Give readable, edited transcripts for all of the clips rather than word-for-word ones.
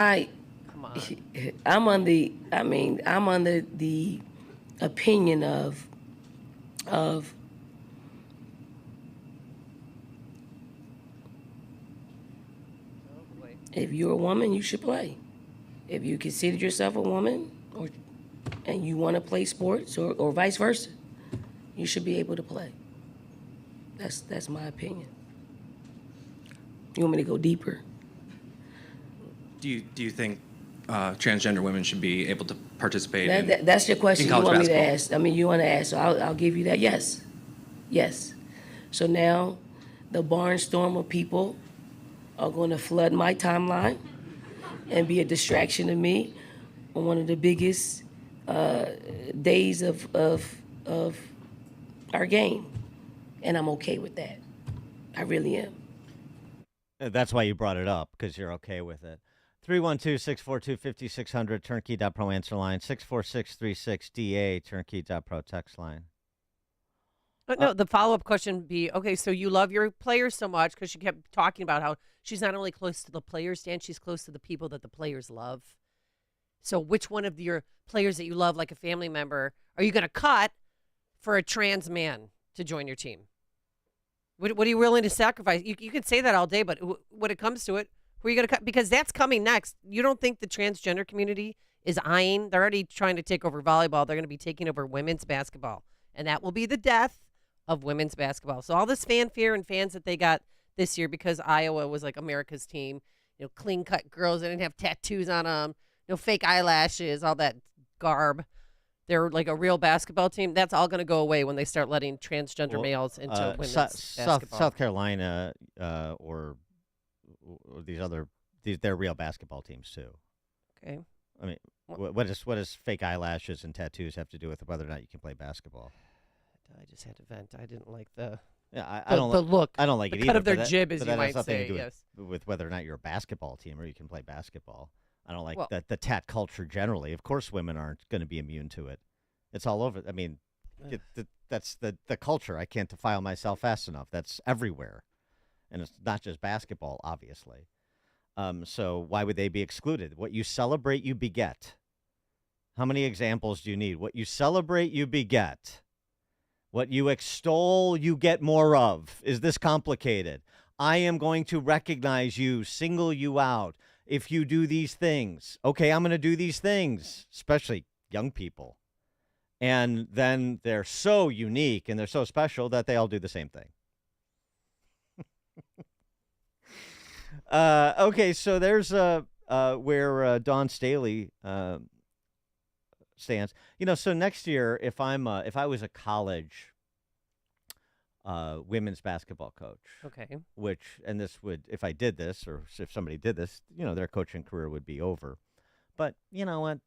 I, Come on. I'm under the opinion of Oh boy. if you're a woman, you should play. If you consider yourself a woman, and you want to play sports, or vice versa, you should be able to play. That's my opinion. You want me to go deeper? Do you think transgender women should be able to participate That's your in question you college want me to basketball? ask. I mean, you want to ask, so I'll give you that. Yes, yes. So now, the barnstorm of people are going to flood my timeline and be a distraction to me on one of the biggest days of our game, and I'm okay with that. I really am. That's why you brought it up, because you're okay with it. 312-642-5600, turnkey.pro answer line, 64636DA, turnkey.pro text line. No, the follow-up question would be, okay, so you love your players so much because she kept talking about how she's not only close to the players, Dan, she's close to the people that the players love. So which one of your players that you love, like a family member, are you going to cut for a trans man to join your team? What are you willing to sacrifice? You can say that all day, but when it comes to it, who are you going to cut? Because that's coming next. You don't think the transgender community is eyeing? They're already trying to take over volleyball. They're going to be taking over women's basketball. And that will be the death of women's basketball. So all this fanfare and fans that they got this year because Iowa was like America's team, clean-cut girls. They didn't have tattoos on them, no fake eyelashes, all that garb. They're like a real basketball team. That's all going to go away when they start letting transgender males into women's basketball. South Carolina or they're real basketball teams too. Okay. I mean, what does fake eyelashes and tattoos have to do with whether or not you can play basketball? I just had to vent. I didn't like the I don't the look. I don't like the it cut either. of their but jib, as but you that might has nothing say. to do Yes. with whether or not you're a basketball team or you can play basketball. I don't like Well- the tat culture generally. Of course, women aren't going to be immune to it. It's all over. I mean, that's the culture. I can't defile myself fast enough. That's everywhere, and it's not just basketball, obviously. So why would they be excluded? What you celebrate, you beget. How many examples do you need? What you celebrate, you beget. What you extol, you get more of. Is this complicated? I am going to recognize you, single you out if you do these things. Okay, I'm going to do these things, especially young people. And then they're so unique and they're so special that they all do the same thing. Okay, so there's where Dawn Staley stands. So next year, if I was a college women's basketball coach, Okay. and this would, if I did this, or if somebody did this, their coaching career would be over. But you know what?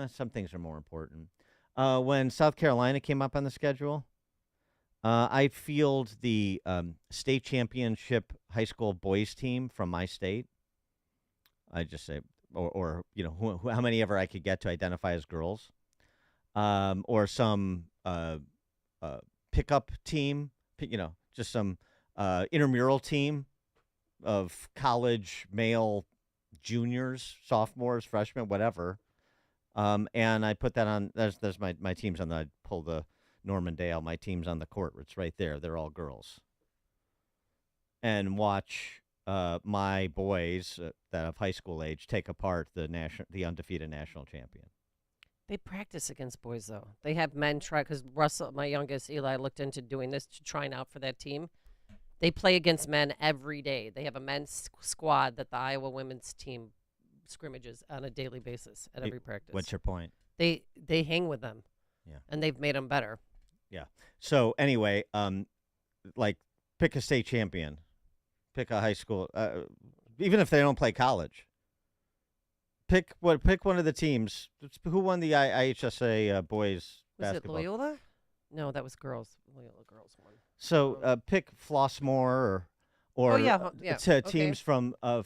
Some things are more important. When South Carolina came up on the schedule, I field the state championship high school boys team from my state. I just say, or how many ever I could get to identify as girls, or some pickup team, just some intramural team of college male juniors, sophomores, freshmen, whatever. And I put that on. There's my teams on the. I pull the Norman Dale. My team's on the court. It's right there. They're all girls. And watch my boys that of high school age take apart the undefeated national champion. They practice against boys, though. They have men try, because Russell, my youngest, Eli, looked into doing this to trying out for that team. They play against men every day. They have a men's squad that the Iowa women's team scrimmages on a daily basis at every practice. What's your point? They hang with them. Yeah. And they've made them better. Yeah. So anyway, like pick a state champion, pick a high school, even if they don't play college. Pick one of the teams. Who won the IHSA boys Was basketball? it Loyola? No, that was girls. Loyola girls won. So pick Flossmoor or Oh, yeah, okay. teams from a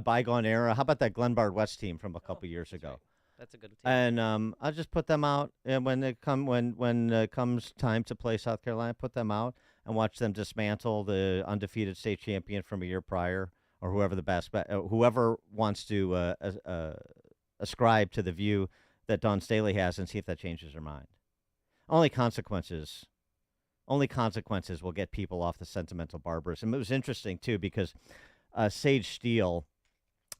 bygone era. How about that Glenbard West team from a couple years ago? Right. That's a good team. And I'll just put them out, and when it comes time to play South Carolina, put them out and watch them dismantle the undefeated state champion from a year prior, or whoever wants to ascribe to the view that Dawn Staley has, and see if that changes her mind. Only consequences will get people off the sentimental barbarism. It was interesting too because Sage Steele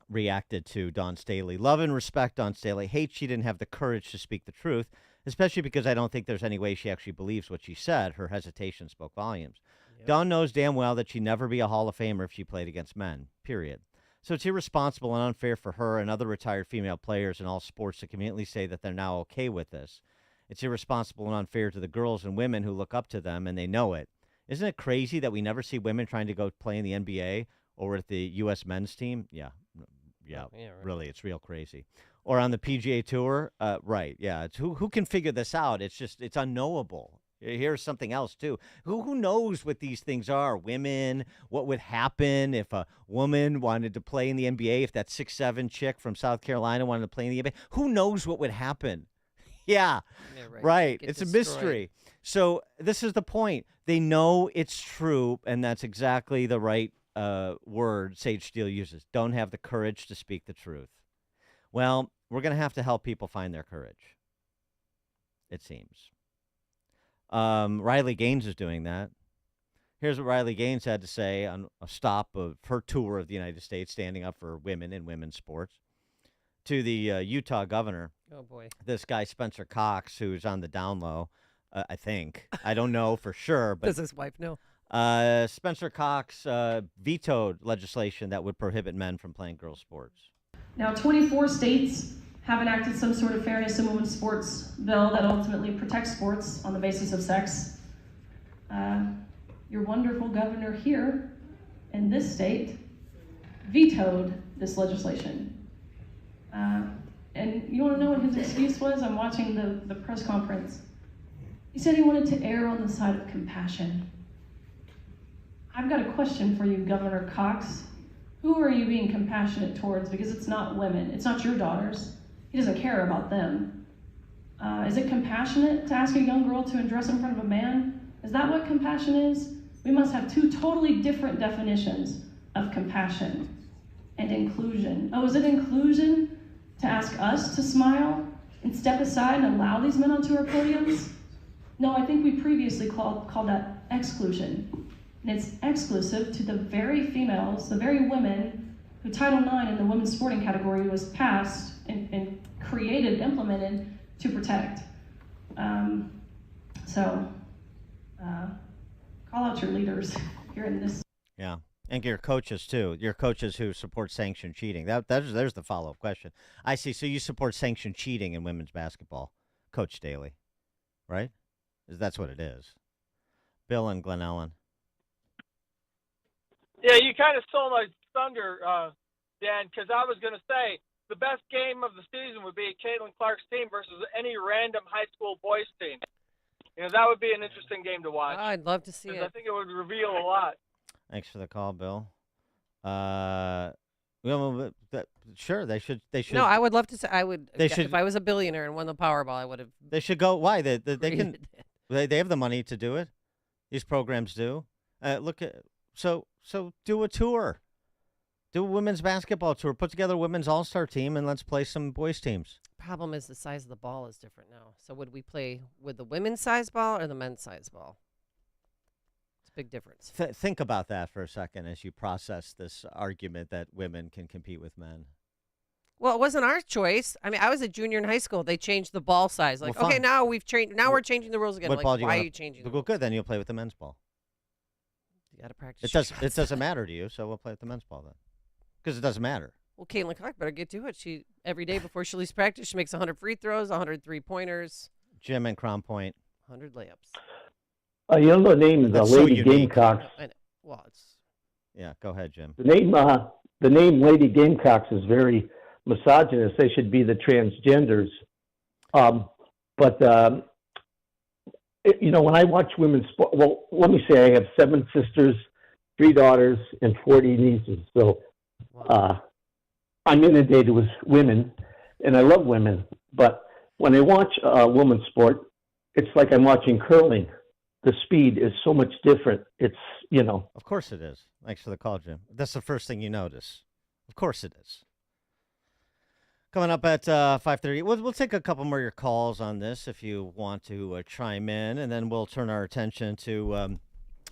reacted to Dawn Staley. Love and respect Dawn Staley. Hate she didn't have the courage to speak the truth, especially because I don't think there's any way she actually believes what she said. Her hesitation spoke volumes. Yep. Dawn knows damn well that she'd never be a Hall of Famer if she played against men, period. So it's irresponsible and unfair for her and other retired female players in all sports to conveniently say that they're now okay with this. It's irresponsible and unfair to the girls and women who look up to them, and they know it. Isn't it crazy that we never see women trying to go play in the NBA or at the U.S. men's team? Yeah, right. Really, it's real crazy. Or on the PGA Tour, right? Yeah, it's who can figure this out? It's unknowable. Here's something else too. Who knows what these things are? Women. What would happen if a woman wanted to play in the NBA? If that 6'7" chick from South Carolina wanted to play in the NBA, who knows what would happen? Yeah, right. It's destroyed. A mystery. So this is the point. They know it's true, and that's exactly the right word Sage Steele uses. Don't have the courage to speak the truth. Well, we're going to have to help people find their courage, it seems. Riley Gaines is doing that. Here's what Riley Gaines had to say on a stop of her tour of the United States, standing up for women in women's sports. To the Utah governor. Oh, boy. This guy, Spencer Cox, who's on the down low, I think. I don't know for sure. But does his wife know? Spencer Cox vetoed legislation that would prohibit men from playing girls' sports. Now, 24 states have enacted some sort of fairness in women's sports bill that ultimately protects sports on the basis of sex. Your wonderful governor here in this state vetoed this legislation. And you want to know what his excuse was? I'm watching the press conference. He said he wanted to err on the side of compassion. I've got a question for you, Governor Cox. Who are you being compassionate towards? Because it's not women. It's not your daughters. He doesn't care about them. Is it compassionate to ask a young girl to undress in front of a man? Is that what compassion is? We must have two totally different definitions of compassion and inclusion. Oh, is it inclusion to ask us to smile and step aside and allow these men onto our podiums? No, I think we previously called that exclusion. And it's exclusive to the very females, the very women who Title IX in the women's sporting category was passed and created, implemented to protect. Call out your leaders here in this. Yeah. And your coaches, too. Your coaches who support sanctioned cheating. There's the follow-up question. I see. So you support sanctioned cheating in women's basketball, Coach Daly, right? That's what it is. Bill and Glen Ellen. Yeah, you kind of stole my thunder, Dan, because I was going to say the best game of the season would be Caitlin Clark's team versus any random high school boys team. That would be an interesting game to watch. Oh, I'd love to see it. I think it would reveal a lot. Thanks for the call, Bill. Sure, they should. No, I would love to say. They should. If I was a billionaire and won the Powerball, I would have. They should go. Why? They can. They have the money to do it. These programs do. Look at so do a tour. Do a women's basketball tour. Put together a women's all-star team and let's play some boys teams. Problem is the size of the ball is different now. So would we play with the women's size ball or the men's size ball? It's a big difference. Think about that for a second as you process this argument that women can compete with men. Well, it wasn't our choice. I mean, I was a junior in high school. They changed the ball size. Like, well, okay, now we've changed. Now we're changing the rules again. What like, ball do you why wanna, are you changing? Well, good. Then you'll play with the men's ball. You got to practice. It doesn't matter to you, so we'll play with the men's ball then, because it doesn't matter. Well, Caitlin Clark better get to it. She every day before she leaves practice, she makes 100 free throws, 100 3-pointers. Jim and Crown Point. 100 layups. The name is That's Lady so unique. Gamecocks. I know. Well, it's Yeah, go ahead, Jim. The name Lady Gamecocks is very misogynist. They should be the transgenders. When I watch women's sport, well, let me say I have 7 sisters, 3 daughters, and 40 nieces. So I'm inundated with women, and I love women. But when I watch women's sport, it's like I'm watching curling. the speed is so much different. It's, Of course it is. Thanks for the call, Jim. That's the first thing you notice. Of course it is. Coming up at 5:30, we'll take a couple more of your calls on this if you want to chime in, and then we'll turn our attention to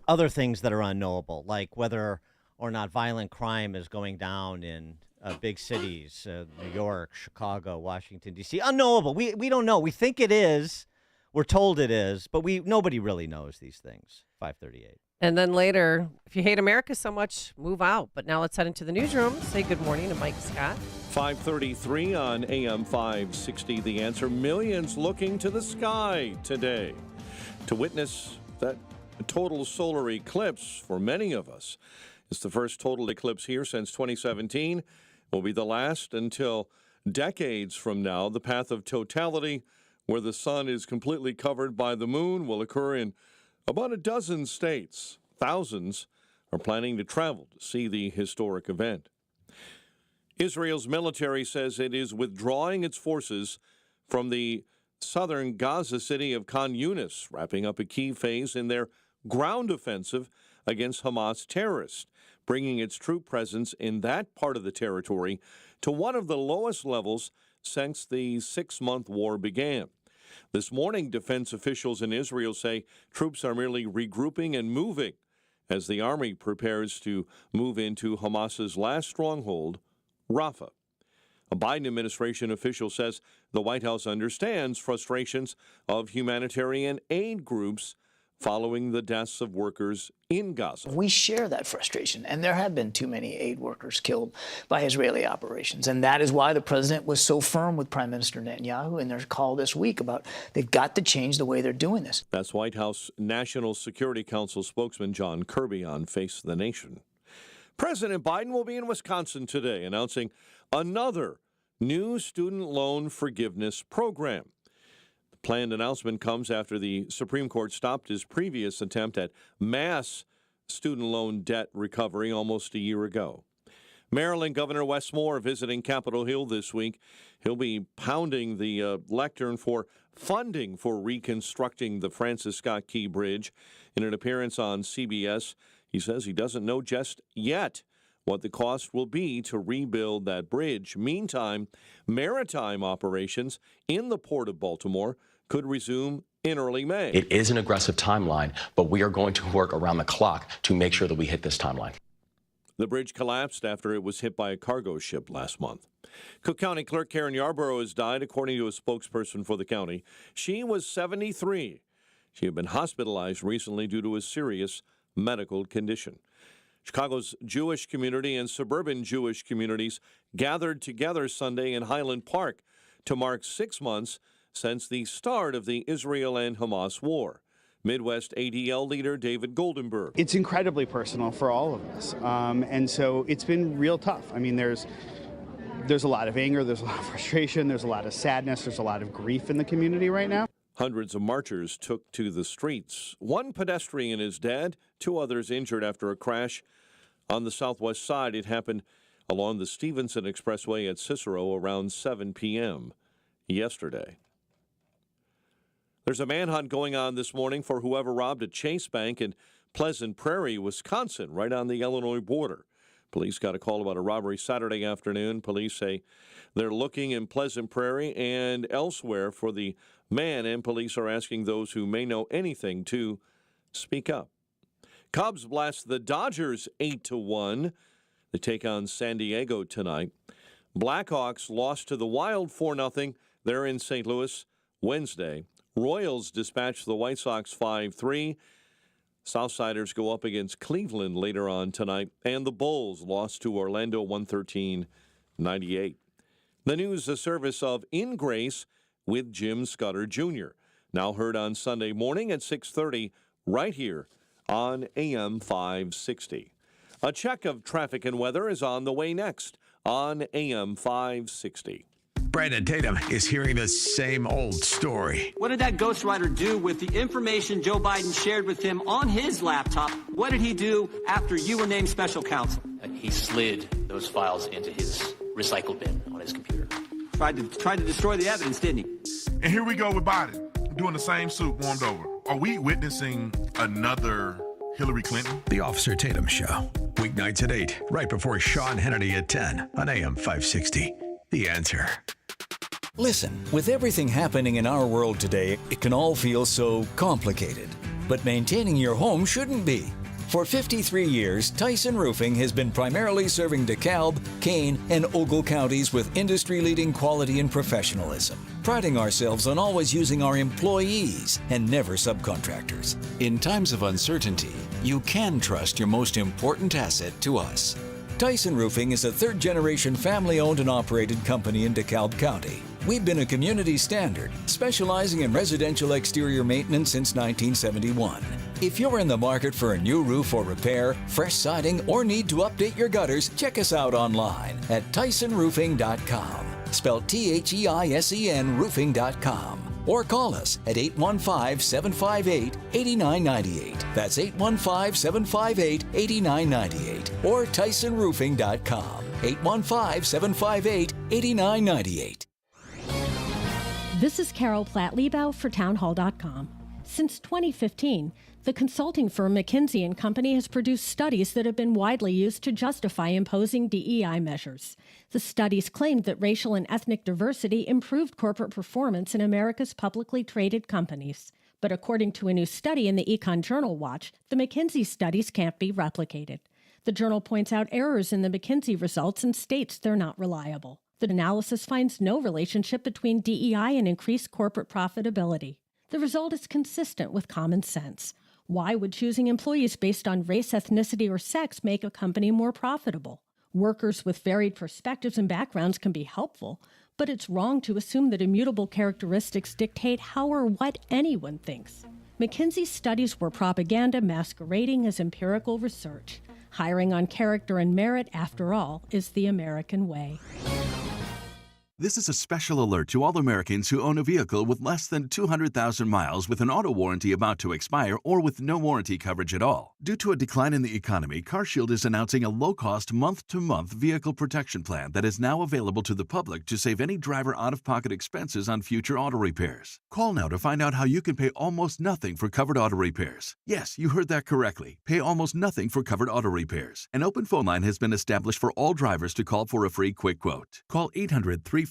other things that are unknowable, like whether or not violent crime is going down in big cities, New York, Chicago, Washington, D.C. Unknowable. We don't know. We think it is. We're told it is, but nobody really knows these things. 5:38. And then later, if you hate America so much, move out. But now let's head into the newsroom. Say good morning to Mike Scott. 5:33 on AM 560. The Answer. Millions looking to the sky today to witness that total solar eclipse for many of us. It's the first total eclipse here since 2017. Will be the last until decades from now. The path of totality, where the sun is completely covered by the moon, will occur in about a dozen states. Thousands are planning to travel to see the historic event. Israel's military says it is withdrawing its forces from the southern Gaza city of Khan Yunis, wrapping up a key phase in their ground offensive against Hamas terrorists, bringing its troop presence in that part of the territory to one of the lowest levels since the 6-month war began. This morning, defense officials in Israel say troops are merely regrouping and moving as the army prepares to move into Hamas's last stronghold, Rafah. A Biden administration official says the White House understands frustrations of humanitarian aid groups following the deaths of workers in Gaza. We share that frustration, and there have been too many aid workers killed by Israeli operations. And that is why the president was so firm with Prime Minister Netanyahu in their call this week about they've got to change the way they're doing this. That's White House National Security Council spokesman John Kirby on Face the Nation. President Biden will be in Wisconsin today announcing another new student loan forgiveness program. Planned announcement comes after the Supreme Court stopped his previous attempt at mass student loan debt recovery almost a year ago. Maryland Governor Wes Moore visiting Capitol Hill this week. He'll be pounding the lectern for funding for reconstructing the Francis Scott Key Bridge. In an appearance on CBS, he says he doesn't know just yet what the cost will be to rebuild that bridge. Meantime, maritime operations in the Port of Baltimore could resume in early May. It is an aggressive timeline, but we are going to work around the clock to make sure that we hit this timeline. The bridge collapsed after it was hit by a cargo ship last month. Cook County Clerk Karen Yarborough has died, according to a spokesperson for the county. She was 73. She had been hospitalized recently due to a serious medical condition. Chicago's Jewish community and suburban Jewish communities gathered together Sunday in Highland Park to mark 6 months since the start of the Israel and Hamas war. Midwest ADL leader David Goldenberg. It's incredibly personal for all of us, and so it's been real tough. I mean, there's a lot of anger, there's a lot of frustration, there's a lot of sadness, there's a lot of grief in the community right now. Hundreds of marchers took to the streets. One pedestrian is dead, 2 others injured after a crash on the southwest side. It happened along the Stevenson Expressway at Cicero around 7 p.m. yesterday. There's a manhunt going on this morning for whoever robbed a Chase Bank in Pleasant Prairie, Wisconsin, right on the Illinois border. Police got a call about a robbery Saturday afternoon. Police say they're looking in Pleasant Prairie and elsewhere for the man, and police are asking those who may know anything to speak up. Cubs blast the Dodgers 8-1. They take on San Diego tonight. Blackhawks lost to the Wild 4-0. They're in St. Louis Wednesday. Royals dispatched the White Sox 5-3. Southsiders go up against Cleveland later on tonight. And the Bulls lost to Orlando 113-98. The news, a service of In Grace with Jim Scudder Jr. Now heard on Sunday morning at 6:30 right here on AM 560. A check of traffic and weather is on the way next on AM 560. Brandon Tatum is hearing the same old story. What did that ghostwriter do with the information Joe Biden shared with him on his laptop? What did he do after you were named special counsel? He slid those files into his recycle bin on his computer. Tried to destroy the evidence, didn't he? And here we go with Biden, doing the same suit warmed over. Are we witnessing another Hillary Clinton? The Officer Tatum Show. Weeknights at 8, right before Sean Hannity at 10 on AM 560. The Answer. Listen, with everything happening in our world today, it can all feel so complicated. But maintaining your home shouldn't be. For 53 years, Tyson Roofing has been primarily serving DeKalb, Kane, and Ogle counties with industry-leading quality and professionalism, priding ourselves on always using our employees and never subcontractors. In times of uncertainty, you can trust your most important asset to us. Tyson Roofing is a third-generation family-owned and operated company in DeKalb County. We've been a community standard, specializing in residential exterior maintenance since 1971. If you're in the market for a new roof or repair, fresh siding, or need to update your gutters, check us out online at TysonRoofing.com. Spelled THEISEN roofing.com. Or call us at 815-758-8998. That's 815-758-8998. Or TysonRoofing.com. 815-758-8998. This is Carol Platt-Liebau for Townhall.com. Since 2015, the consulting firm McKinsey & Company has produced studies that have been widely used to justify imposing DE&I measures. The studies claimed that racial and ethnic diversity improved corporate performance in America's publicly traded companies. But according to a new study in the Econ Journal Watch, the McKinsey studies can't be replicated. The journal points out errors in the McKinsey results and states they're not reliable. The analysis finds no relationship between DE&I and increased corporate profitability. The result is consistent with common sense. Why would choosing employees based on race, ethnicity, or sex make a company more profitable? Workers with varied perspectives and backgrounds can be helpful, but it's wrong to assume that immutable characteristics dictate how or what anyone thinks. McKinsey's studies were propaganda masquerading as empirical research. Hiring on character and merit, after all, is the American way. This is a special alert to all Americans who own a vehicle with less than 200,000 miles with an auto warranty about to expire or with no warranty coverage at all. Due to a decline in the economy, CarShield is announcing a low-cost month-to-month vehicle protection plan that is now available to the public to save any driver out-of-pocket expenses on future auto repairs. Call now to find out how you can pay almost nothing for covered auto repairs. Yes, you heard that correctly. Pay almost nothing for covered auto repairs. An open phone line has been established for all drivers to call for a free quick quote. Call 800-353-2973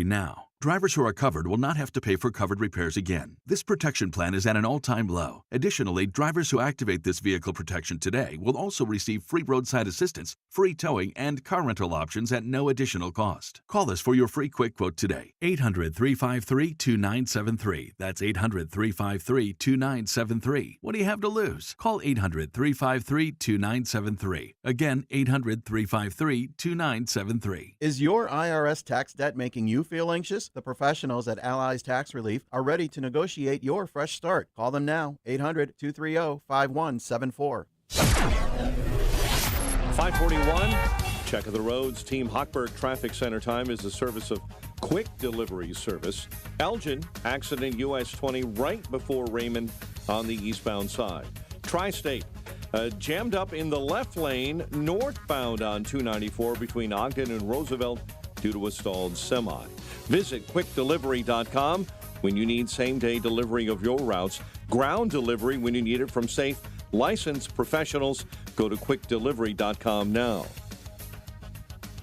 now. Drivers who are covered will not have to pay for covered repairs again. This protection plan is at an all-time low. Additionally, drivers who activate this vehicle protection today will also receive free roadside assistance, free towing, and car rental options at no additional cost. Call us for your free quick quote today. 800-353-2973. That's 800-353-2973. What do you have to lose? Call 800-353-2973. Again, 800-353-2973. Is your IRS tax debt making you feel anxious? The professionals at Allies Tax Relief are ready to negotiate your fresh start. Call them now, 800-230-5174. 541, check of the roads. Team Hochberg Traffic Center time is the service of Quick Delivery Service. Elgin, accident US 20 right before Raymond on the eastbound side. Tri-State, jammed up in the left lane northbound on 294 between Ogden and Roosevelt due to a stalled semi. Visit quickdelivery.com when you need same-day delivery of your routes. Ground delivery when you need it from safe, licensed professionals. Go to quickdelivery.com now.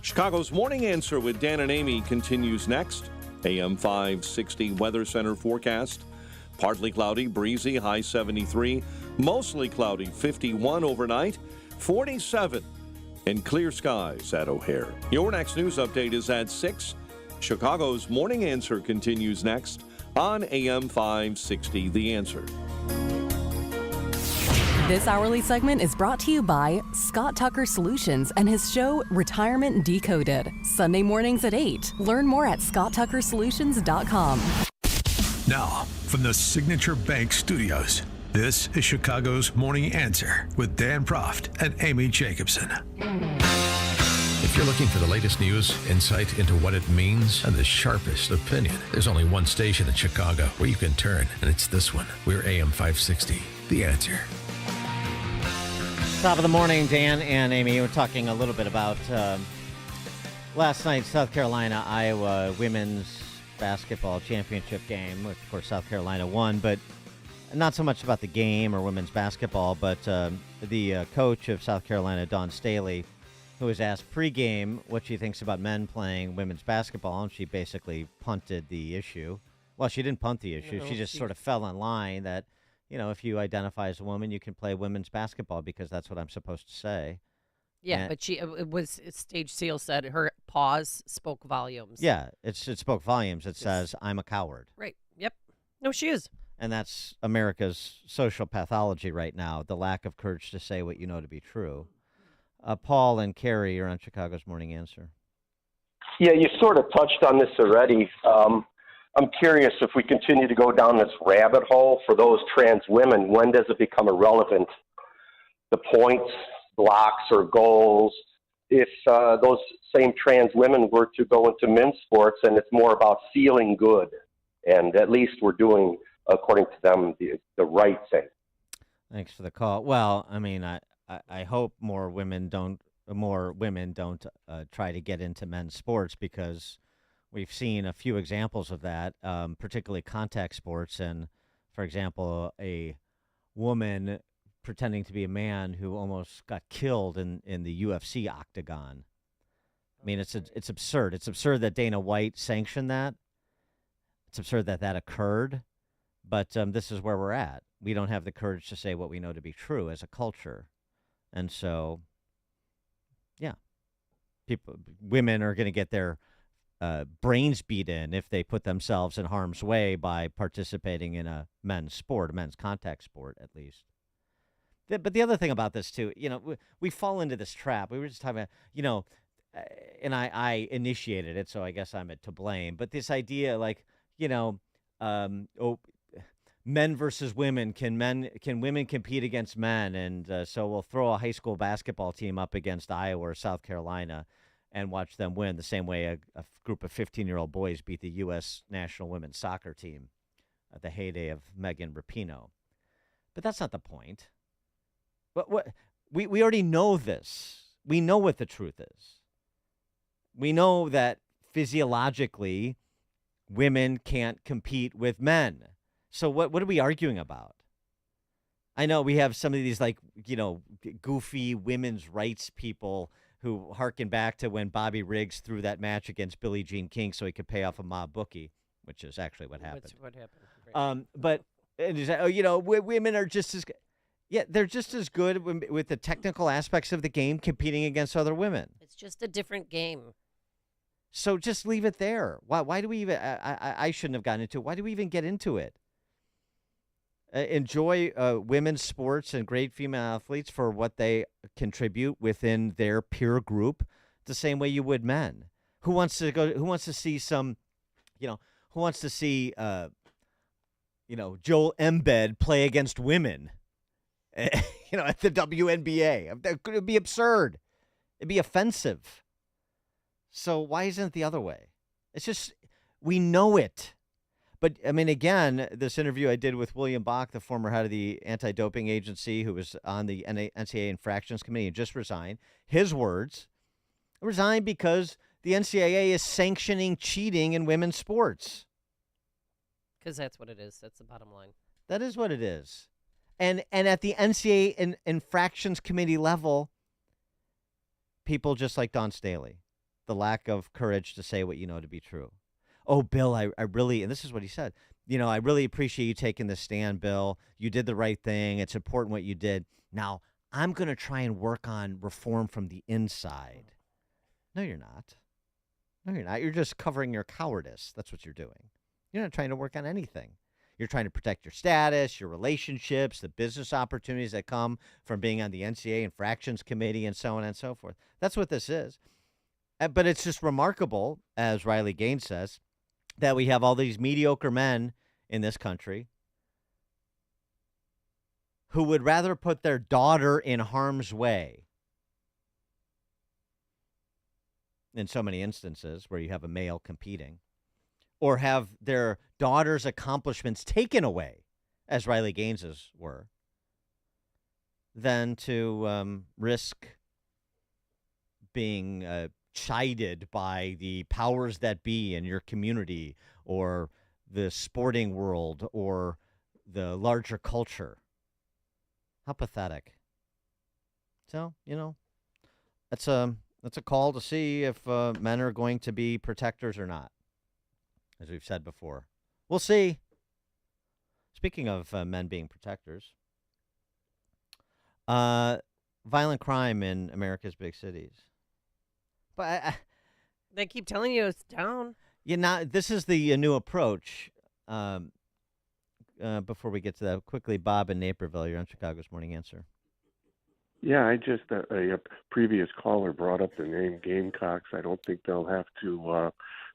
Chicago's Morning Answer with Dan and Amy continues next. AM 560 Weather Center forecast. Partly cloudy, breezy, high 73. Mostly cloudy, 51 overnight, 47. And clear skies at O'Hare. Your next news update is at 6. Chicago's Morning Answer continues next on AM 560, The Answer. This hourly segment is brought to you by Scott Tucker Solutions and his show Retirement Decoded. Sunday mornings at 8. Learn more at scotttuckersolutions.com. Now, from the Signature Bank Studios, this is Chicago's Morning Answer with Dan Proft and Amy Jacobson. If you're looking for the latest news, insight into what it means, and the sharpest opinion, there's only one station in Chicago where you can turn, and it's this one. We're AM 560, The Answer. Top of the morning, Dan and Amy. We're talking a little bit about last night's South Carolina-Iowa women's basketball championship game, which, of course, South Carolina won, but not so much about the game or women's basketball, but the coach of South Carolina, Dawn Staley, who was asked pregame what she thinks about men playing women's basketball, and she basically punted the issue. Well, she didn't punt the issue. No, She just she- sort of fell in line that, if you identify as a woman, you can play women's basketball because that's what I'm supposed to say. Yeah, And- but it was Stage Seal said her pause spoke volumes. Yeah, it spoke volumes. It says, I'm a coward. Right. Yep. No, she is. And that's America's social pathology right now, the lack of courage to say what you know to be true. Paul and Carrie are on Chicago's Morning Answer. Yeah, you sort of touched on this already. I'm curious if we continue to go down this rabbit hole for those trans women, when does it become irrelevant? The points, blocks, or goals, if those same trans women were to go into men's sports and it's more about feeling good, and at least we're doing, according to them, the right thing. Thanks for the call. Well, I mean, I hope more women don't try to get into men's sports, because we've seen a few examples of that, particularly contact sports. And, for example, a woman pretending to be a man who almost got killed in the UFC octagon. I mean, it's absurd. It's absurd that Dana White sanctioned that. It's absurd that that occurred. But this is where we're at. We don't have the courage to say what we know to be true as a culture. And so, yeah, women are going to get their brains beat in if they put themselves in harm's way by participating in a men's sport, a men's contact sport, at least. But the other thing about this, too, we fall into this trap. We were just talking about, and I initiated it, so I guess I'm to blame. But this idea, men versus women, can women compete against men? And so we'll throw a high school basketball team up against Iowa or South Carolina and watch them win the same way a group of 15-year-old boys beat the U.S. national women's soccer team at the heyday of Megan Rapinoe. But that's not the point. We already know this. We know what the truth is. We know that physiologically women can't compete with men. So what are we arguing about? I know we have some of these goofy women's rights people who harken back to when Bobby Riggs threw that match against Billie Jean King so he could pay off a mob bookie, which is actually what happened. What happened? But women are just as good. Yeah, they're just as good with the technical aspects of the game competing against other women. It's just a different game. So just leave it there. Why do we even? I shouldn't have gotten into it. Why do we even get into it? Enjoy women's sports and great female athletes for what they contribute within their peer group, the same way you would men. Who wants to see some, who wants to see, Joel Embiid play against women, at the WNBA? That would be absurd. It'd be offensive. So why isn't it the other way? It's just, we know it. But, I mean, again, this interview I did with William Bach, the former head of the anti-doping agency, who was on the NCAA infractions committee and just resigned, his words, resigned because the NCAA is sanctioning cheating in women's sports. Because that's what it is. That's the bottom line. That is what it is. And at the NCAA infractions committee level, people just like Dawn Staley, the lack of courage to say what you know to be true. Oh, Bill, I really, and this is what he said, I really appreciate you taking this stand, Bill. You did the right thing. It's important what you did. Now, I'm going to try and work on reform from the inside. No, you're not. No, you're not. You're just covering your cowardice. That's what you're doing. You're not trying to work on anything. You're trying to protect your status, your relationships, the business opportunities that come from being on the NCAA infractions committee, and so on and so forth. That's what this is. But it's just remarkable, as Riley Gaines says, that we have all these mediocre men in this country who would rather put their daughter in harm's way, in so many instances where you have a male competing, or have their daughter's accomplishments taken away, as Riley Gaines's were, than to risk being chided by the powers that be in your community or the sporting world or the larger culture. How pathetic. So, that's a call to see if men are going to be protectors or not, as we've said before. We'll see. Speaking of men being protectors, violent crime in America's big cities. But they keep telling you it's down. This is the new approach. Before we get to that, quickly, Bob in Naperville, you're on Chicago's Morning Answer. Yeah, a previous caller brought up the name Gamecocks. I don't think they'll have to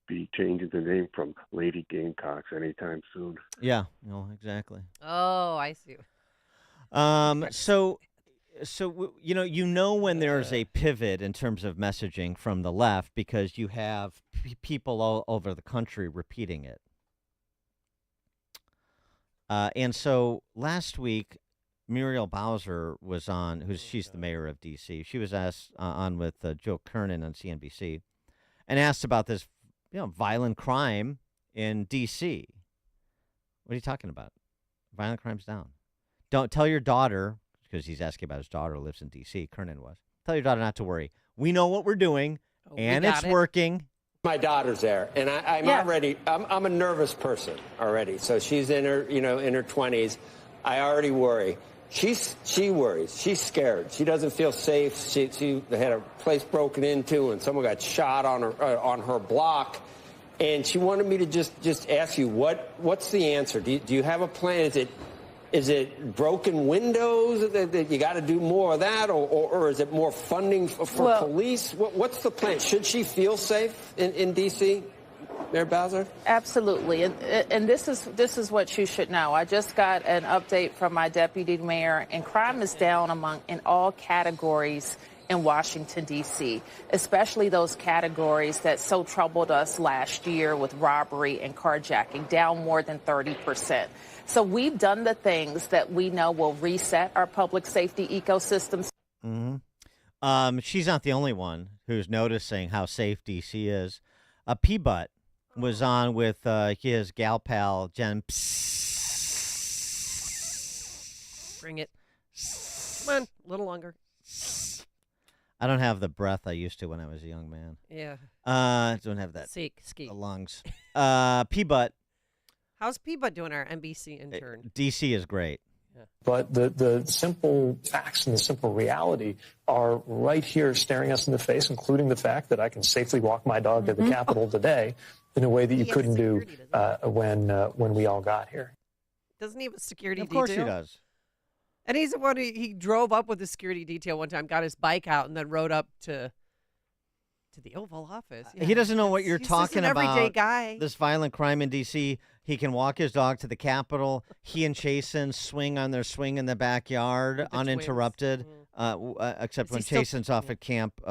be changing the name from Lady Gamecocks anytime soon. Yeah, exactly. Oh, I see. So when there's a pivot in terms of messaging from the left because you have people all over the country repeating it. And so last week, Muriel Bowser was on, she's the mayor of D.C. She was asked on with Joe Kernan on CNBC and asked about this, violent crime in D.C. What are you talking about? Violent crime's down. Don't tell your daughter, because he's asking about his daughter who lives in D.C., Kernan was. Tell your daughter not to worry. We know what we're doing, and it's working. My daughter's there, and I'm a nervous person already. So she's in her 20s. I already worry. She worries. She's scared. She doesn't feel safe. She had a place broken into, and someone got shot on her block. And she wanted me to just ask you what's the answer? Do you have a plan? Is it broken windows that you got to do more of that, or is it more funding for police? What's the plan? Should she feel safe in D.C., Mayor Bowser? Absolutely, and this is what you should know. I just got an update from my deputy mayor, and crime is down in all categories in Washington, D.C., especially those categories that so troubled us last year with robbery and carjacking, down more than 30%. So we've done the things that we know will reset our public safety ecosystems. Mm-hmm. She's not the only one who's noticing how safe D.C. is. P-Butt was on with his gal pal, Jen. Bring it. Come on, a little longer. I don't have the breath I used to when I was a young man. Yeah. Don't have that. Ski. Lungs. P-Butt. How's P-Butt doing, our NBC intern? D.C. is great. Yeah. But the simple facts and the simple reality are right here staring us in the face, including the fact that I can safely walk my dog to the Capitol today in a way that you couldn't do when we all got here. Doesn't he have a security detail? detail? Of course he does. And he's the one he drove up with the security detail one time, got his bike out, and then rode up to the Oval Office. Yeah. He doesn't know what you're talking about. He's an everyday guy. This violent crime in D.C., he can walk his dog to the Capitol. He and Chasen swing on their swing in the backyard uninterrupted, except when Chasen's off at camp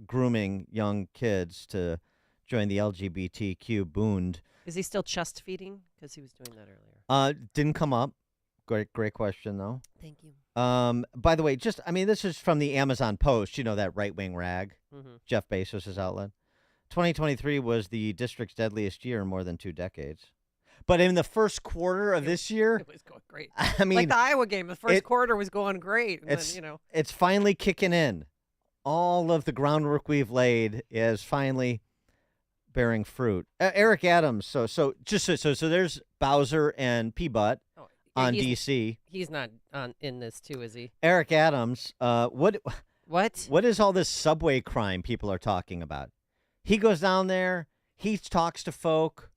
grooming young kids to join the LGBTQ boond. Is he still chest feeding? Because he was doing that earlier. Didn't come up. Great question, though. Thank you. By the way, this is from the Amazon Post, that right-wing rag, Jeff Bezos' outlet. 2023 was the district's deadliest year in more than 2 decades. But in the first quarter of this year, it was going great. I mean, like the Iowa game, the first quarter was going great. And then, it's finally kicking in. All of the groundwork we've laid is finally bearing fruit. Eric Adams. So there's Bowser and P-Butt. On D.C. He's not in this too, is he? Eric Adams, what is all this subway crime people are talking about? He goes down there, he talks to folk,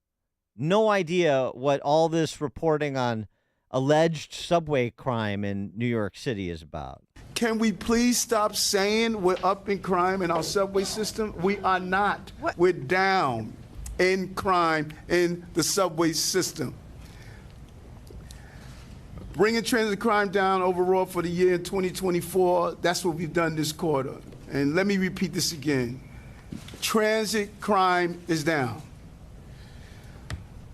no idea what all this reporting on alleged subway crime in New York City is about. Can we please stop saying we're up in crime in our subway system? We are not. What? We're down in crime in the subway system. Bringing transit crime down overall for the year 2024, that's what we've done this quarter. And let me repeat this again. Transit crime is down.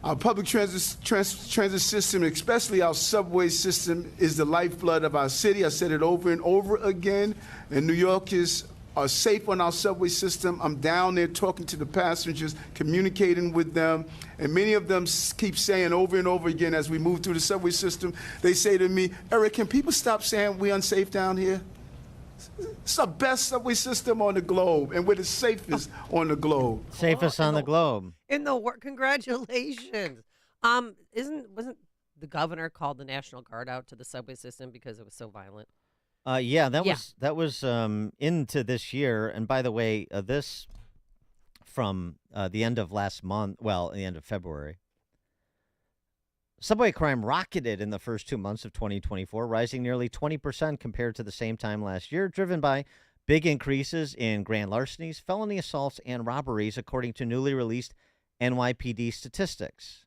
Our public transit system, especially our subway system, is the lifeblood of our city. I said it over and over again, and New Yorkers are safe on our subway system. I'm down there talking to the passengers, communicating with them, and many of them keep saying over and over again as we move through the subway system, they say to me, Eric, can people stop saying we're unsafe down here? It's the best subway system on the globe, and we're the safest on the globe. Safest on the globe. In the world, congratulations. Wasn't the governor called the National Guard out to the subway system because it was so violent? Yeah, that was into this year. And by the way, this from the end of last month, well, the end of February. Subway crime rocketed in the first 2 months of 2024, rising nearly 20% compared to the same time last year, driven by big increases in grand larcenies, felony assaults, and robberies, according to newly released NYPD statistics.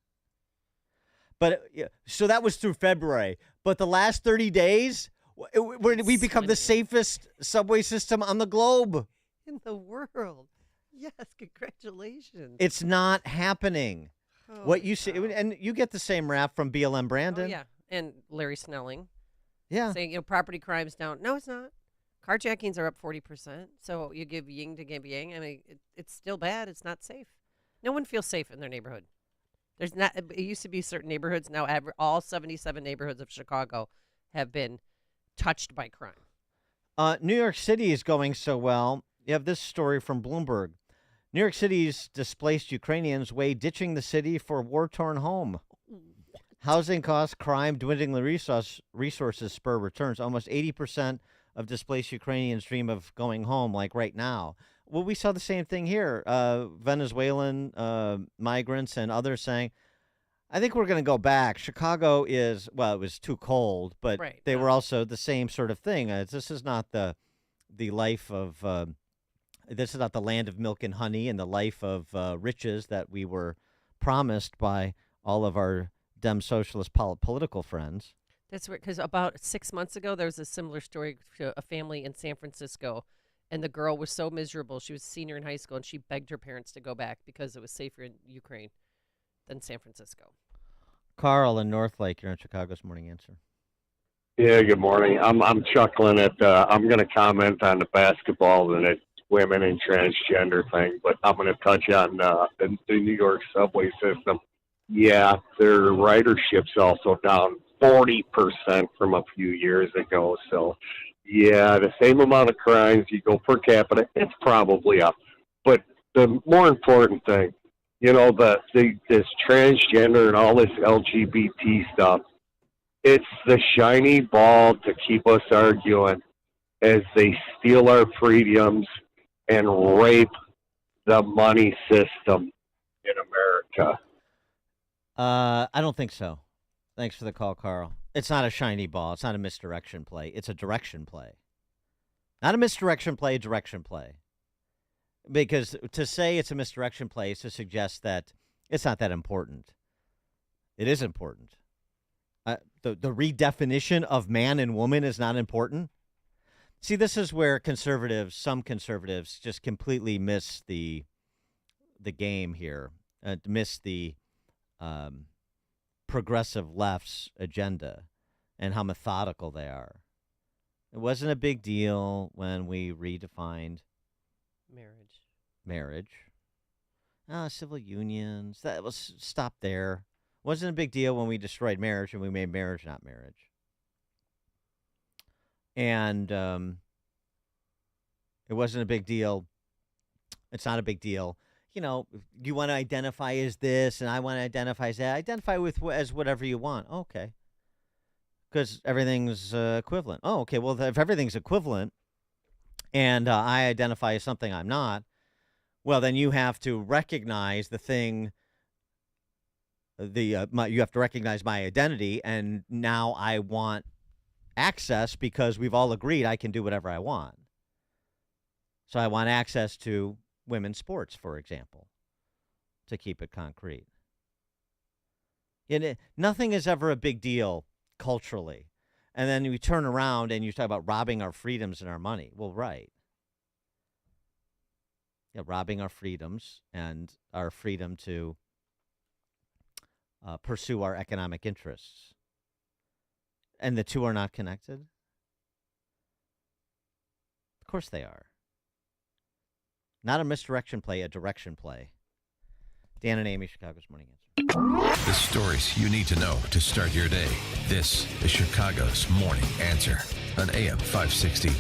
But so that was through February. But the last 30 days, we become the safest subway system on the globe. In the world. Yes, congratulations. It's not happening. What you see, and you get the same rap from BLM Brandon. Oh, yeah, and Larry Snelling. Yeah. Saying, property crime's down. No, it's not. Carjackings are up 40%. So you give yin to give yang. I mean, it's still bad. It's not safe. No one feels safe in their neighborhood. There's not. It used to be certain neighborhoods. Now all 77 neighborhoods of Chicago have been touched by crime. New York City is going so well. You have this story from Bloomberg. New York City's displaced Ukrainians weigh ditching the city for war-torn home. Housing costs, crime, dwindling resources spur returns. Almost 80% of displaced Ukrainians dream of going home, like right now. Well, we saw the same thing here. Venezuelan migrants and others saying, I think we're going to go back. Chicago is, well, it was too cold, but they were also the same sort of thing. This is not the life of... This is not the land of milk and honey and the life of riches that we were promised by all of our Dem socialist political friends. That's right, because about 6 months ago, there was a similar story to a family in San Francisco, and the girl was so miserable. She was a senior in high school, and she begged her parents to go back because it was safer in Ukraine than San Francisco. Carl in North Lake, you're on Chicago's Morning Answer. Yeah, good morning. I'm chuckling at, I'm going to comment on the basketball and it women and transgender thing, but I'm going to touch on the New York subway system. Yeah, their ridership's also down 40% from a few years ago. So, yeah, the same amount of crimes you go per capita, it's probably up. But the more important thing, this transgender and all this LGBT stuff, it's the shiny ball to keep us arguing as they steal our freedoms and rape the money system in America. I don't think so. Thanks for the call, Carl. It's not a shiny ball. It's not a misdirection play. It's a direction play. Not a misdirection play, a direction play. Because to say it's a misdirection play is to suggest that it's not that important. It is important. The redefinition of man and woman is not important. See, this is where some conservatives, just completely miss the game here, miss the progressive left's agenda and how methodical they are. It wasn't a big deal when we redefined marriage. Civil unions, that was stop there. Wasn't a big deal when we destroyed marriage and we made marriage not marriage. And it wasn't a big deal. It's not a big deal. You want to identify as this, and I want to identify as that. Identify as whatever you want. Okay. Because everything's equivalent. Oh, okay. Well, if everything's equivalent, and I identify as something I'm not, well, then you have to recognize the thing. You have to recognize my identity, and now I want access because we've all agreed I can do whatever I want. So I want access to women's sports, for example, to keep it concrete. Nothing is ever a big deal culturally. And then you turn around and you talk about robbing our freedoms and our money. Well, right. Yeah, robbing our freedoms and our freedom to pursue our economic interests. And the two are not connected? Of course they are. Not a misdirection play, a direction play. Dan and Amy, Chicago's Morning Answer. The stories you need to know to start your day. This is Chicago's Morning Answer on AM 560.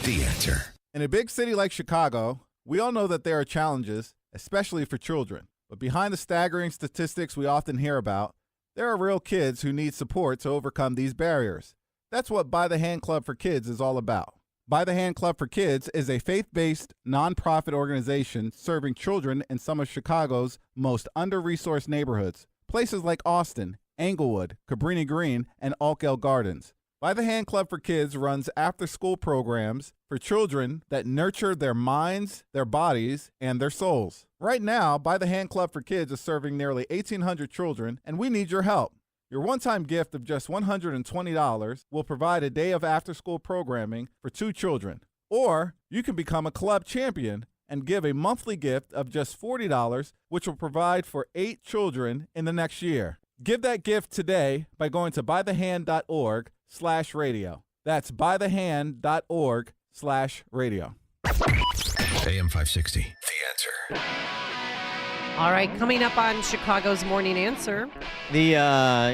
The Answer. In a big city like Chicago, we all know that there are challenges, especially for children. But behind the staggering statistics we often hear about, there are real kids who need support to overcome these barriers. That's what By the Hand Club for Kids is all about. By the Hand Club for Kids is a faith-based, nonprofit organization serving children in some of Chicago's most under-resourced neighborhoods, places like Austin, Englewood, Cabrini Green, and Altgeld Gardens. By the Hand Club for Kids runs after-school programs for children that nurture their minds, their bodies, and their souls. Right now, By the Hand Club for Kids is serving nearly 1,800 children, and we need your help. Your one-time gift of just $120 will provide a day of after-school programming for 2 children. Or you can become a club champion and give a monthly gift of just $40, which will provide for 8 children in the next year. Give that gift today by going to bythehand.org/radio. That's bythehand.org/radio. AM 560. The Answer. All right, coming up on Chicago's Morning Answer. The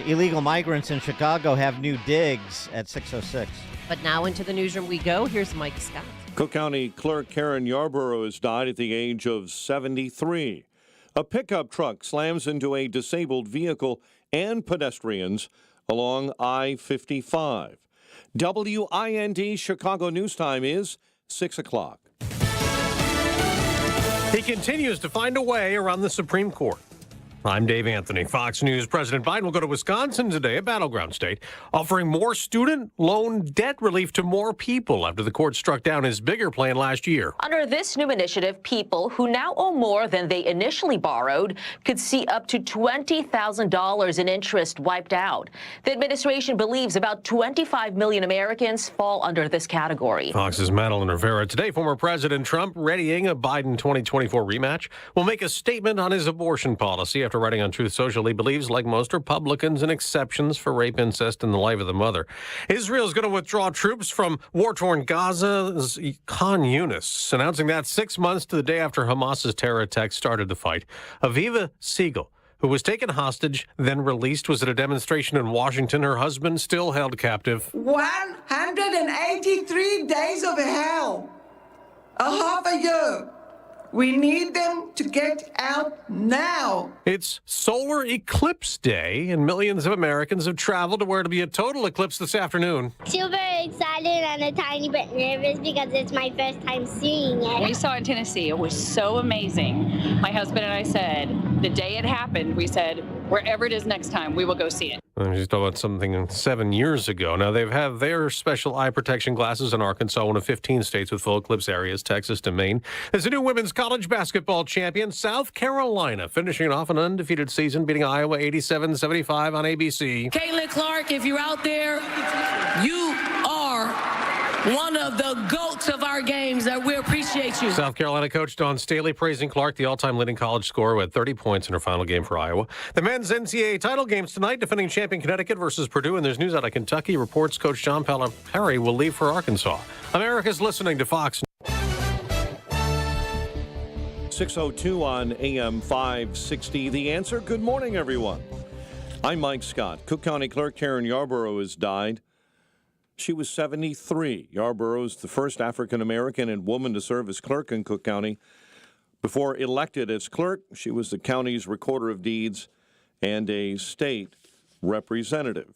illegal migrants in Chicago have new digs at 6:06. But now into the newsroom we go. Here's Mike Scott. Cook County Clerk Karen Yarborough has died at the age of 73. A pickup truck slams into a disabled vehicle and pedestrians along I-55. WIND Chicago News Time is 6 o'clock. He continues to find a way around the Supreme Court. I'm Dave Anthony. Fox News. President Biden will go to Wisconsin today, a battleground state, offering more student loan debt relief to more people after the court struck down his bigger plan last year. Under this new initiative, people who now owe more than they initially borrowed could see up to $20,000 in interest wiped out. The administration believes about 25 million Americans fall under this category. Fox's Madeline Rivera. Today, former President Trump, readying a Biden 2024 rematch, will make a statement on his abortion policy. After writing on Truth Social, he believes, like most Republicans, in exceptions for rape, incest, and the life of the mother. Israel is going to withdraw troops from war-torn Gaza's Khan Yunis, announcing that 6 months to the day after Hamas's terror attack started the fight. Aviva Siegel, who was taken hostage, then released, was at a demonstration in Washington. Her husband still held captive. 183 days of hell. A half a year. We need them to get out now. It's solar eclipse day, and millions of Americans have traveled to where it'll be a total eclipse this afternoon. Super excited and a tiny bit nervous because it's my first time seeing it. We saw it in Tennessee. It was so amazing. My husband and I said, the day it happened, we said, wherever it is next time, we will go see it. She's talking about something 7 years ago. Now, they've had their special eye protection glasses in Arkansas, one of 15 states with full eclipse areas, Texas to Maine. There's a new women's college basketball champion, South Carolina, finishing off an undefeated season, beating Iowa 87-75 on ABC. Caitlin Clark, if you're out there, you are one of the GOATs of our games, that we appreciate you. South Carolina coach Dawn Staley praising Clark, the all-time leading college scorer, who had 30 points in her final game for Iowa. The men's NCAA title games tonight, defending champion Connecticut versus Purdue, and there's news out of Kentucky. Reports coach John Calipari will leave for Arkansas. America's listening to Fox. 6:02 on AM 560. The Answer. Good morning, everyone. I'm Mike Scott. Cook County Clerk Karen Yarborough has died. She was 73. Yarborough is the first African-American and woman to serve as clerk in Cook County. Before elected as clerk, she was the county's recorder of deeds and a state representative.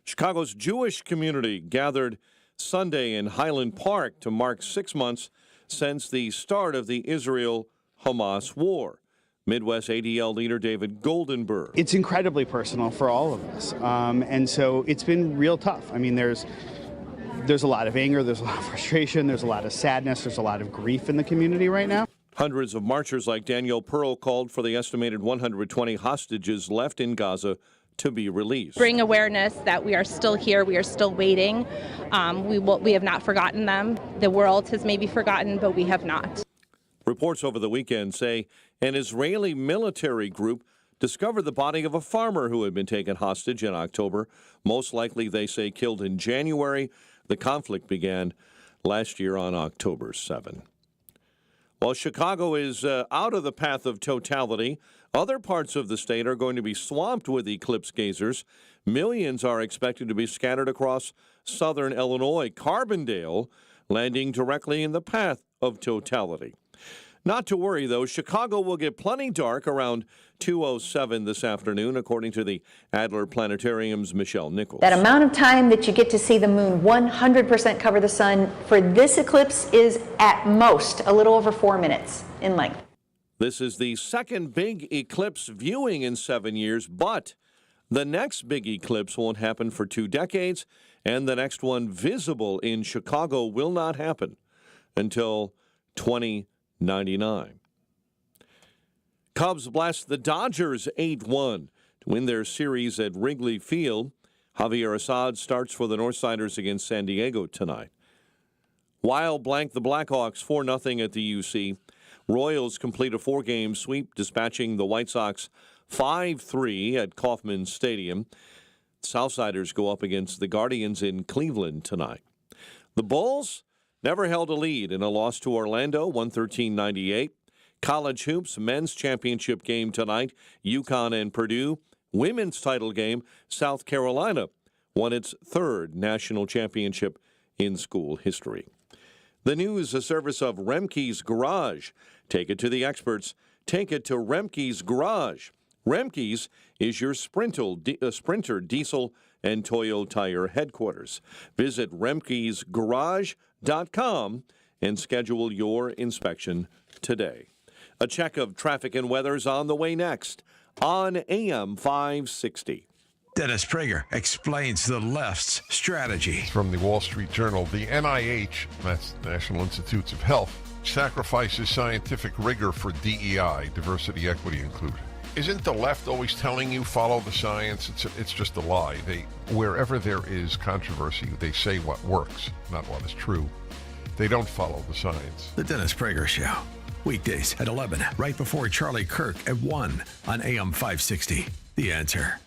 Chicago's Jewish community gathered Sunday in Highland Park to mark 6 months since the start of the Israel-Hamas war. Midwest ADL leader David Goldenberg. It's incredibly personal for all of us, and so it's been real tough. I mean, there's a lot of anger, there's a lot of frustration, there's a lot of sadness, there's a lot of grief in the community right now. Hundreds of marchers like Danielle Pearl called for the estimated 120 hostages left in Gaza to be released. Bring awareness that we are still here, we are still waiting. We have not forgotten them. The world has maybe forgotten, but we have not. Reports over the weekend say an Israeli military group discovered the body of a farmer who had been taken hostage in October, most likely, they say, killed in January. The conflict began last year on October 7. While Chicago is out of the path of totality, other parts of the state are going to be swamped with eclipse gazers. Millions are expected to be scattered across southern Illinois. Carbondale landing directly in the path of totality. Not to worry, though. Chicago will get plenty dark around 2:07 this afternoon, according to the Adler Planetarium's Michelle Nichols. That amount of time that you get to see the moon 100% cover the sun for this eclipse is at most a little over 4 minutes in length. This is the second big eclipse viewing in 7 years, but the next big eclipse won't happen for 2 decades, and the next one visible in Chicago will not happen until 2099. Cubs blast the Dodgers 8-1 to win their series at Wrigley Field. Javier Assad starts for the Northsiders against San Diego tonight. Wild blank the Blackhawks 4-0 at the UC. Royals complete a 4-game sweep, dispatching the White Sox 5-3 at Kauffman Stadium. Southsiders go up against the Guardians in Cleveland tonight. The Bulls never held a lead in a loss to Orlando, 113-98. College hoops men's championship game tonight, UConn and Purdue. Women's title game, South Carolina won its 3rd national championship in school history. The news, a service of Remke's Garage. Take it to the experts. Take it to Remke's Garage. Remke's is your Sprinter diesel and Toyo tire headquarters. Visit remkesgarage.com and schedule your inspection today. A check of traffic and weather's on the way next on AM 560. Dennis Prager explains the left's strategy. From the Wall Street Journal, the NIH, that's National Institutes of Health, sacrifices scientific rigor for DE&I, diversity, equity, inclusion. Isn't the left always telling you follow the science? It's just a lie. Wherever there is controversy, they say what works, not what is true. They don't follow the science. The Dennis Prager Show. Weekdays at 11, right before Charlie Kirk at 1 on AM 560. The Answer.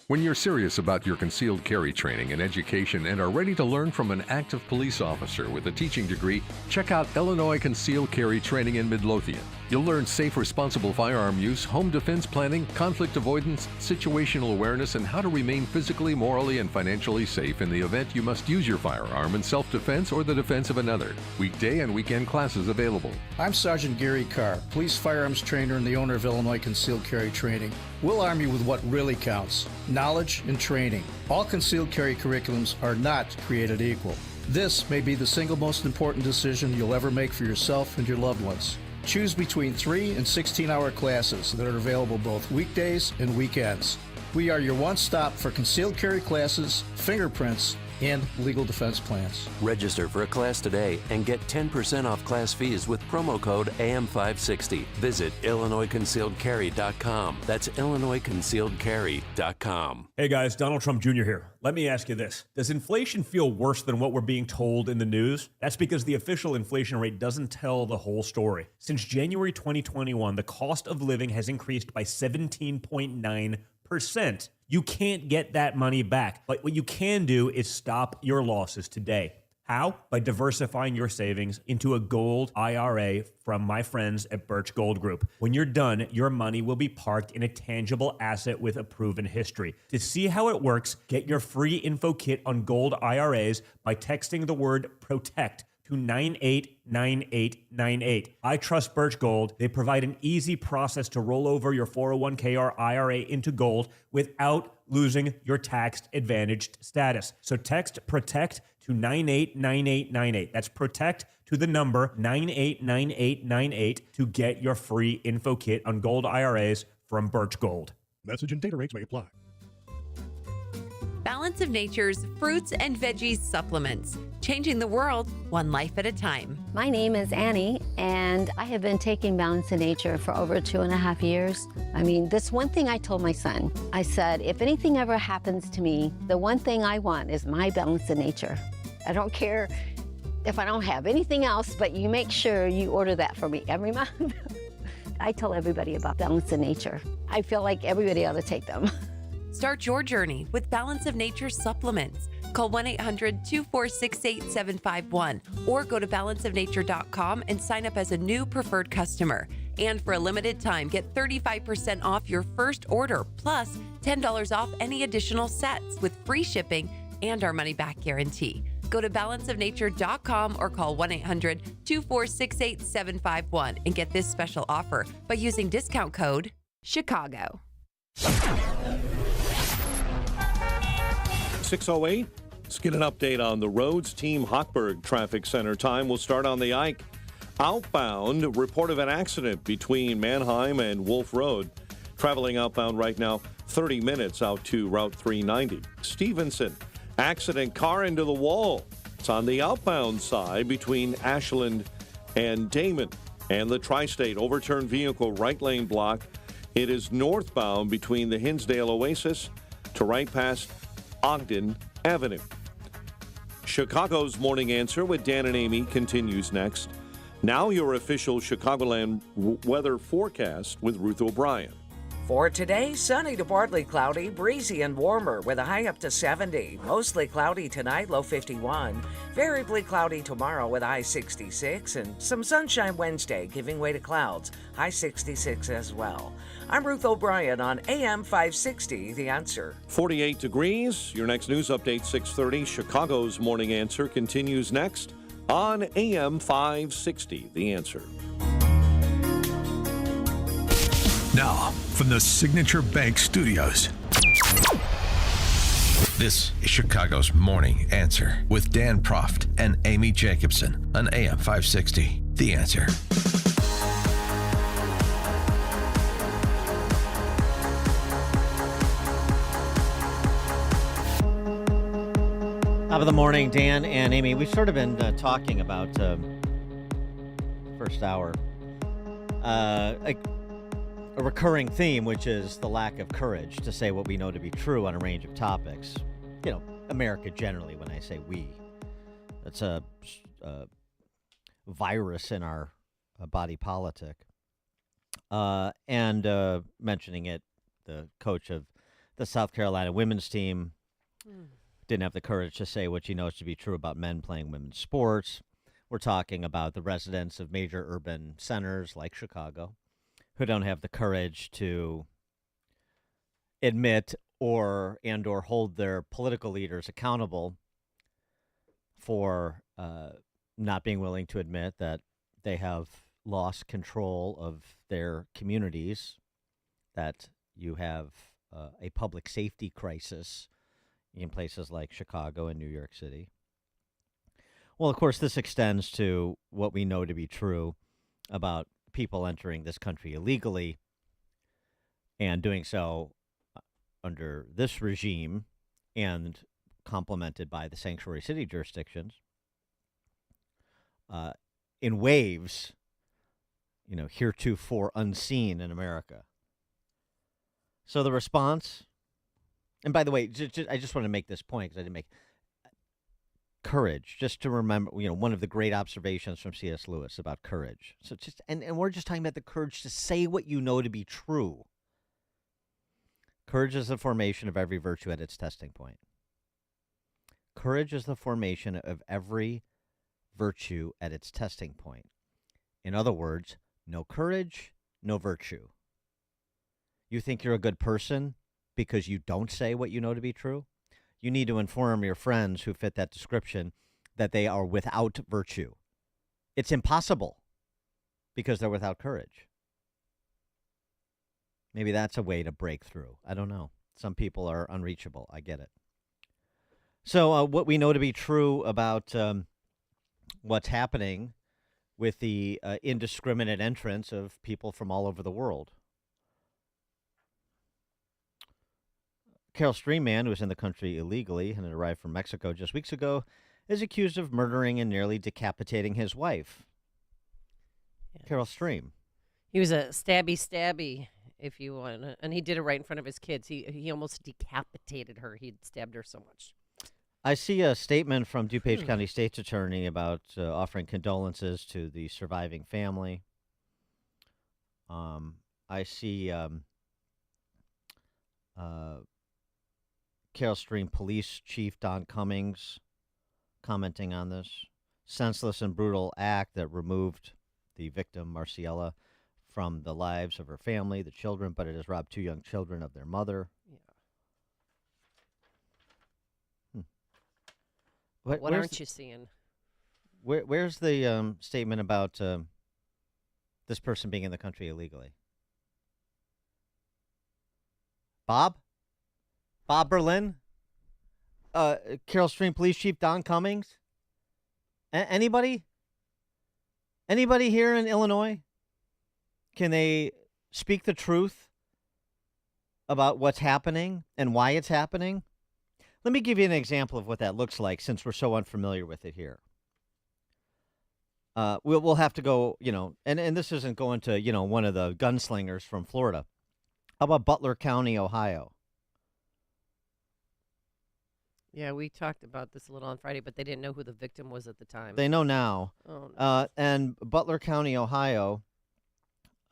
When you're serious about your concealed carry training and education and are ready to learn from an active police officer with a teaching degree, check out Illinois Concealed Carry Training in Midlothian. You'll learn safe, responsible firearm use, home defense planning, conflict avoidance, situational awareness, and how to remain physically, morally, and financially safe in the event you must use your firearm in self-defense or the defense of another. Weekday and weekend classes available. I'm Sergeant Gary Carr, police firearms trainer and the owner of Illinois Concealed Carry Training. We'll arm you with what really counts: knowledge and training. All concealed carry curriculums are not created equal. This may be the single most important decision you'll ever make for yourself and your loved ones. Choose between 3 and 16-hour classes that are available both weekdays and weekends. We are your one-stop for concealed carry classes, fingerprints, and legal defense plans. Register for a class today and get 10% off class fees with promo code AM560. Visit IllinoisConcealedCarry.com. That's IllinoisConcealedCarry.com. Hey guys, Donald Trump Jr. here. Let me ask you this. Does inflation feel worse than what we're being told in the news? That's because the official inflation rate doesn't tell the whole story. Since January 2021, the cost of living has increased by 17.9%. You can't get that money back. But what you can do is stop your losses today. How? By diversifying your savings into a gold IRA from my friends at Birch Gold Group. When you're done, your money will be parked in a tangible asset with a proven history. To see how it works, get your free info kit on gold IRAs by texting the word PROTECT to 989898. I trust Birch Gold. They provide an easy process to roll over your 401k or IRA into gold without losing your tax advantaged status. So text PROTECT to 989898. That's PROTECT to the number 989898 to get your free info kit on gold IRAs from Birch Gold. Message and data rates may apply. Balance of Nature's fruits and veggies supplements, changing the world one life at a time. My name is Annie, and I have been taking Balance of Nature for over 2.5 years. I mean, this one thing I told my son, I said, if anything ever happens to me, the one thing I want is my Balance of Nature. I don't care if I don't have anything else, but you make sure you order that for me every month. I tell everybody about Balance of Nature. I feel like everybody ought to take them. Start your journey with Balance of Nature supplements. Call 1-800-246-8751 or go to balanceofnature.com and sign up as a new preferred customer. And for a limited time, get 35% off your first order, plus $10 off any additional sets with free shipping and our money-back guarantee. Go to balanceofnature.com or call 1-800-246-8751 and get this special offer by using discount code CHICAGO. 6:08. Let's get an update on the roads. Team Hochberg Traffic Center time will start on the Ike. Outbound, report of an accident between Mannheim and Wolf Road. Traveling outbound right now, 30 minutes out to Route 390. Stevenson, accident, car into the wall. It's on the outbound side between Ashland and Damon. And the Tri-State, overturned vehicle, right lane block. It is northbound between the Hinsdale Oasis to right past Ogden Avenue. Chicago's Morning Answer with Dan and Amy continues next. Now your official Chicagoland weather forecast with Ruth O'Brien. For today, sunny to partly cloudy, breezy and warmer with a high up to 70. Mostly cloudy tonight, low 51. Variably cloudy tomorrow with a high 66. And some sunshine Wednesday, giving way to clouds, high 66 as well. I'm Ruth O'Brien on AM 560, The Answer. 48 degrees. Your next news update, 6:30. Chicago's Morning Answer continues next on AM 560, The Answer. Now, from the Signature Bank Studios, this is Chicago's Morning Answer with Dan Proft and Amy Jacobson on AM 560, The Answer. Top of the morning, Dan and Amy. We've sort of been talking about first hour, a recurring theme, which is the lack of courage to say what we know to be true on a range of topics. You know, America generally, when I say we. That's a virus in our body politic. And mentioning it, the coach of the South Carolina women's team didn't have the courage to say what she knows to be true about men playing women's sports. We're talking about the residents of major urban centers like Chicago who don't have the courage to admit or hold their political leaders accountable for not being willing to admit that they have lost control of their communities, that you have a public safety crisis in places like Chicago and New York City. Well, of course, this extends to what we know to be true about people entering this country illegally and doing so under this regime and complemented by the sanctuary city jurisdictions in waves, heretofore unseen in America. So the response, and by the way, I just want to make this point because I didn't make courage, just to remember, one of the great observations from C.S. Lewis about courage. So and we're just talking about the courage to say what you know to be true. Courage is the formation of every virtue at its testing point. Courage is the formation of every virtue at its testing point. In other words, no courage, no virtue. You think you're a good person because you don't say what you know to be true? You need to inform your friends who fit that description that they are without virtue. It's impossible because they're without courage. Maybe that's a way to break through. I don't know. Some people are unreachable. I get it. So what we know to be true about what's happening with the indiscriminate entrance of people from all over the world. Carol Stream, who was in the country illegally and had arrived from Mexico just weeks ago, is accused of murdering and nearly decapitating his wife. Yes. Carol Stream. He was a stabby, if you want, and he did it right in front of his kids. He almost decapitated her. He'd stabbed her so much. I see a statement from DuPage County State's Attorney about offering condolences to the surviving family. I see Carroll Stream Police Chief Don Cummings commenting on this senseless and brutal act that removed the victim, Marciela, from the lives of her family, the children, but it has robbed 2 young children of their mother. Yeah. What aren't you seeing? Where's the statement about this person being in the country illegally? Bob Berlin? Carroll Stream Police Chief Don Cummings? Anybody? Anybody here in Illinois? Can they speak the truth about what's happening and why it's happening? Let me give you an example of what that looks like since we're so unfamiliar with it here. We'll have to go, and this isn't going to, one of the gunslingers from Florida. How about Butler County, Ohio? Yeah, we talked about this a little on Friday, but they didn't know who the victim was at the time. They know now. Oh, no. And Butler County, Ohio,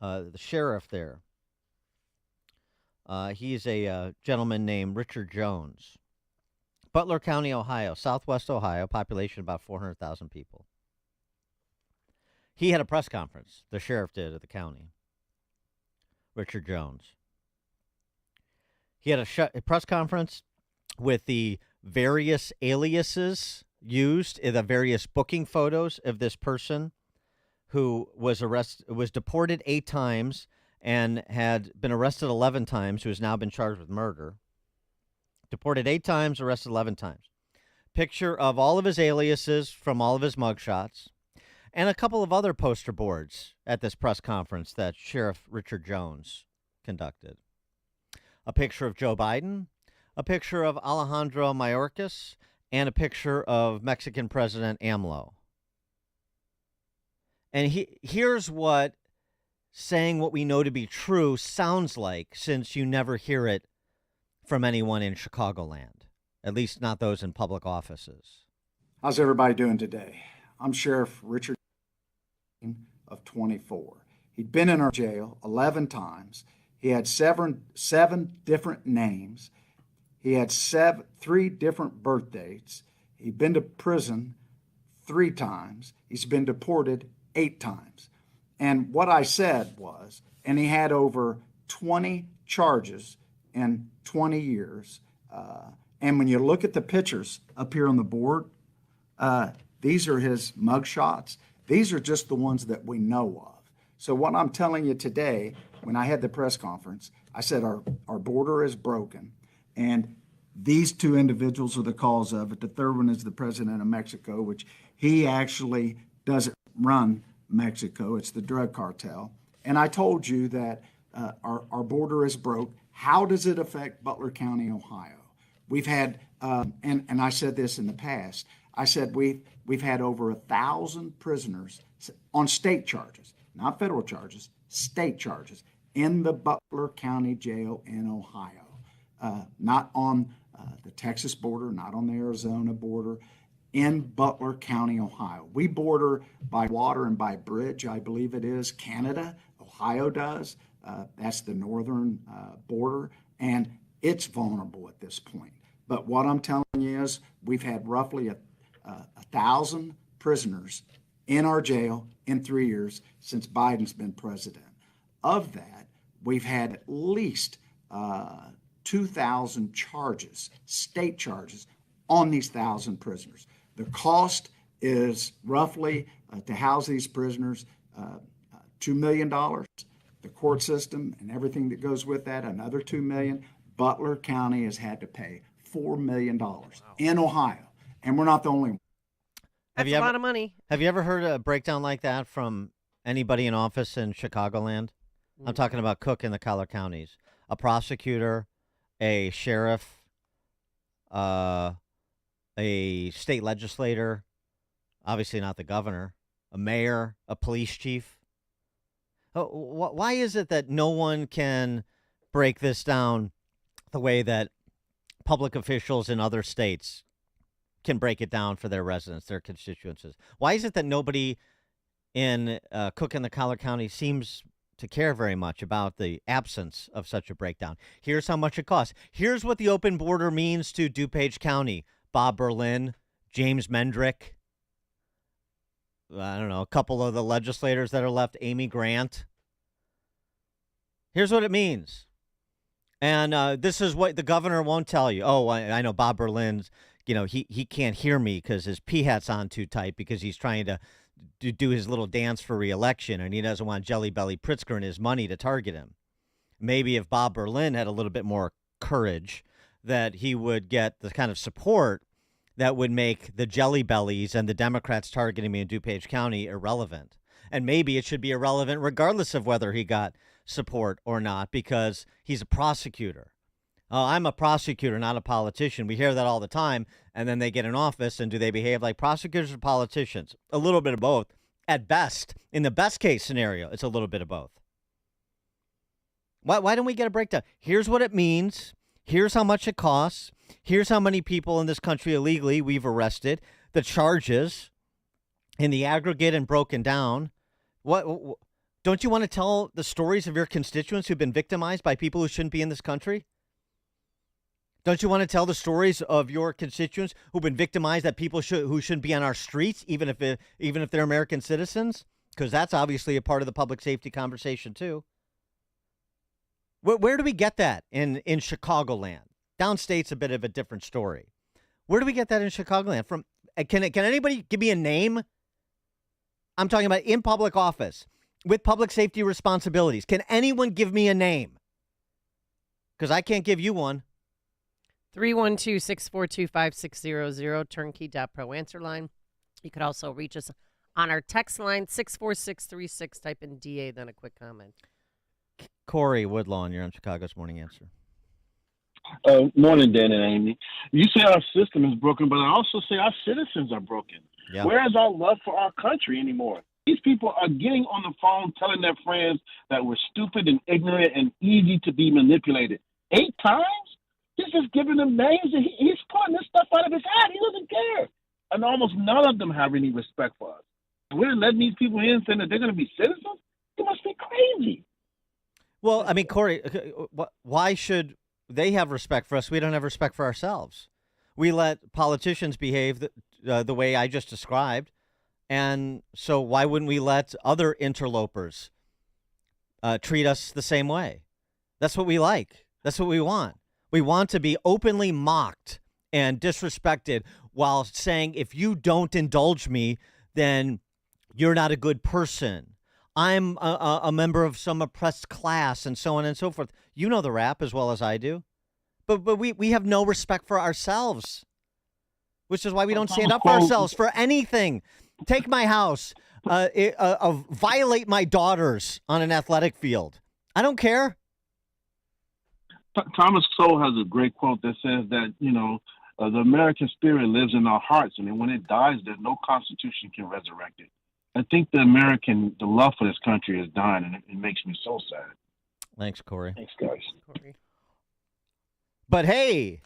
the sheriff there, he's a gentleman named Richard Jones. Butler County, Ohio, southwest Ohio, population about 400,000 people. He had a press conference, the sheriff did at the county, Richard Jones. He had a press conference with the various aliases used in the various booking photos of this person who was deported 8 times and had been arrested 11 times, who has now been charged with murder. Deported 8 times, arrested 11 times. Picture of all of his aliases from all of his mugshots, and a couple of other poster boards at this press conference that Sheriff Richard Jones conducted. A picture of Joe Biden, a picture of Alejandro Mayorkas, and a picture of Mexican President AMLO. And here's what saying what we know to be true sounds like, since you never hear it from anyone in Chicagoland, at least not those in public offices. How's everybody doing today? I'm Sheriff Richard of 24. He'd been in our jail 11 times. He had seven different names. He had 3 different birth dates. He'd been to prison 3 times. He's been deported 8 times. And what I said was, and he had over 20 charges in 20 years. And when you look at the pictures up here on the board, these are his mugshots. These are just the ones that we know of. So what I'm telling you today, when I had the press conference, I said our border is broken, and these 2 individuals are the cause of it. The third one is the president of Mexico, which he actually doesn't run Mexico. It's the drug cartel. And I told you that our border is broke. How does it affect Butler County, Ohio? We've had, and I said this in the past, I said we've had over 1,000 prisoners on state charges, not federal charges, state charges, in the Butler County Jail in Ohio, not on the Texas border, not on the Arizona border, in Butler County, Ohio. We border by water and by bridge, I believe it is, Canada. Ohio does. That's the northern border, and it's vulnerable at this point. But what I'm telling you is we've had roughly 1,000 prisoners in our jail in 3 years since Biden's been president. Of that, we've had at least 2,000 charges, state charges, on these 1,000 prisoners. The cost is roughly, to house these prisoners, $2 million. The court system and everything that goes with that, another $2 million. Butler County has had to pay $4 million in Ohio, and we're not the only one. That's a lot of money. Have you ever heard a breakdown like that from anybody in office in Chicagoland? I'm talking about Cook and the Collar counties. A prosecutor, a sheriff, a state legislator, obviously not the governor, a mayor, a police chief. Why is it that no one can break this down the way that public officials in other states can break it down for their residents, their constituencies? Why is it that nobody in Cook and the Collar County seems to care very much about the absence of such a breakdown. Here's how much it costs. Here's what the open border means to DuPage County. Bob Berlin, James Mendrick, I don't know, a couple of the legislators that are left, Amy Grant. Here's what it means. And this is what the governor won't tell you. Oh, I know Bob Berlin's, he can't hear me because his pea hat's on too tight because he's trying to do his little dance for re-election, and he doesn't want Jelly Belly Pritzker and his money to target him. Maybe if Bob Berlin had a little bit more courage, that he would get the kind of support that would make the Jelly Bellies and the Democrats targeting me in DuPage County irrelevant. And maybe it should be irrelevant regardless of whether he got support or not, because he's a prosecutor. Oh, I'm a prosecutor, not a politician. We hear that all the time, and then they get in office, and do they behave like prosecutors or politicians? A little bit of both. At best, in the best case scenario, it's a little bit of both. Why don't we get a breakdown? Here's what it means. Here's how much it costs. Here's how many people in this country illegally we've arrested. The charges in the aggregate and broken down. What don't you want to tell the stories of your constituents who've been victimized by people who shouldn't be in this country? Don't you want to tell the stories of your constituents who've been victimized that people who shouldn't be on our streets, even if they're American citizens? Because that's obviously a part of the public safety conversation too. Where do we get that in Chicagoland? Downstate's a bit of a different story. Where do we get that in Chicagoland? From can anybody give me a name? I'm talking about in public office with public safety responsibilities. Can anyone give me a name? Because I can't give you one. 312-642-5600, turnkey.pro answer line. You could also reach us on our text line, 64636. Type in DA, then a quick comment. Corey Woodlawn, you're on Chicago's Morning Answer. Morning, Dan and Amy. You say our system is broken, but I also say our citizens are broken. Yeah. Where is our love for our country anymore? These people are getting on the phone telling their friends that we're stupid and ignorant and easy to be manipulated. 8 times? He's just giving them names, and he's pulling this stuff out of his hat. He doesn't care. And almost none of them have any respect for us. We're letting these people in saying that they're going to be citizens? It must be crazy. Well, I mean, Corey, why should they have respect for us? We don't have respect for ourselves. We let politicians behave the way I just described. And so why wouldn't we let other interlopers treat us the same way? That's what we like. That's what we want. We want to be openly mocked and disrespected while saying, if you don't indulge me, then you're not a good person. I'm a member of some oppressed class, and so on and so forth. You know the rap as well as I do. But we have no respect for ourselves, which is why we don't stand up for ourselves for anything. Take my house, violate my daughters on an athletic field. I don't care. Thomas Sowell has a great quote that says that, the American spirit lives in our hearts, and when it dies, there's no constitution can resurrect it. I think the love for this country is dying, and it makes me so sad. Thanks, Corey. Thanks, guys. Corey. But hey,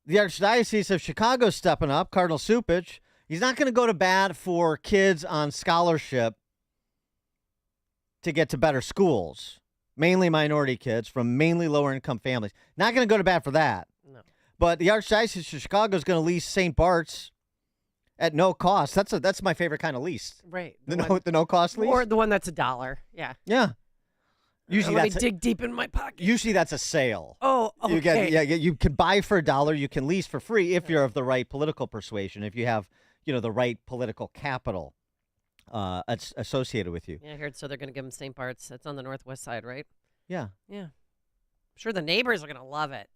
the Archdiocese of Chicago's stepping up. Cardinal Supich, he's not going to go to bat for kids on scholarship to get to better schools, mainly minority kids from mainly lower-income families. Not going to go to bat for that. No. But the Archdiocese of Chicago is going to lease St. Bart's at no cost. That's my favorite kind of lease. Right. The no cost lease, or the one that's $1. Yeah. Yeah. Usually let me that's dig deep in my pocket. Usually that's a sale. Oh, okay. You can buy for $1. You can lease for free if you're of the right political persuasion. If you have, the right political capital associated with you. Yeah, I heard so they're going to give them St. Bart's. That's on the northwest side, right? Yeah. Yeah. I'm sure the neighbors are going to love it.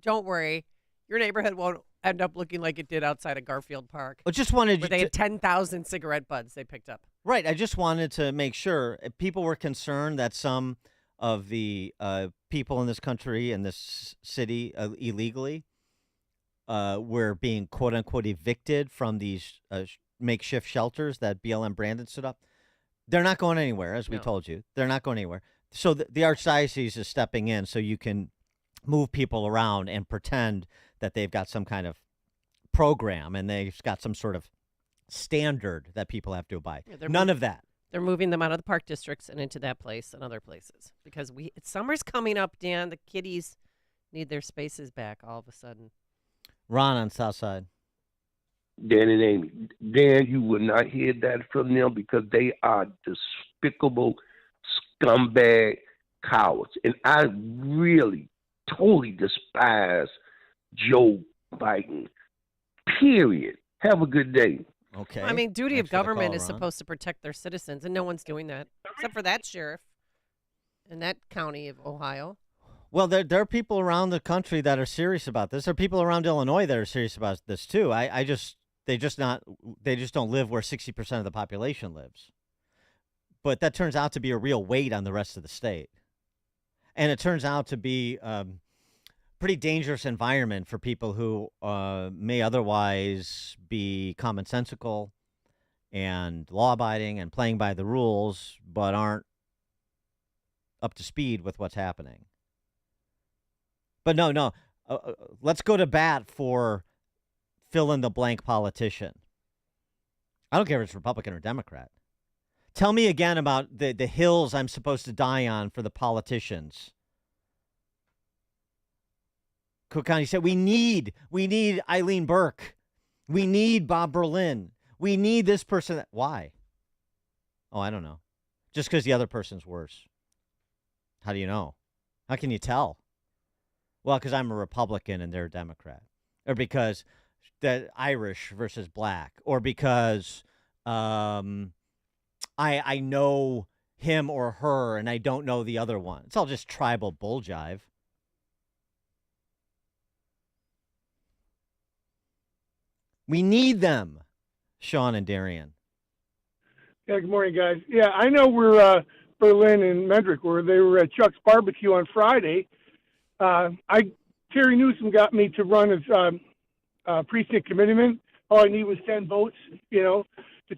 Don't worry. Your neighborhood won't end up looking like it did outside of Garfield Park. I just wanted where they had 10,000 cigarette butts they picked up. Right. I just wanted to make sure people were concerned that some of the people in this country and this city illegally were being, quote unquote, evicted from these makeshift shelters that BLM Brandon stood up. They're not going anywhere, as we told you. They're not going anywhere. So the Archdiocese is stepping in so you can move people around and pretend that they've got some kind of program and they've got some sort of standard that people have to abide. Yeah, None of that. They're moving them out of the park districts and into that place and other places because summer's coming up, Dan. The kiddies need their spaces back all of a sudden. Ron on South Side. Dan and Amy. Dan, you will not hear that from them because they are despicable, scumbag cowards. And I really, totally despise Joe Biden. Period. Have a good day. Okay. I mean, duty of government is Ron. supposed to protect their citizens, and no one's doing that except for that sheriff in that county of Ohio. Well, there are people around the country that are serious about this. There are people around Illinois that are serious about this too. They just don't live where 60% of the population lives. But that turns out to be a real weight on the rest of the state. And it turns out to be a pretty dangerous environment for people who may otherwise be commonsensical and law-abiding and playing by the rules, but aren't up to speed with what's happening. But no. Let's go to bat for fill-in-the-blank politician. I don't care if it's Republican or Democrat. Tell me again about the hills I'm supposed to die on for the politicians. Cook County said, we need Eileen Burke. We need Bob Berlin. We need this person. Why? Oh, I don't know. Just because the other person's worse. How do you know? How can you tell? Well, because I'm a Republican and they're a Democrat. Or because the Irish versus black. Or because I know him or her and I don't know the other one. It's all just tribal bull jive. We need them, Sean and Darian. Yeah, good morning, guys. Yeah, I know we're Berlin and Mendrick, where they were at Chuck's Barbecue on Friday. Terry Newsom got me to run as precinct committeeman. All I need was 10 votes, to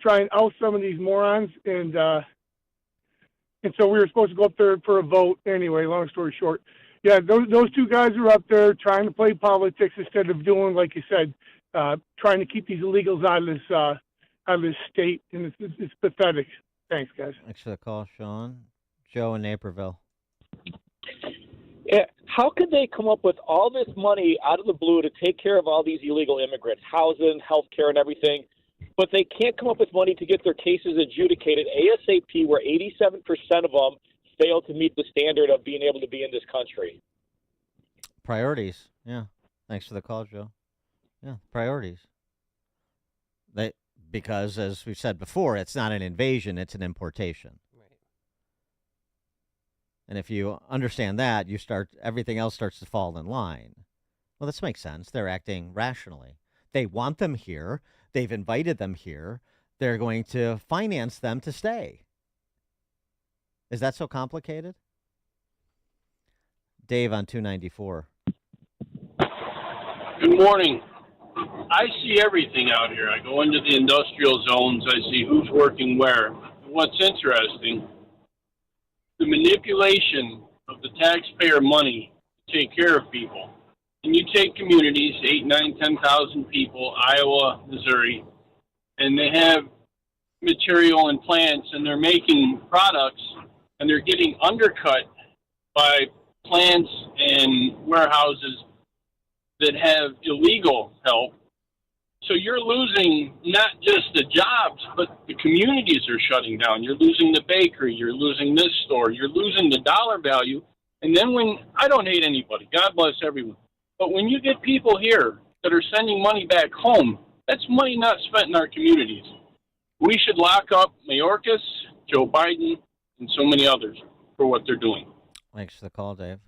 try and oust some of these morons. And so we were supposed to go up there for a vote anyway, long story short. Yeah, those two guys are up there trying to play politics instead of doing, like you said, trying to keep these illegals out of this state, and it's pathetic. Thanks, guys. Thanks for the call, Sean. Joe in Naperville. Yeah, how could they come up with all this money out of the blue to take care of all these illegal immigrants, housing, health care, and everything, but they can't come up with money to get their cases adjudicated ASAP, where 87% of them fail to meet the standard of being able to be in this country? Priorities. Yeah. Thanks for the call, Joe. Yeah, priorities. Because, as we've said before, it's not an invasion, it's an importation. Right. And if you understand that, everything else starts to fall in line. Well, this makes sense. They're acting rationally. They want them here. They've invited them here. They're going to finance them to stay. Is that so complicated? Dave on 294. Good morning. I see everything out here. I go into the industrial zones. I see who's working where. What's interesting, the manipulation of the taxpayer money to take care of people. And you take communities, 8, 9, 10,000 people, Iowa, Missouri, and they have material and plants, and they're making products, and they're getting undercut by plants and warehouses that have illegal help. So you're losing not just the jobs, but the communities are shutting down. You're losing the bakery. You're losing this store. You're losing the dollar value. And then I don't hate anybody. God bless everyone. But when you get people here that are sending money back home, that's money not spent in our communities. We should lock up Mayorkas, Joe Biden, and so many others for what they're doing. Thanks for the call, Dave.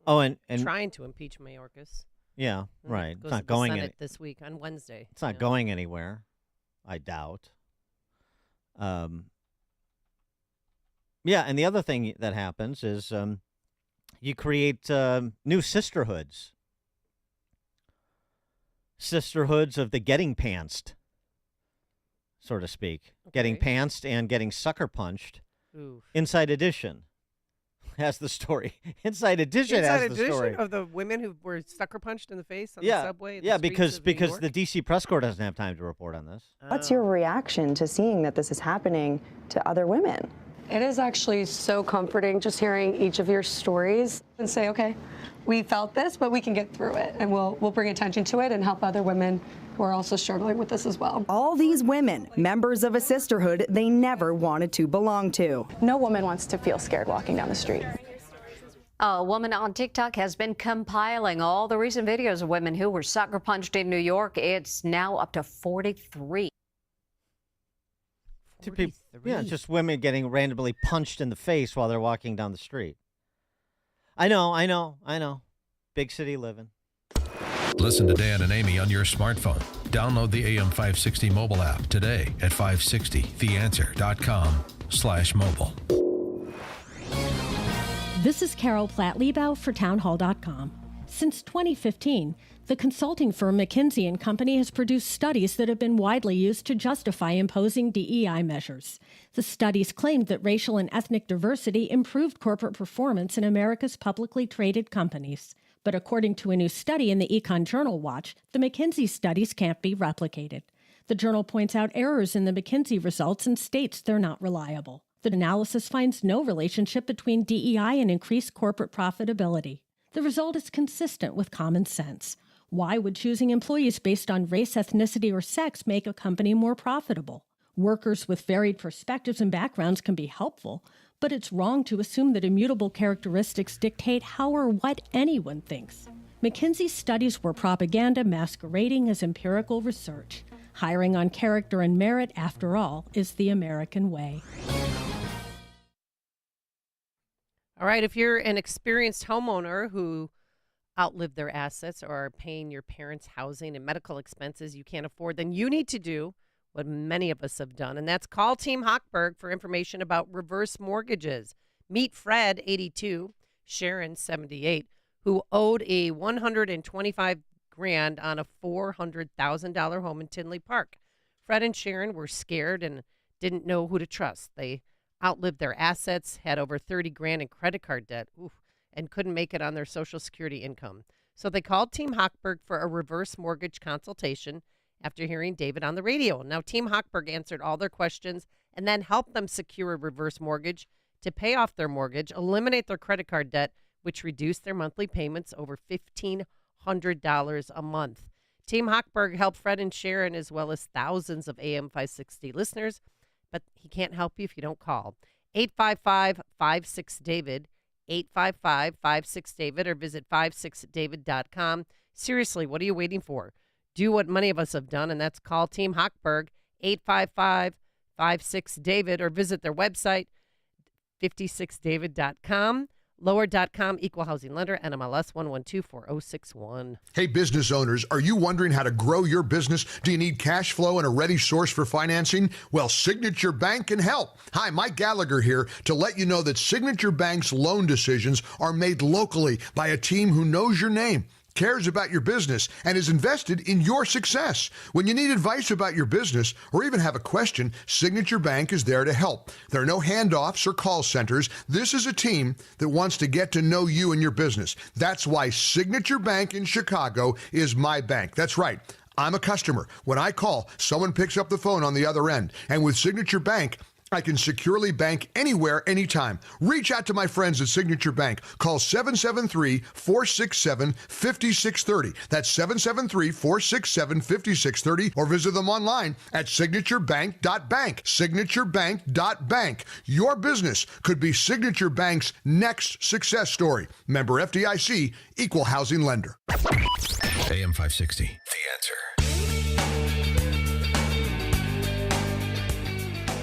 Oh, and trying to impeach Mayorkas. Yeah, right. Goes It's not to the going Senate this week on Wednesday. It's not going anywhere, I doubt. Yeah, and the other thing that happens is you create new sisterhoods. Sisterhoods of the getting pantsed, so to speak. Okay. Getting pantsed and getting sucker punched. Oof. Inside edition. has the story. Inside Edition has the story. Of the women who were sucker punched in the face on the subway. Yeah, because the D.C. press corps doesn't have time to report on this. What's your reaction to seeing that this is happening to other women? It is actually so comforting just hearing each of your stories and say, okay, we felt this, but we can get through it, and we'll bring attention to it and help other women who are also struggling with this as well. All these women, members of a sisterhood they never wanted to belong to. No woman wants to feel scared walking down the street. A woman on TikTok has been compiling all the recent videos of women who were sucker punched in New York. It's now up to 43. Yeah, just women getting randomly punched in the face while they're walking down the street. I know. Big city living. Listen to Dan and Amy on your smartphone. Download the AM560 mobile app today at 560theanswer.com/mobile. This is Carol Platt-Liebau for townhall.com. Since 2015, the consulting firm McKinsey & Company has produced studies that have been widely used to justify imposing DE&I measures. The studies claimed that racial and ethnic diversity improved corporate performance in America's publicly traded companies. But according to a new study in the Econ Journal Watch, the McKinsey studies can't be replicated. The journal points out errors in the McKinsey results and states they're not reliable. The analysis finds no relationship between DEI and increased corporate profitability. The result is consistent with common sense. Why would choosing employees based on race, ethnicity, or sex make a company more profitable? Workers with varied perspectives and backgrounds can be helpful, but it's wrong to assume that immutable characteristics dictate how or what anyone thinks. McKinsey's studies were propaganda masquerading as empirical research. Hiring on character and merit, after all, is the American way. All right, if you're an experienced homeowner who outlived their assets or are paying your parents' housing and medical expenses you can't afford, then you need to do what many of us have done, and that's call Team Hochberg for information about reverse mortgages. Meet Fred, 82, Sharon, 78, who owed a $125,000 on a $400,000 home in Tinley Park. Fred and Sharon were scared and didn't know who to trust. They outlived their assets, had over $30,000 in credit card debt, and couldn't make it on their Social Security income. So they called Team Hochberg for a reverse mortgage consultation after hearing David on the radio. Now, Team Hochberg answered all their questions and then helped them secure a reverse mortgage to pay off their mortgage, eliminate their credit card debt, which reduced their monthly payments over $1,500 a month. Team Hochberg helped Fred and Sharon as well as thousands of AM 560 listeners, but he can't help you if you don't call. 855-56-DAVID, 855-56-DAVID, or visit 56david.com. Seriously, what are you waiting for? Do what many of us have done, and that's call Team Hochberg, 855-56-DAVID, or visit their website, 56david.com. Lower.com, equal housing lender, NMLS 1124061. Hey, business owners, are you wondering how to grow your business? Do you need cash flow and a ready source for financing? Well, Signature Bank can help. Hi, Mike Gallagher here to let you know that Signature Bank's loan decisions are made locally by a team who knows your name, cares about your business, and is invested in your success. When you need advice about your business or even have a question, Signature Bank is there to help. There are no handoffs or call centers. This is a team that wants to get to know you and your business. That's why Signature Bank in Chicago is my bank. That's right. I'm a customer. When I call, someone picks up the phone on the other end. And with Signature Bank, I can securely bank anywhere, anytime. Reach out to my friends at Signature Bank. Call 773-467-5630. That's 773-467-5630. Or visit them online at signaturebank.bank. Signaturebank.bank. Your business could be Signature Bank's next success story. Member FDIC, equal housing lender. AM 560, The Answer.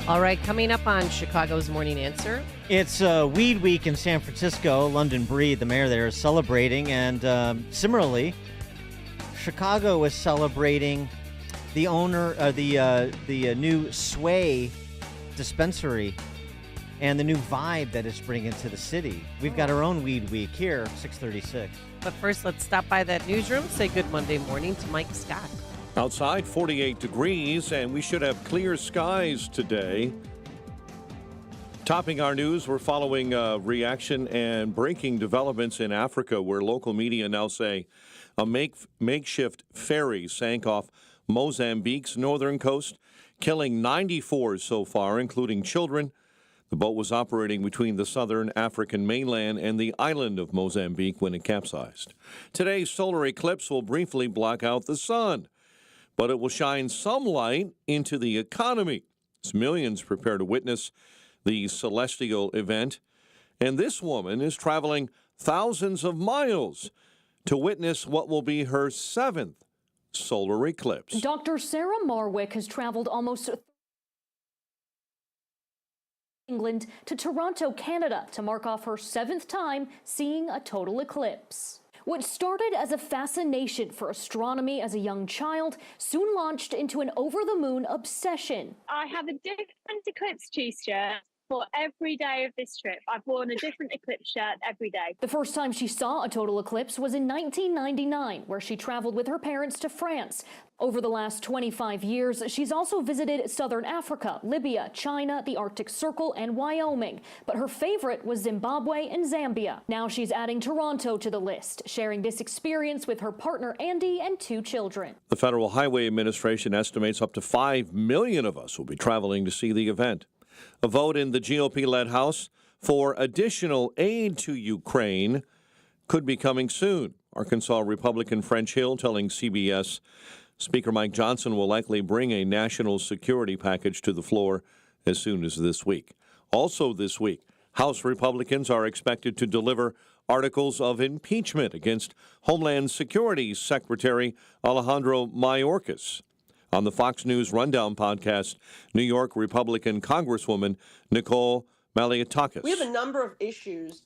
All right, coming up on Chicago's Morning Answer. It's Weed Week in San Francisco. London Breed, the mayor there, is celebrating. And similarly, Chicago is celebrating the new Sway dispensary and the new vibe that it's bringing to the city. We've got our own Weed Week here, 636. But first, let's stop by that newsroom. Say good Monday morning to Mike Scott. Outside, 48 degrees, and we should have clear skies today. Topping our news, we're following reaction and breaking developments in Africa, where local media now say a makeshift ferry sank off Mozambique's northern coast, killing 94 so far, including children. The boat was operating between the southern African mainland and the island of Mozambique when it capsized. Today's solar eclipse will briefly block out the sun, but it will shine some light into the economy as millions prepare to witness the celestial event. And this woman is traveling thousands of miles to witness what will be her 7th solar eclipse. Dr. Sarah Marwick has traveled almost England to Toronto, Canada, to mark off her 7th time seeing a total eclipse. What started as a fascination for astronomy as a young child soon launched into an over-the-moon obsession. I have a different eclipse T-shirt for every day of this trip. I've worn a different eclipse shirt every day. The first time she saw a total eclipse was in 1999, where she traveled with her parents to France. Over the last 25 years, she's also visited southern Africa, Libya, China, the Arctic Circle, and Wyoming. But her favorite was Zimbabwe and Zambia. Now she's adding Toronto to the list, sharing this experience with her partner Andy and 2 children. The Federal Highway Administration estimates up to 5 million of us will be traveling to see the event. A vote in the GOP-led House for additional aid to Ukraine could be coming soon. Arkansas Republican French Hill telling CBS Speaker Mike Johnson will likely bring a national security package to the floor as soon as this week. Also this week, House Republicans are expected to deliver articles of impeachment against Homeland Security Secretary Alejandro Mayorkas. On the Fox News Rundown podcast, New York Republican Congresswoman Nicole Maliotakis. We have a number of issues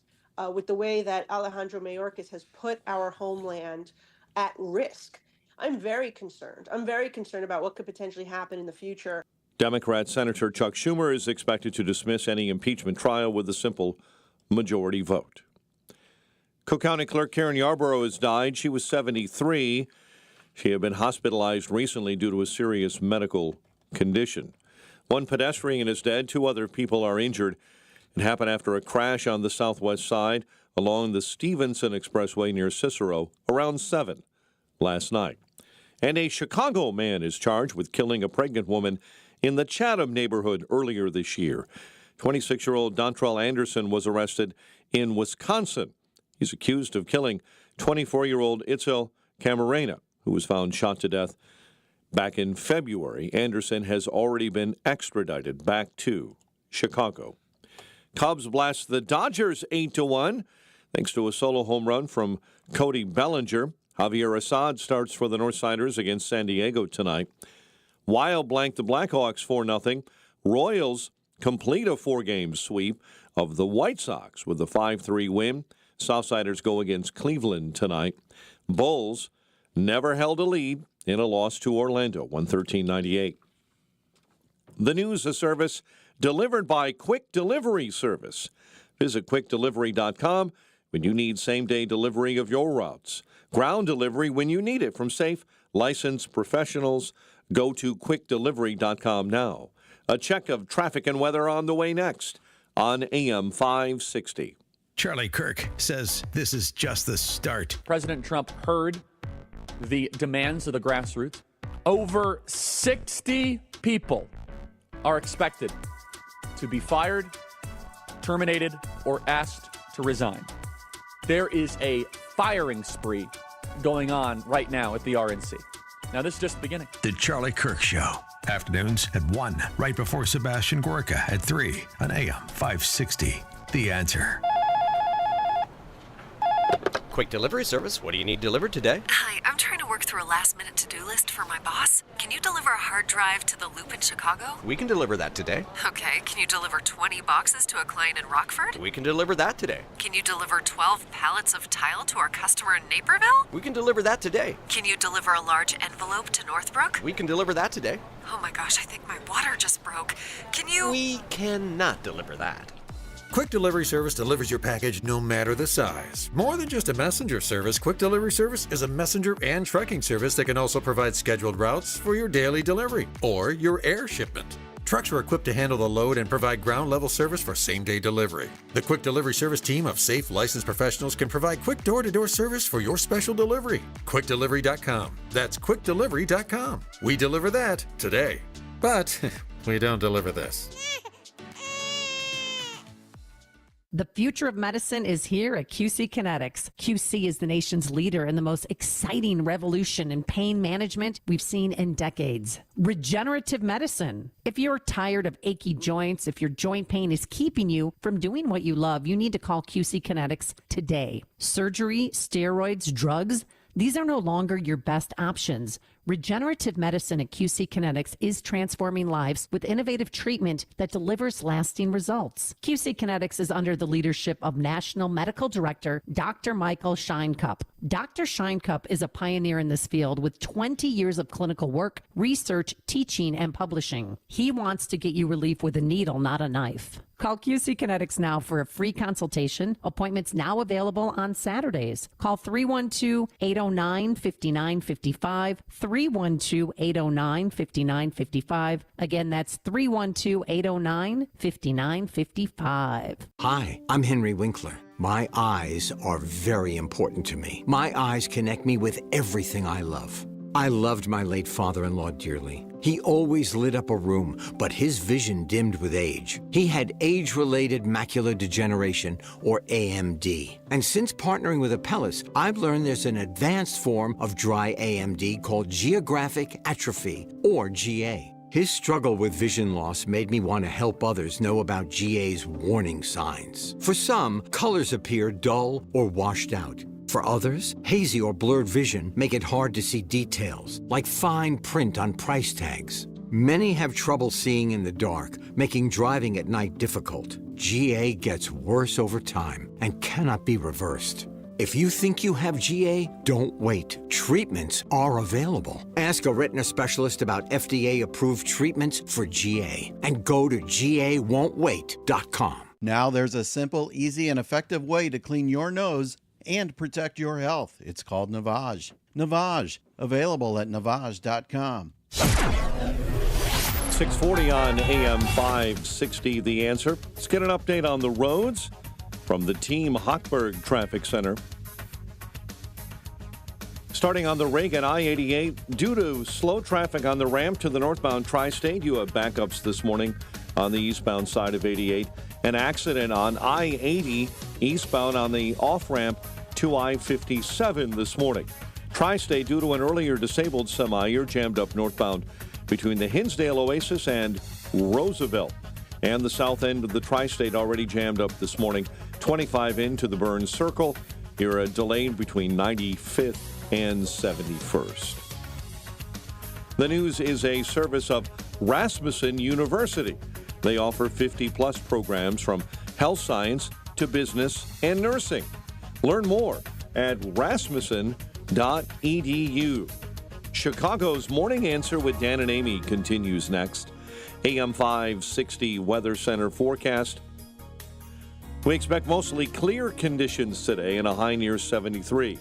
with the way that Alejandro Mayorkas has put our homeland at risk. I'm very concerned. I'm very concerned about what could potentially happen in the future. Democrat Senator Chuck Schumer is expected to dismiss any impeachment trial with a simple majority vote. Cook County Clerk Karen Yarborough has died. She was 73. She had been hospitalized recently due to a serious medical condition. One pedestrian is dead. 2 other people are injured. It happened after a crash on the southwest side along the Stevenson Expressway near Cicero around 7 last night. And a Chicago man is charged with killing a pregnant woman in the Chatham neighborhood earlier this year. 26-year-old Dontrell Anderson was arrested in Wisconsin. He's accused of killing 24-year-old Itzel Camarena, who was found shot to death back in February. Anderson has already been extradited back to Chicago. Cubs blast the Dodgers 8-1 thanks to a solo home run from Cody Bellinger. Javier Assad starts for the Northsiders against San Diego tonight. Wild blanked the Blackhawks 4-0. Royals complete a 4-game sweep of the White Sox with a 5-3 win. Southsiders go against Cleveland tonight. Bulls never held a lead in a loss to Orlando, 113-98. The news, a service delivered by Quick Delivery Service. Visit quickdelivery.com when you need same-day delivery of your routes. Ground delivery when you need it from safe, licensed professionals. Go to quickdelivery.com now. A check of traffic and weather on the way next on AM 560. Charlie Kirk says this is just the start. President Trump heard the demands of the grassroots. Over 60 people are expected to be fired, terminated, or asked to resign. There is a firing spree going on right now at the RNC. Now, this is just the beginning. The Charlie Kirk Show. Afternoons at 1, right before Sebastian Gorka at 3 on AM 560. The Answer. Quick delivery service. What do you need delivered today? Hi, I'm trying to work through a last-minute to-do list for my boss. Can you deliver a hard drive to the Loop in Chicago? We can deliver that today. Okay. Can you deliver 20 boxes to a client in Rockford? We can deliver that today. Can you deliver 12 pallets of tile to our customer in Naperville? We can deliver that today. Can you deliver a large envelope to Northbrook? We can deliver that today. Oh my gosh, I think my water just broke. Can you... We cannot deliver that. Quick Delivery Service delivers your package no matter the size. More than just a messenger service, Quick Delivery Service is a messenger and trucking service that can also provide scheduled routes for your daily delivery or your air shipment. Trucks are equipped to handle the load and provide ground-level service for same-day delivery. The Quick Delivery Service team of safe, licensed professionals can provide quick door-to-door service for your special delivery. QuickDelivery.com. That's QuickDelivery.com. We deliver that today. But we don't deliver this. The future of medicine is here at QC Kinetics. QC is the nation's leader in the most exciting revolution in pain management we've seen in decades. Regenerative medicine. If you're tired of achy joints, if your joint pain is keeping you from doing what you love, you need to call QC Kinetics today. Surgery, steroids, drugs, these are no longer your best options. Regenerative medicine at QC Kinetics is transforming lives with innovative treatment that delivers lasting results. QC Kinetics is under the leadership of National Medical Director Dr. Michael Scheinkupp. Dr. Scheinkupp is a pioneer in this field with 20 years of clinical work, research, teaching, and publishing. He wants to get you relief with a needle, not a knife. Call QC Kinetics now for a free consultation. Appointments now available on Saturdays. Call 312-809-5955, 312-809-5955. Again, that's 312-809-5955. Hi, I'm Henry Winkler. My eyes are very important to me. My eyes connect me with everything I love. I loved my late father-in-law dearly. He always lit up a room, but his vision dimmed with age. He had age-related macular degeneration, or AMD. And since partnering with Apellis, I've learned there's an advanced form of dry AMD called geographic atrophy, or GA. His struggle with vision loss made me want to help others know about GA's warning signs. For some, colors appear dull or washed out. For others, hazy or blurred vision make it hard to see details, like fine print on price tags. Many have trouble seeing in the dark, making driving at night difficult. GA gets worse over time and cannot be reversed. If you think you have GA, don't wait. Treatments are available. Ask a retina specialist about FDA-approved treatments for GA and go to GAWon'tWait.com. Now there's a simple, easy, and effective way to clean your nose and protect your health. It's called Navage. Navage, available at Navage.com. 640 on AM 560, The Answer. Let's get an update on the roads from the Team Hochberg Traffic Center. Starting on the Reagan I-88, due to slow traffic on the ramp to the northbound tri-state, you have backups this morning on the eastbound side of 88. An accident on I-80 eastbound on the off-ramp to I-57 this morning. Tri-state, due to an earlier disabled semi, you're jammed up northbound between the Hinsdale Oasis and Roosevelt. And the south end of the tri-state already jammed up this morning. 25 into the Burns Circle. You're delayed between 95th and 71st. The news is a service of Rasmussen University. They offer 50-plus programs from health science to business and nursing. Learn more at rasmussen.edu. Chicago's Morning Answer with Dan and Amy continues next. AM 560 Weather Center forecast. We expect mostly clear conditions today and a high near 73.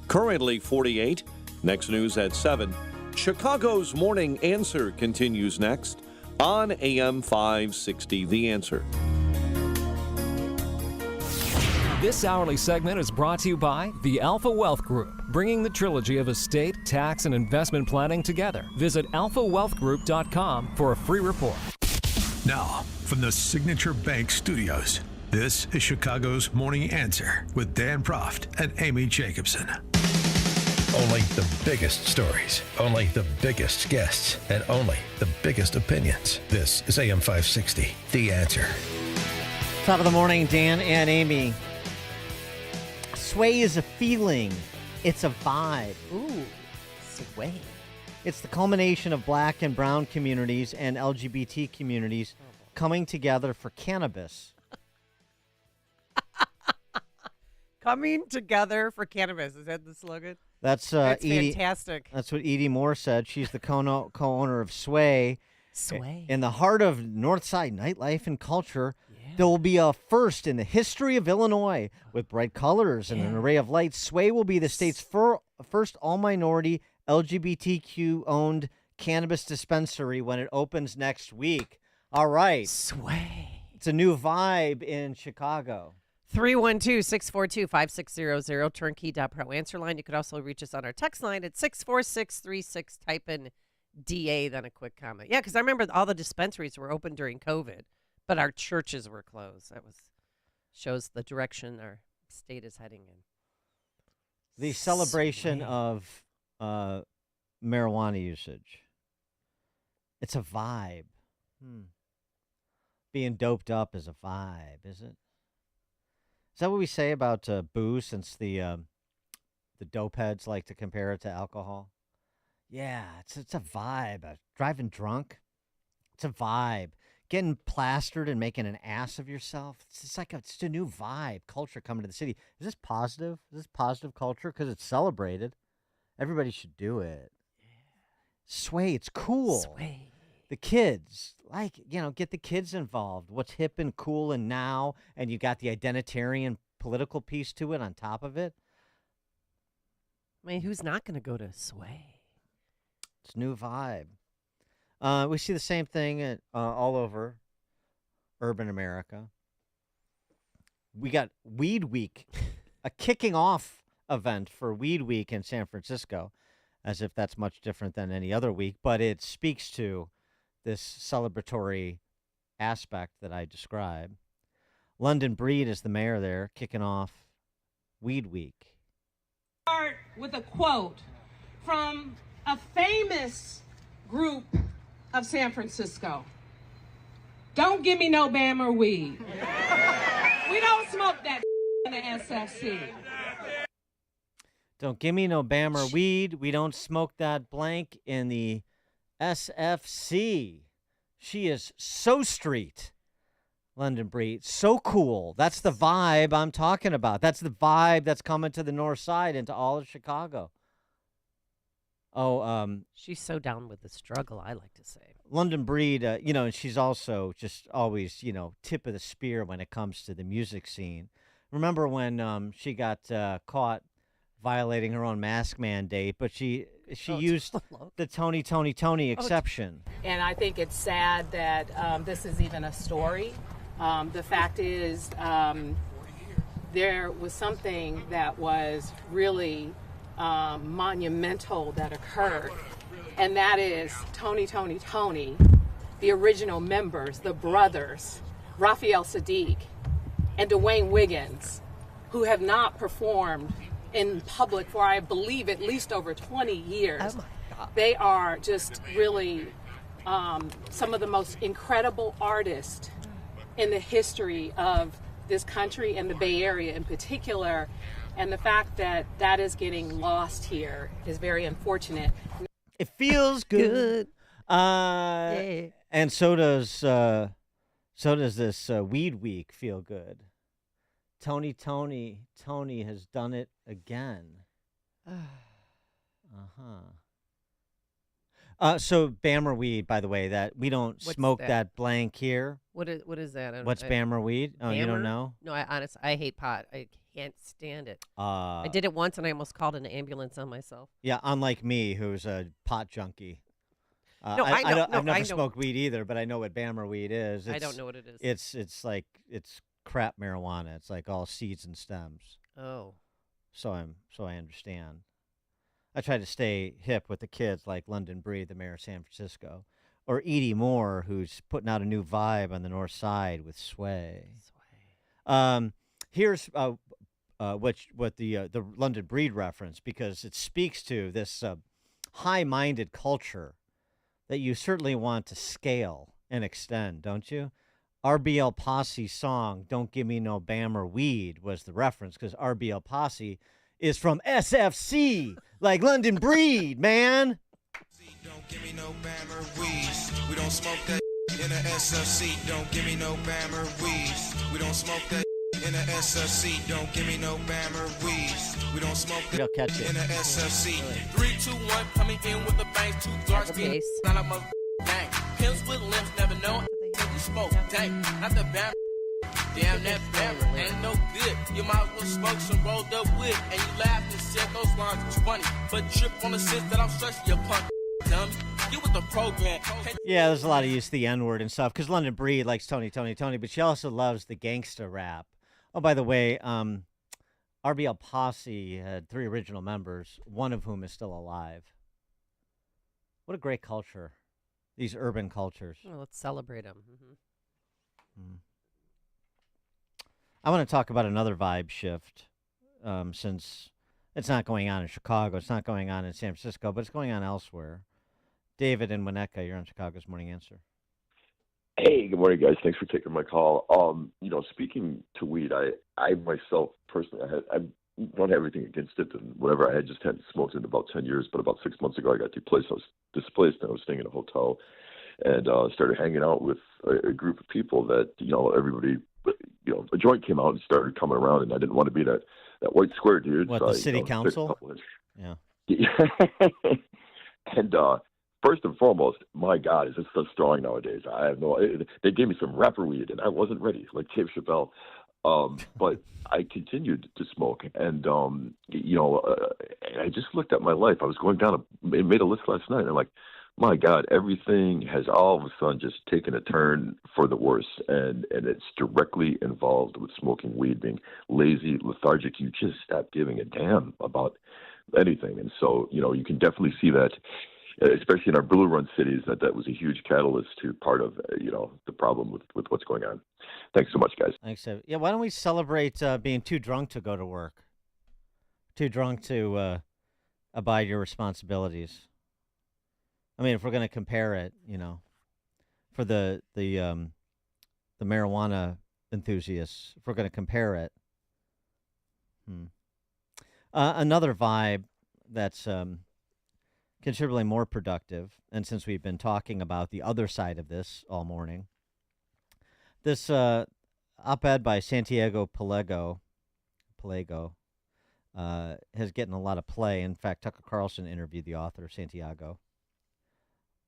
Currently 48. Next news at 7. Chicago's Morning Answer continues next on AM 560 The Answer. This hourly segment is brought to you by the Alpha Wealth Group, bringing the trilogy of estate, tax, and investment planning together. Visit alphawealthgroup.com for a free report. Now, from the Signature Bank Studios, this is Chicago's Morning Answer with Dan Proft and Amy Jacobson. Only the biggest stories, only the biggest guests, and only the biggest opinions. This is AM 560, The Answer. Top of the morning, Dan and Amy. Sway is a feeling. It's a vibe. Ooh, sway. It's the culmination of black and brown communities and LGBT communities coming together for cannabis. Coming together for cannabis. Is that the slogan? That's Edie, fantastic. That's what Edie Moore said. She's the co-owner of Sway. Sway. In the heart of Northside nightlife and culture, there will be a first in the history of Illinois. With bright colors and an array of lights, Sway will be the state's first all-minority LGBTQ-owned cannabis dispensary when it opens next week. All right. Sway. It's a new vibe in Chicago. 312-642-5600, turnkey.pro answer line. You could also reach us on our text line at 64636. Type in DA, then a quick comment. Yeah, because I remember all the dispensaries were open during COVID, but our churches were closed. That shows the direction our state is heading in. The celebration of marijuana usage. It's a vibe. Being doped up is a vibe, is it? Is that what we say about booze, since the dope heads like to compare it to alcohol? Yeah, it's a vibe. Driving drunk, it's a vibe. Getting plastered and making an ass of yourself, it's a new vibe, culture coming to the city. Is this positive? Is this positive culture? Because it's celebrated. Everybody should do it. Sway, it's cool. Sway. The kids, get the kids involved. What's hip and cool and now, and you got the identitarian political piece to it on top of it. I mean, who's not going to go to Sway? It's a new vibe. We see the same thing all over urban America. We got Weed Week, a kicking off event for Weed Week in San Francisco, as if that's much different than any other week, but it speaks to this celebratory aspect that I described. London Breed is the mayor there, kicking off Weed Week. Start with a quote from a famous group of San Francisco. Don't give me no Bammer weed. We don't smoke that in the SFC. Don't give me no Bammer weed. We don't smoke that blank in the SFC. She is so street, London Breed. So cool. That's the vibe I'm talking about. That's the vibe that's coming to the north side into all of Chicago. She's so down with the struggle, I like to say. London Breed, and she's also just always, tip of the spear when it comes to the music scene. Remember when she got caught violating her own mask mandate, but she used the Tony exception. And I think it's sad that this is even a story. The fact is, there was something that was really monumental that occurred, and that is Tony, the original members, the brothers, Raphael Sadiq and Dwayne Wiggins, who have not performed in public for, I believe, at least over 20 years. Oh my God. They are just really some of the most incredible artists in the history of this country and the Bay Area in particular. And the fact that that is getting lost here is very unfortunate. It feels good. Yeah. And so does this Weed Week feel good. Tony has done it again. So Bammer weed, by the way, that we don't smoke that blank here. What is that? What's Bammer weed? Oh, you don't know? No, I hate pot. I can't stand it. I did it once and I almost called an ambulance on myself. Yeah, unlike me, who's a pot junkie. No, I know. I've never smoked weed either, but I know what Bammer weed is. I don't know what it is. It's crap marijuana. It's like all seeds and stems. Oh. So I understand. I try to stay hip with the kids like London Breed, the mayor of San Francisco, or Edie Moore, who's putting out a new vibe on the north side with Sway. Here's what the London Breed reference, because it speaks to this high-minded culture that you certainly want to scale and extend, don't you? RBL Posse's song, Don't Give Me No Bammer Weed, was the reference, because RBL Posse is from SFC, like London Breed, man. Don't give me no Bammer weed. We don't smoke that in the SFC. Don't give me no Bammer weed. We don't smoke that in the SFC. Don't give me no Bammer weed. We don't smoke that in the SFC. 3, 2, 1, coming in with the bangs, 2 darts, being not a mother bang. Pills with limbs, never know until you smoke. Dang, not the Bammer. Damn, that Bammer ain't no good. You might as well smoke some rolled up wood. And you laugh and said those lines was funny, but trip on the sense that I'm stressing your punk. dummy. You with the program. Yeah, there's a lot of use of the N-word and stuff because London Breed likes Tony, but she also loves the gangsta rap. Oh, by the way, RBL Posse had 3 original members, one of whom is still alive. What a great culture, these urban cultures. Well, let's celebrate them. I want to talk about another vibe shift since it's not going on in Chicago, it's not going on in San Francisco, but it's going on elsewhere. David in Winnetka, you're on Chicago's Morning Answer. Hey, good morning, guys. Thanks for taking my call. Speaking to weed, I myself personally, I don't have anything against it and whatever. I just hadn't smoked in about 10 years, but about 6 months ago, I got displaced. I was staying in a hotel and started hanging out with a group of people that, everybody, a joint came out and started coming around, and I didn't want to be that white square dude. What, so the I, city council? Yeah. And first and foremost, my God, is this so strong nowadays? I have they gave me some rapper weed, and I wasn't ready, like Dave Chappelle. But I continued to smoke, and I just looked at my life. I was going down, made a list last night, and I'm like, my God, everything has all of a sudden just taken a turn for the worse, and it's directly involved with smoking weed, being lazy, lethargic. You just stop giving a damn about anything, and so you can definitely see that. Especially in our blue run cities, that was a huge catalyst to part of the problem with what's going on. Thanks so much, guys. Thanks. Yeah, why don't we celebrate being too drunk to go to work, too drunk to abide your responsibilities? I mean, if we're going to compare it, for the marijuana enthusiasts, if we're going to compare it, another vibe that's considerably more productive, and since we've been talking about the other side of this all morning, this op-ed by Santiago Pelego has gotten a lot of play. In fact, Tucker Carlson interviewed the author, Santiago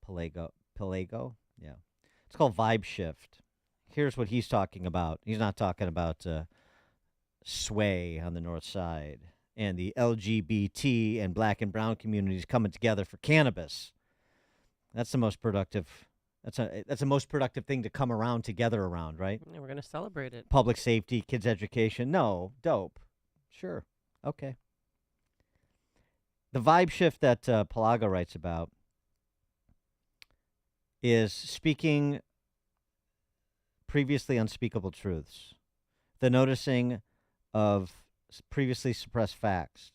Pelego. Yeah. It's called Vibe Shift. Here's what he's talking about. He's not talking about Sway on the north side and the LGBT and black and brown communities coming together for cannabis. That's the most productive. That's the most productive thing to come around together around, right? Yeah, we're going to celebrate it. Public safety, kids' education. No, dope. Sure. Okay. The vibe shift that Pelago writes about is speaking previously unspeakable truths, the noticing of previously suppressed facts.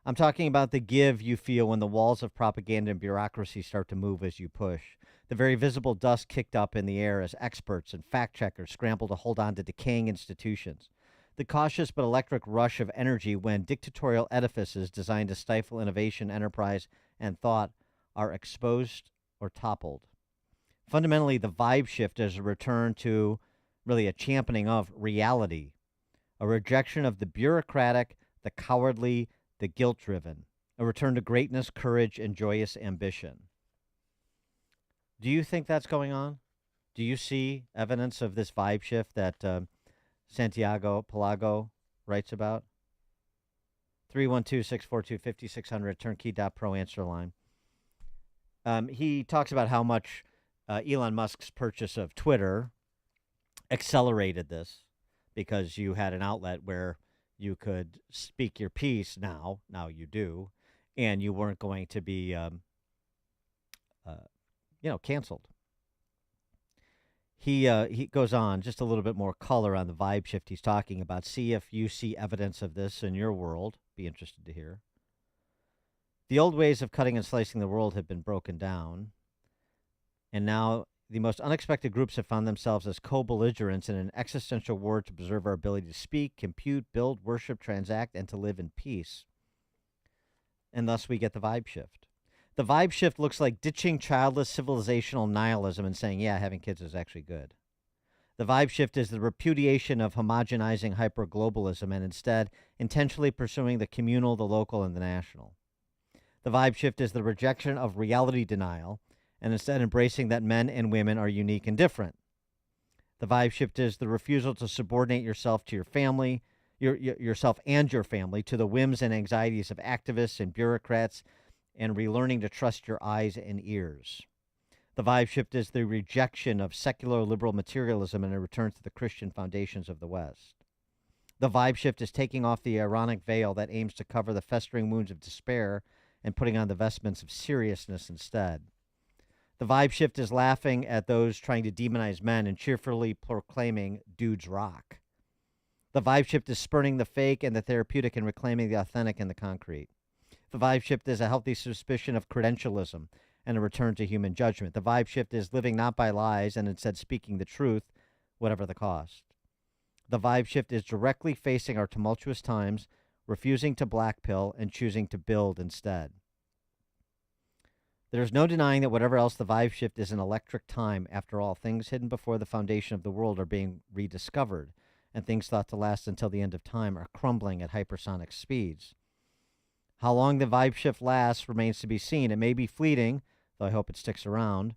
I'm talking about the give you feel when the walls of propaganda and bureaucracy start to move as you push. The very visible dust kicked up in the air as experts and fact-checkers scramble to hold on to decaying institutions. The cautious but electric rush of energy when dictatorial edifices designed to stifle innovation, enterprise, and thought are exposed or toppled. Fundamentally, the vibe shift is a return to really a championing of reality, a rejection of the bureaucratic, the cowardly, the guilt-driven, a return to greatness, courage, and joyous ambition. Do you think that's going on? Do you see evidence of this vibe shift that Santiago Pelago writes about? 312-642-5600, turnkey.pro answer line. He talks about how much Elon Musk's purchase of Twitter accelerated this, because you had an outlet where you could speak your piece now you do, and you weren't going to be, canceled. He goes on, just a little bit more color on the vibe shift he's talking about. See if you see evidence of this in your world. Be interested to hear. The old ways of cutting and slicing the world have been broken down, and now the most unexpected groups have found themselves as co-belligerents in an existential war to preserve our ability to speak, compute, build, worship, transact, and to live in peace. And thus we get the vibe shift. The vibe shift looks like ditching childless civilizational nihilism and saying, yeah, having kids is actually good. The vibe shift is the repudiation of homogenizing hyperglobalism and instead intentionally pursuing the communal, the local, and the national. The vibe shift is the rejection of reality denial and instead embracing that men and women are unique and different. The vibe shift is the refusal to subordinate yourself to your family, yourself and your family, to the whims and anxieties of activists and bureaucrats and relearning to trust your eyes and ears. The vibe shift is the rejection of secular liberal materialism and a return to the Christian foundations of the West. The vibe shift is taking off the ironic veil that aims to cover the festering wounds of despair and putting on the vestments of seriousness instead. The vibe shift is laughing at those trying to demonize men and cheerfully proclaiming dudes rock. The vibe shift is spurning the fake and the therapeutic and reclaiming the authentic and the concrete. The vibe shift is a healthy suspicion of credentialism and a return to human judgment. The vibe shift is living not by lies and instead speaking the truth, whatever the cost. The vibe shift is directly facing our tumultuous times, refusing to black pill and choosing to build instead. There's no denying that whatever else, the vibe shift is an electric time. After all, things hidden before the foundation of the world are being rediscovered, and things thought to last until the end of time are crumbling at hypersonic speeds. How long the vibe shift lasts remains to be seen. It may be fleeting, though I hope it sticks around.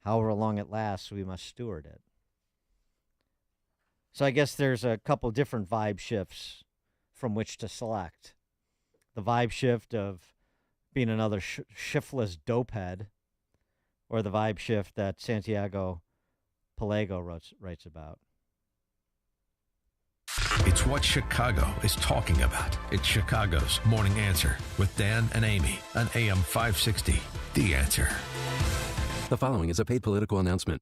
However long it lasts, we must steward it. So I guess there's a couple different vibe shifts from which to select. The vibe shift of being another shiftless dopehead, or the vibe shift that Santiago Pelego writes about. It's what Chicago is talking about. It's Chicago's Morning Answer with Dan and Amy on AM 560. The Answer. The following is a paid political announcement.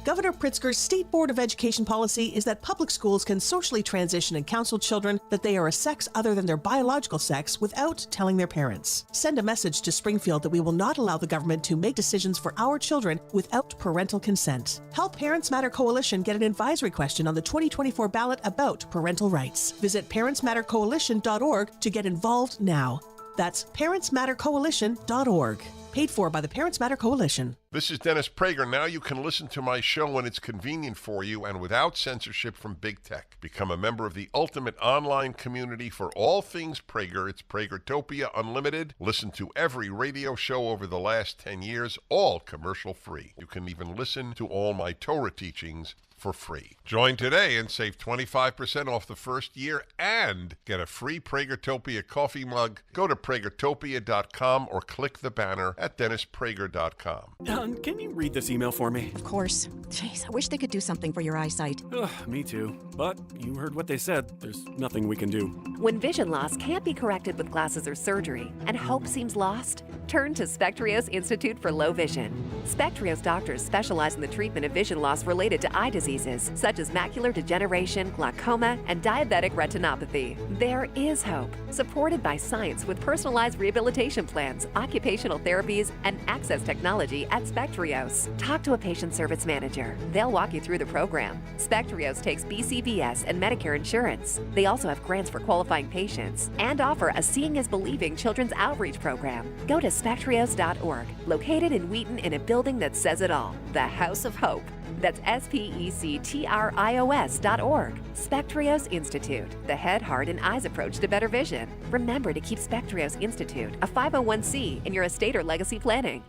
Governor Pritzker's State Board of Education policy is that public schools can socially transition and counsel children that they are a sex other than their biological sex without telling their parents. Send a message to Springfield that we will not allow the government to make decisions for our children without parental consent. Help Parents Matter Coalition get an advisory question on the 2024 ballot about parental rights. Visit parentsmattercoalition.org to get involved now. That's parentsmattercoalition.org. Paid for by the Parents Matter Coalition. This is Dennis Prager. Now you can listen to my show when it's convenient for you and without censorship from big tech. Become a member of the ultimate online community for all things Prager. It's Pragertopia Unlimited. Listen to every radio show over the last 10 years, all commercial free. You can even listen to all my Torah teachings for free. Join today and save 25% off the first year and get a free Pragertopia coffee mug. Go to Pragertopia.com or click the banner at DennisPrager.com. Can you read this email for me? Of course. Jeez, I wish they could do something for your eyesight. Me too. But you heard what they said. There's nothing we can do. When vision loss can't be corrected with glasses or surgery and hope seems lost, turn to Spectrios Institute for Low Vision. Spectrios doctors specialize in the treatment of vision loss related to eye diseases such as macular degeneration, glaucoma, and diabetic retinopathy. There is hope, supported by science with personalized rehabilitation plans, occupational therapies, and access technology at Spectrios. Talk to a patient service manager. They'll walk you through the program. Spectrios takes BCBS and Medicare insurance. They also have grants for qualifying patients and offer a Seeing is Believing children's outreach program. Go to spectrios.org, located in Wheaton in a building that says it all, the House of Hope. That's spectrios.org. Spectrios Institute, the head, heart, and eyes approach to better vision. Remember to keep Spectrios Institute a 501c in your estate or legacy planning.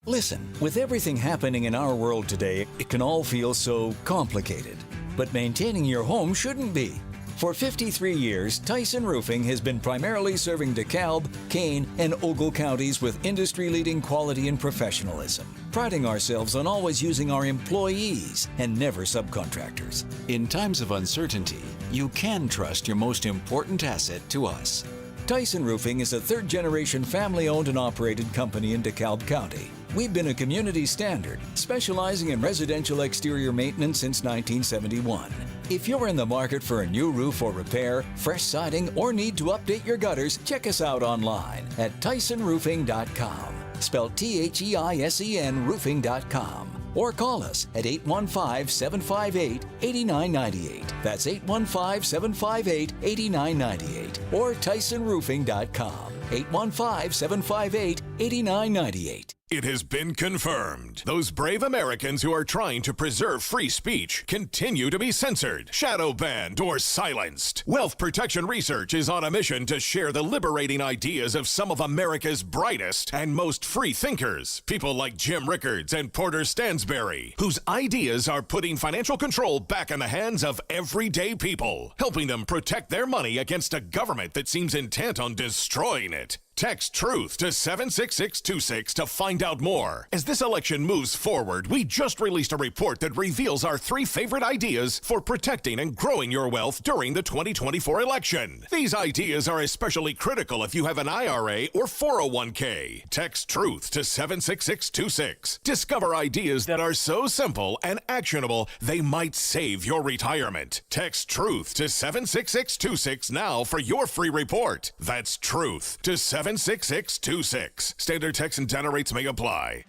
Listen, with everything happening in our world today, it can all feel so complicated. But maintaining your home shouldn't be. For 53 years, Tyson Roofing has been primarily serving DeKalb, Kane, and Ogle counties with industry-leading quality and professionalism, priding ourselves on always using our employees and never subcontractors. In times of uncertainty, you can trust your most important asset to us. Tyson Roofing is a third-generation family-owned and operated company in DeKalb County. We've been a community standard, specializing in residential exterior maintenance since 1971. If you're in the market for a new roof or repair, fresh siding, or need to update your gutters, check us out online at TysonRoofing.com. Spelled THEISEN roofing.com. Or call us at 815-758-8998. That's 815-758-8998. Or TysonRoofing.com. 815-758-8998. It has been confirmed. Those brave Americans who are trying to preserve free speech continue to be censored, shadow banned, or silenced. Wealth Protection Research is on a mission to share the liberating ideas of some of America's brightest and most free thinkers, people like Jim Rickards and Porter Stansberry, whose ideas are putting financial control back in the hands of everyday people, helping them protect their money against a government that seems intent on destroying it. Text TRUTH to 76626 to find out more. As this election moves forward, we just released a report that reveals our 3 favorite ideas for protecting and growing your wealth during the 2024 election. These ideas are especially critical if you have an IRA or 401k. Text TRUTH to 76626. Discover ideas that are so simple and actionable they might save your retirement. Text TRUTH to 76626 now for your free report. That's TRUTH to 76626. Standard text and data rates may apply.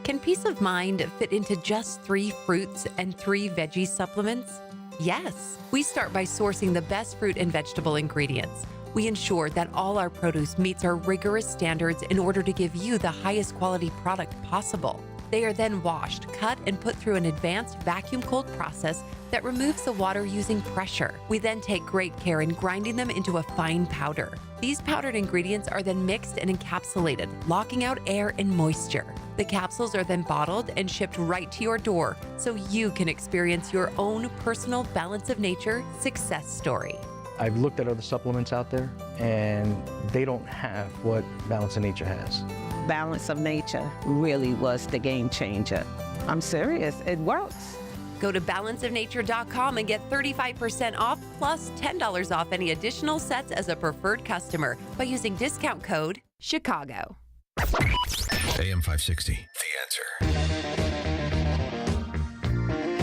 Can peace of mind fit into just 3 fruits and 3 veggie supplements? Yes. We start by sourcing the best fruit and vegetable ingredients. We ensure that all our produce meets our rigorous standards in order to give you the highest quality product possible. They are then washed, cut, and put through an advanced vacuum-cooled process that removes the water using pressure. We then take great care in grinding them into a fine powder. These powdered ingredients are then mixed and encapsulated, locking out air and moisture. The capsules are then bottled and shipped right to your door so you can experience your own personal Balance of Nature success story. I've looked at other supplements out there, and they don't have what Balance of Nature has. Balance of Nature really was the game changer. I'm serious, it works. Go to balanceofnature.com and get 35% off plus $10 off any additional sets as a preferred customer by using discount code Chicago. AM 560, The Answer.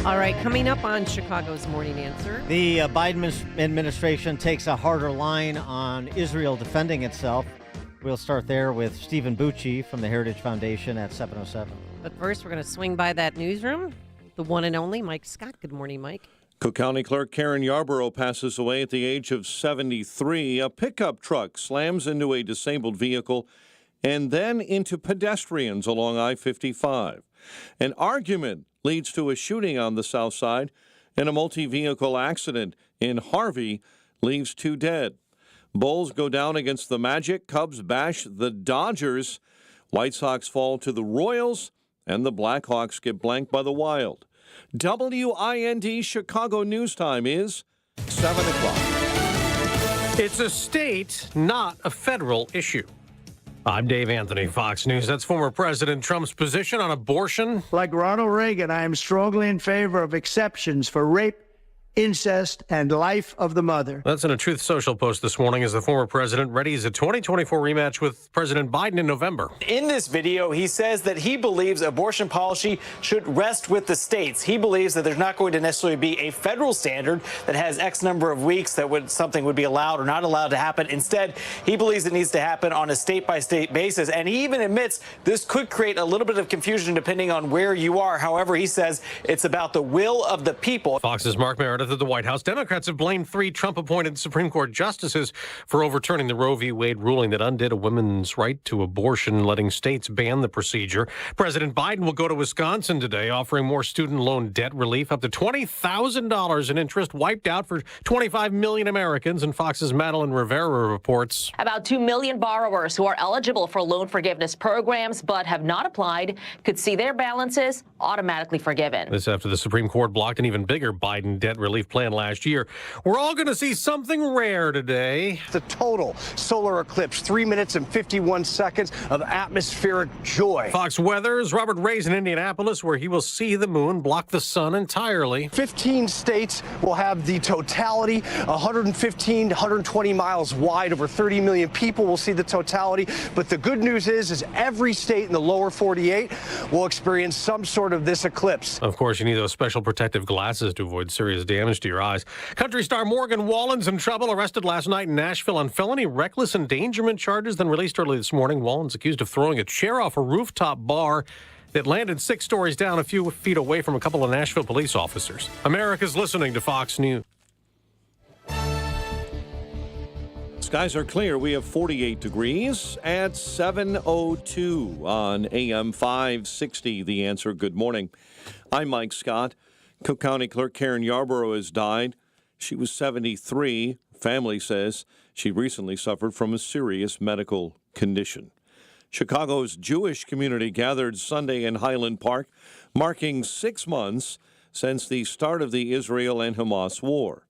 All right, coming up on Chicago's Morning Answer. The Biden administration takes a harder line on Israel defending itself. We'll start there with Stephen Bucci from the Heritage Foundation at 7:07. But first, we're going to swing by that newsroom. The one and only Mike Scott. Good morning, Mike. Cook County Clerk Karen Yarborough passes away at the age of 73. A pickup truck slams into a disabled vehicle and then into pedestrians along I-55. An argument leads to a shooting on the south side, and a multi-vehicle accident in Harvey leaves 2 dead. Bulls go down against the Magic, Cubs bash the Dodgers, White Sox fall to the Royals, and the Blackhawks get blanked by the Wild. WIND Chicago News Time is 7 o'clock. It's a state, not a federal issue. I'm Dave Anthony, Fox News. That's former President Trump's position on abortion. Like Ronald Reagan, I am strongly in favor of exceptions for rape, incest, and life of the mother. That's in a Truth Social post this morning as the former president readies a 2024 rematch with President Biden in November. In this video, he says that he believes abortion policy should rest with the states. He believes that there's not going to necessarily be a federal standard that has X number of weeks that something would be allowed or not allowed to happen. Instead, he believes it needs to happen on a state-by-state basis. And he even admits this could create a little bit of confusion depending on where you are. However, he says it's about the will of the people. Fox's Mark Meredith at the White House. Democrats have blamed 3 Trump-appointed Supreme Court justices for overturning the Roe v. Wade ruling that undid a woman's right to abortion, letting states ban the procedure. President Biden will go to Wisconsin today, offering more student loan debt relief, up to $20,000 in interest wiped out for 25 million Americans. And Fox's Madeline Rivera reports. About 2 million borrowers who are eligible for loan forgiveness programs but have not applied could see their balances automatically forgiven. This after the Supreme Court blocked an even bigger Biden debt relief plan last year. We're all going to see something rare today. The total solar eclipse, 3 minutes and 51 seconds of atmospheric joy. Fox Weather's Robert Ray's in Indianapolis, where he will see the moon block the sun entirely. 15 states will have the totality, 115 to 120 miles wide. Over 30 million people will see the totality. But the good news is every state in the lower 48 will experience some sort of this eclipse. Of course, you need those special protective glasses to avoid serious damage to your eyes. Country star Morgan Wallen's in trouble, arrested last night in Nashville on felony reckless endangerment charges, then released early this morning. Wallen's accused of throwing a chair off a rooftop bar that landed 6 stories down a few feet away from a couple of Nashville police officers. America's listening to Fox News. Skies are clear. We have 48 degrees at 7:02 on AM 560. The Answer. Good morning. I'm Mike Scott. Cook County Clerk Karen Yarborough has died. She was 73. Family says she recently suffered from a serious medical condition. Chicago's Jewish community gathered Sunday in Highland Park, marking 6 months since the start of the Israel and Hamas war.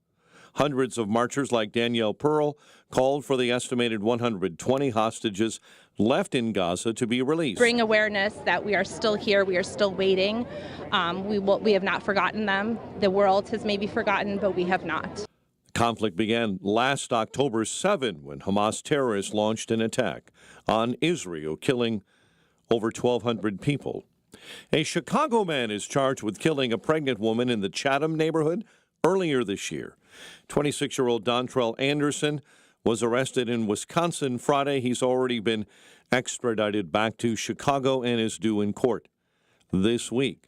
Hundreds of marchers like Danielle Pearl called for the estimated 120 hostages left in Gaza to be released. Bring awareness that we are still here, we are still waiting. We have not forgotten them. The world has maybe forgotten, but we have not. Conflict began last October 7 when Hamas terrorists launched an attack on Israel, killing over 1,200 people. A Chicago man is charged with killing a pregnant woman in the Chatham neighborhood earlier this year. 26-year-old Dontrell Anderson was arrested in Wisconsin Friday. He's already been extradited back to Chicago and is due in court this week.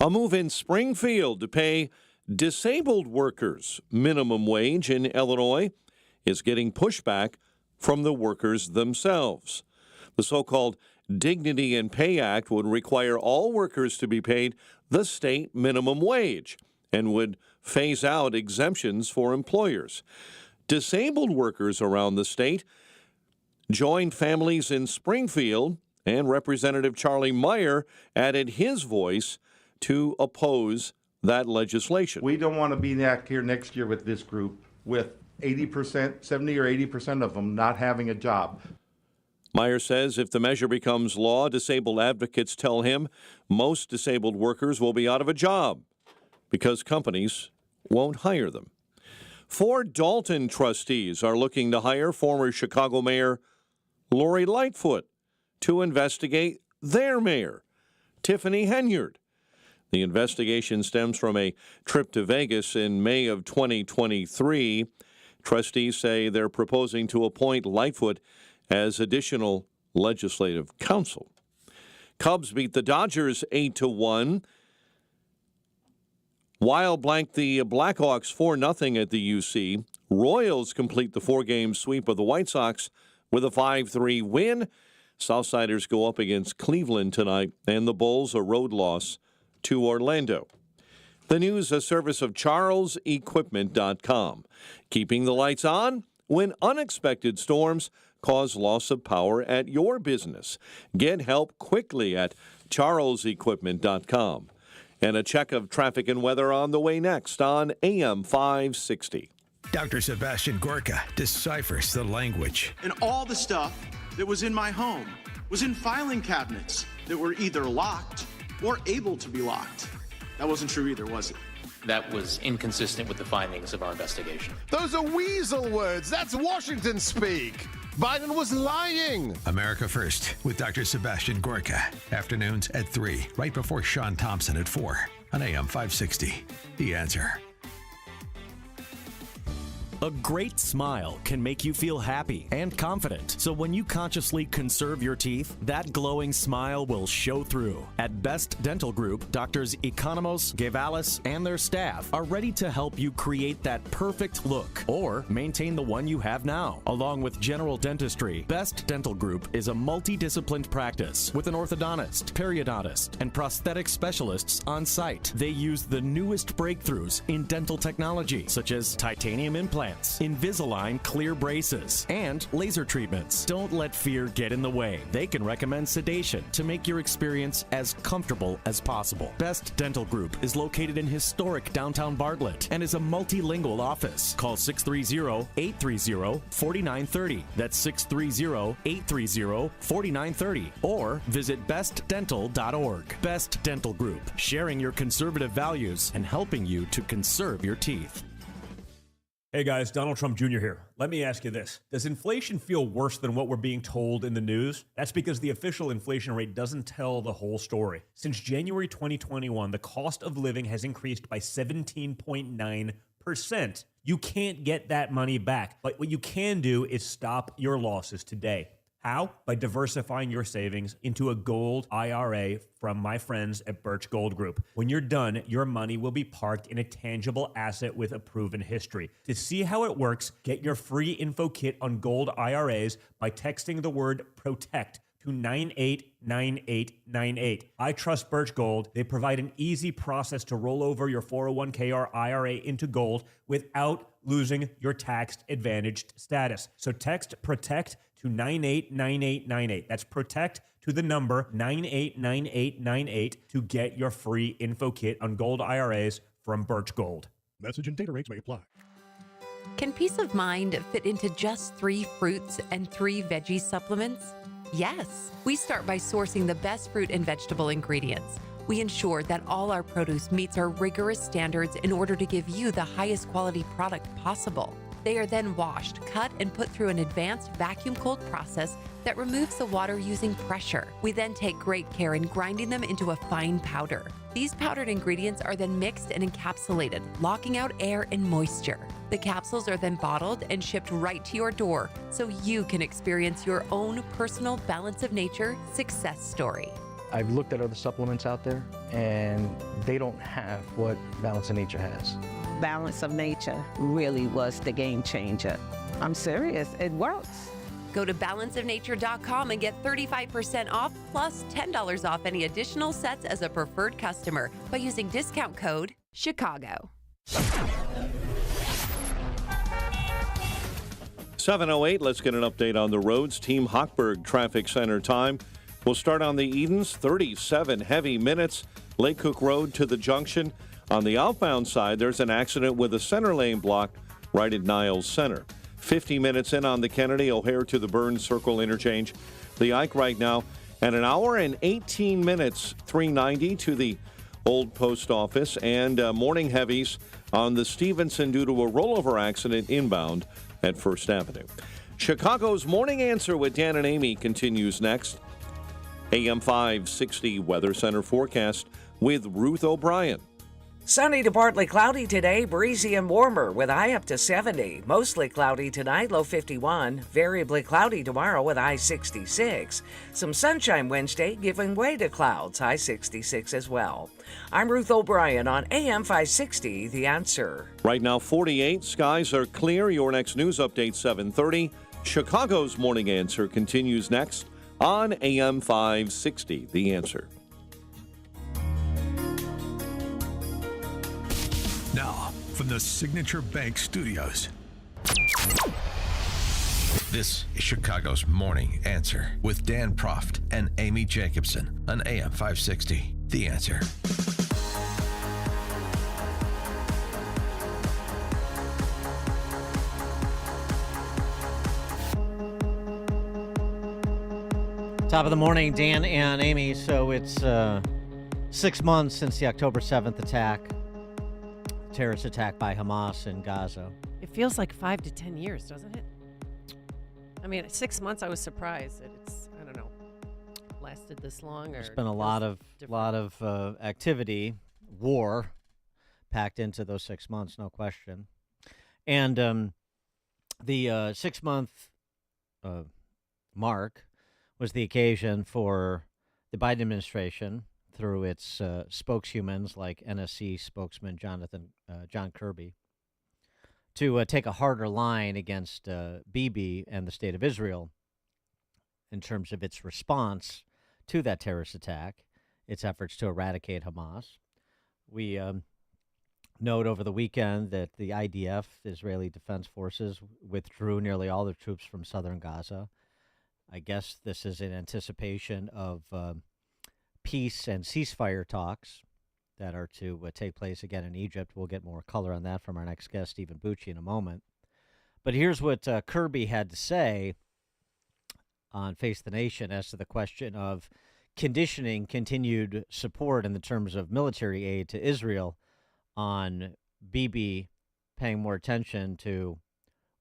A move in Springfield to pay disabled workers minimum wage in Illinois is getting pushback from the workers themselves. The so-called Dignity and Pay Act would require all workers to be paid the state minimum wage and would phase out exemptions for employers. Disabled workers around the state joined families in Springfield, and Representative Charlie Meyer added his voice to oppose that legislation. We don't want to be back here next year with this group with 80%, 70 or 80% of them not having a job. Meyer says if the measure becomes law, disabled advocates tell him most disabled workers will be out of a job because companies won't hire them. 4 Dalton trustees are looking to hire former Chicago Mayor Lori Lightfoot to investigate their mayor, Tiffany Henyard. The investigation stems from a trip to Vegas in May of 2023. Trustees say they're proposing to appoint Lightfoot as additional legislative counsel. Cubs beat the Dodgers 8-1. Wild blanked the Blackhawks 4-0 at the UC. Royals complete the 4-game sweep of the White Sox with a 5-3 win. Southsiders go up against Cleveland tonight, and the Bulls a road loss to Orlando. The news, a service of CharlesEquipment.com. Keeping the lights on when unexpected storms cause loss of power at your business. Get help quickly at CharlesEquipment.com. And a check of traffic and weather on the way next on AM 560. Dr. Sebastian Gorka deciphers the language. And all the stuff that was in my home was in filing cabinets that were either locked or able to be locked. That wasn't true either, was it? That was inconsistent with the findings of our investigation. Those are weasel words. That's Washington speak. Biden was lying. America First with Dr. Sebastian Gorka. Afternoons at 3, right before Sean Thompson at 4 on AM 560. The Answer. A great smile can make you feel happy and confident. So when you consciously conserve your teeth, that glowing smile will show through. At Best Dental Group, Doctors Economos, Gavalis, and their staff are ready to help you create that perfect look or maintain the one you have now. Along with general dentistry, Best Dental Group is a multidisciplined practice with an orthodontist, periodontist, and prosthetic specialists on site. They use the newest breakthroughs in dental technology, such as titanium implants, Invisalign clear braces, and laser treatments. Don't let fear get in the way. They can recommend sedation to make your experience as comfortable as possible. Best Dental Group is located in historic downtown Bartlett and is a multilingual office. Call 630-830-4930. That's 630-830-4930. Or visit bestdental.org. Best Dental Group, sharing your conservative values and helping you to conserve your teeth. Hey guys, Donald Trump Jr. here. Let me ask you this. Does inflation feel worse than what we're being told in the news? That's because the official inflation rate doesn't tell the whole story. Since January 2021, the cost of living has increased by 17.9%. You can't get that money back, but what you can do is stop your losses today. How? By diversifying your savings into a gold IRA from my friends at Birch Gold Group. When you're done, your money will be parked in a tangible asset with a proven history. To see how it works, get your free info kit on gold IRAs by texting the word PROTECT to 989898. I trust Birch Gold. They provide an easy process to roll over your 401k or IRA into gold without losing your tax-advantaged status. So text PROTECT to 989898. That's PROTECT to the number 989898 to get your free info kit on gold IRAs from Birch Gold. Message and data rates may apply. Can peace of mind fit into just 3 fruits and 3 veggie supplements? Yes. We start by sourcing the best fruit and vegetable ingredients. We ensure that all our produce meets our rigorous standards in order to give you the highest quality product possible. They are then washed, cut, and put through an advanced vacuum cold process that removes the water using pressure. We then take great care in grinding them into a fine powder. These powdered ingredients are then mixed and encapsulated, locking out air and moisture. The capsules are then bottled and shipped right to your door so you can experience your own personal Balance of Nature success story. I've looked at other supplements out there, and they don't have what Balance of Nature has. Balance of Nature really was the game changer. I'm serious, it works. Go to balanceofnature.com and get 35% off plus $10 off any additional sets as a preferred customer by using discount code Chicago. 7:08, let's get an update on the roads. Team Hochberg Traffic Center time. We'll start on the Edens, 37 heavy minutes. Lake Cook Road to the junction. On the outbound side, there's an accident with a center lane blocked right at Niles Center. 50 minutes in on the Kennedy, O'Hare to the Burns Circle interchange. The Ike right now at an hour and 18 minutes, 390 to the Old Post Office. And morning heavies on the Stevenson due to a rollover accident inbound at First Avenue. Chicago's Morning Answer with Dan and Amy continues next. AM 560 Weather Center forecast with Ruth O'Brien. Sunny to partly cloudy today, breezy and warmer with high up to 70. Mostly cloudy tonight, low 51. Variably cloudy tomorrow with high 66. Some sunshine Wednesday, giving way to clouds, high 66 as well. I'm Ruth O'Brien on AM 560, The Answer. Right now, 48. Skies are clear. Your next news update, 7:30. Chicago's Morning Answer continues next on AM 560, The Answer. Now, from the Signature Bank Studios, this is Chicago's Morning Answer with Dan Proft and Amy Jacobson on AM 560, The Answer. Top of the morning, Dan and Amy. So it's 6 months since the October 7th attack, terrorist attack by Hamas in Gaza. It feels like 5 to 10 years, doesn't it? I mean, 6 months, I was surprised that it's, I don't know, lasted this long. There's been a lot of activity, war, packed into those 6 months, no question. And the 6 month mark was the occasion for the Biden administration, through its spokeshumans like NSC spokesman John Kirby, to take a harder line against Bibi and the State of Israel in terms of its response to that terrorist attack, its efforts to eradicate Hamas. We note over the weekend that the IDF, the Israeli Defense Forces, withdrew nearly all their troops from southern Gaza. I guess this is in anticipation of peace and ceasefire talks that are to take place again in Egypt. We'll get more color on that from our next guest, Stephen Bucci, in a moment. But here's what Kirby had to say on Face the Nation as to the question of conditioning continued support in the terms of military aid to Israel on Bibi paying more attention to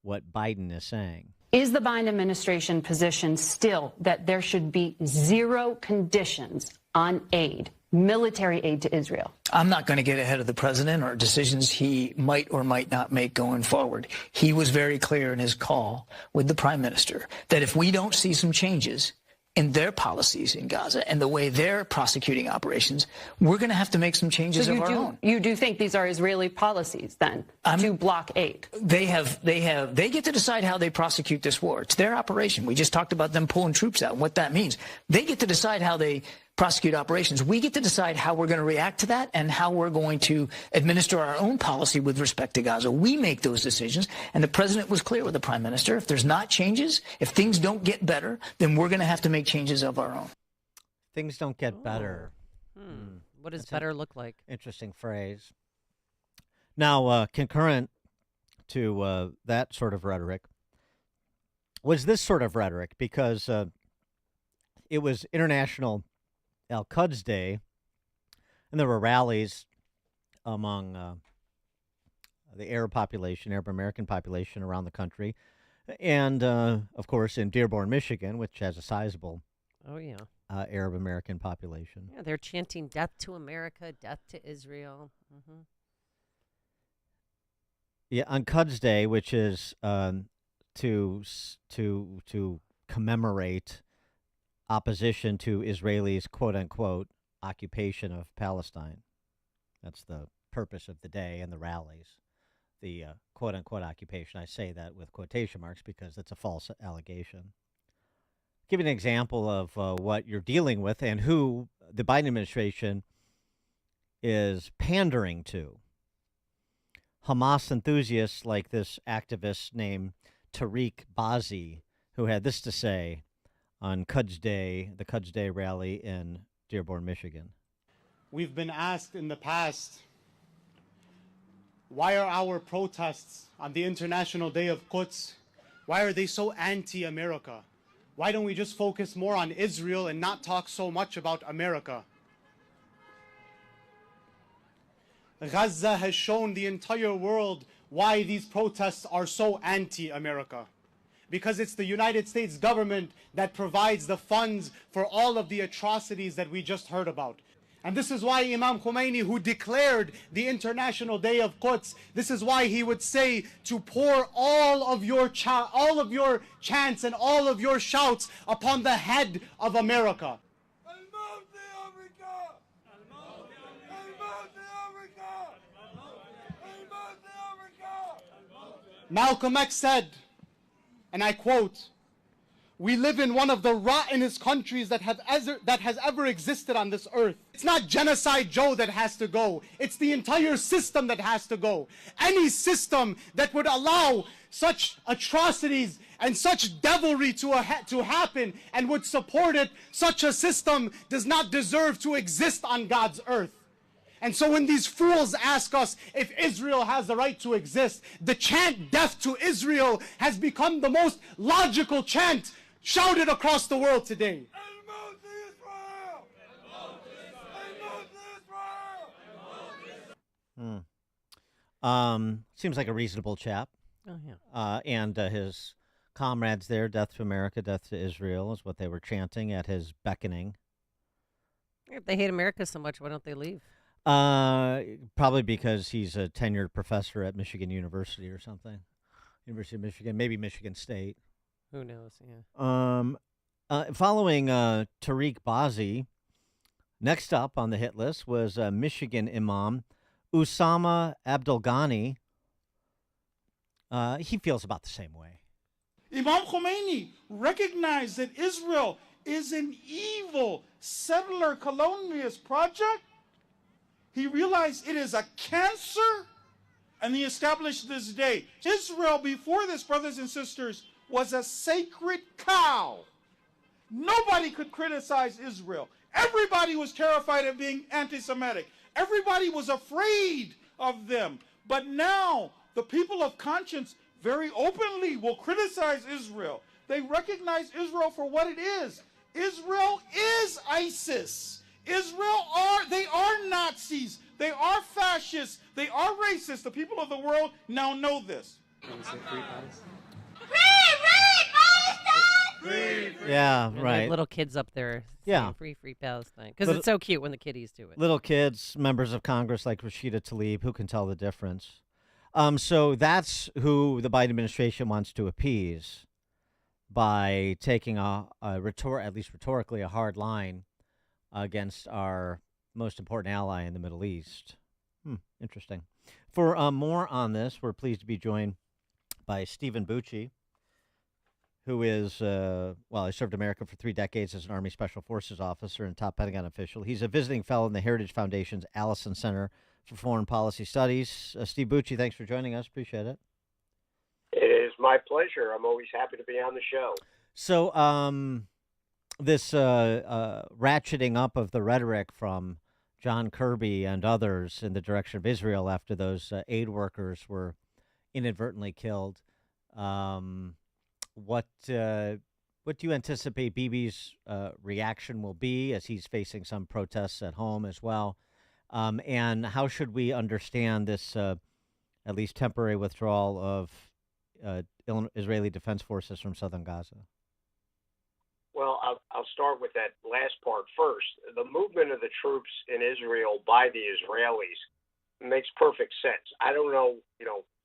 what Biden is saying. Is the Biden administration position still that there should be zero conditions on aid, military aid to Israel? I'm not going to get ahead of the president or decisions he might or might not make going forward. He was very clear in his call with the prime minister that if we don't see some changes in their policies in Gaza and the way they're prosecuting operations, we're going to have to make some changes of our own. You do think these are Israeli policies then to block aid? They get to decide how they prosecute this war. It's their operation. We just talked about them pulling troops out and what that means. They get to decide how they prosecute operations. We get to decide how we're going to react to that and how we're going to administer our own policy with respect to Gaza. We make those decisions, and the president was clear with the prime minister. If there's not changes, if things don't get better, then we're going to have to make changes of our own. Things don't get better. What does That's better look like? Interesting phrase. Now, concurrent to that sort of rhetoric was this sort of rhetoric, because it was International Al-Quds Day, and there were rallies among the Arab population, Arab American population around the country, and of course in Dearborn, Michigan, which has a sizable Arab American population. Yeah, they're chanting "Death to America, Death to Israel." Mm-hmm. Yeah, on Quds Day, which is to commemorate opposition to Israelis' quote unquote occupation of Palestine. That's the purpose of the day and the rallies. The quote unquote occupation. I say that with quotation marks because it's a false allegation. Give an example of what you're dealing with and who the Biden administration is pandering to. Hamas enthusiasts like this activist named Tariq Bazi, who had this to say on Quds Day, the Quds Day rally in Dearborn, Michigan. We've been asked in the past, why are our protests on the International Day of Quds, why are they so anti-America? Why don't we just focus more on Israel and not talk so much about America? Gaza has shown the entire world why these protests are so anti-America. Because it's the United States government that provides the funds for all of the atrocities that we just heard about. And this is why Imam Khomeini, who declared the International Day of Quds, this is why he would say to pour all of your chants and all of your shouts upon the head of America. Malcolm X said, and I quote, "We live in one of the rottenest countries that has ever existed on this earth. It's not Genocide Joe that has to go. It's the entire system that has to go. Any system that would allow such atrocities and such devilry to happen and would support it, such a system does not deserve to exist on God's earth." And so when these fools ask us if Israel has the right to exist, the chant "Death to Israel" has become the most logical chant shouted across the world today. Seems like a reasonable chap. Oh, yeah. And his comrades there, "Death to America, Death to Israel," is what they were chanting at his beckoning. If they hate America so much, why don't they leave? Probably because he's a tenured professor at Michigan University or something. University of Michigan, maybe Michigan State. Who knows? Yeah. Following Tariq Bazi, next up on the hit list was Michigan Imam Usama Abdelghani. He feels about the same way. Imam Khomeini recognized that Israel is an evil settler colonialist project. He realized it is a cancer, and he established this day. Israel, before this, brothers and sisters, was a sacred cow. Nobody could criticize Israel. Everybody was terrified of being anti-Semitic. Everybody was afraid of them. But now, the people of conscience very openly will criticize Israel. They recognize Israel for what it is. Israel is ISIS. They are Nazis. They are fascists. They are racist. The people of the world now know this. Yeah, And right. little kids up there Yeah. saying free Palestine. Because it's so cute when the kiddies do it. Little kids, members of Congress like Rashida Tlaib, who can tell the difference. So that's who the Biden administration wants to appease by taking at least rhetorically, a hard line against our most important ally in the Middle East. Interesting. For more on this, we're pleased to be joined by Stephen Bucci, who is, he served America for 3 decades as an Army Special Forces officer and top Pentagon official. He's a visiting fellow in the Heritage Foundation's Allison Center for Foreign Policy Studies. Steve Bucci, thanks for joining us. Appreciate it. It is my pleasure. I'm always happy to be on the show. So, this ratcheting up of the rhetoric from John Kirby and others in the direction of Israel after those aid workers were inadvertently killed. What do you anticipate Bibi's reaction will be as he's facing some protests at home as well? And how should we understand this, at least temporary withdrawal of Israeli Defense Forces from southern Gaza? Well, I'll start with that last part first. The movement of the troops in Israel by the Israelis makes perfect sense. I don't know,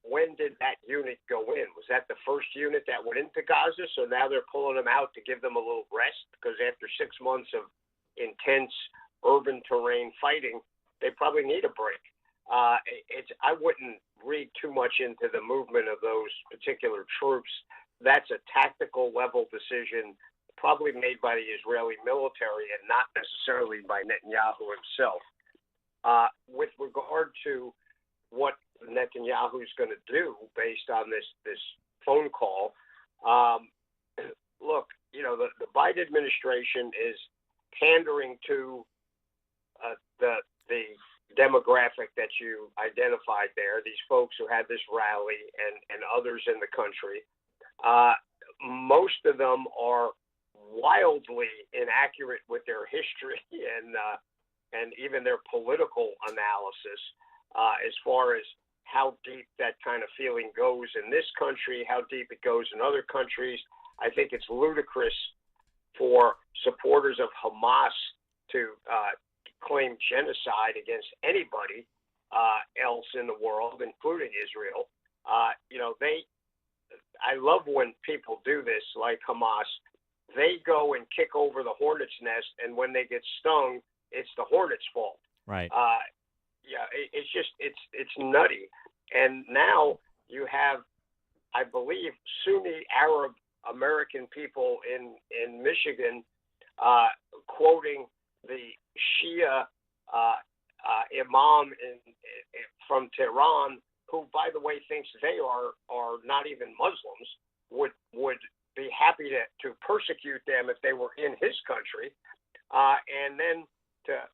when did that unit go in? Was that the first unit that went into Gaza? So now they're pulling them out to give them a little rest because after 6 months of intense urban terrain fighting, they probably need a break. I wouldn't read too much into the movement of those particular troops. That's a tactical level decision probably made by the Israeli military and not necessarily by Netanyahu himself. With regard to what Netanyahu is going to do based on this phone call, look, the Biden administration is pandering to the demographic that you identified there, these folks who had this rally and others in the country. Most of them are wildly inaccurate with their history and even their political analysis as far as how deep that kind of feeling goes in this country, how deep it goes in other countries. I think it's ludicrous for supporters of Hamas to claim genocide against anybody else in the world, including Israel. I love when people do this, like Hamas. They go and kick over the hornet's nest, and when they get stung, it's the hornet's fault. Right. It's nutty. And now you have, I believe, Sunni Arab American people in Michigan quoting the Shia imam from Tehran, who, by the way, thinks they are not even Muslims, would be happy to persecute them if they were in his country, and then to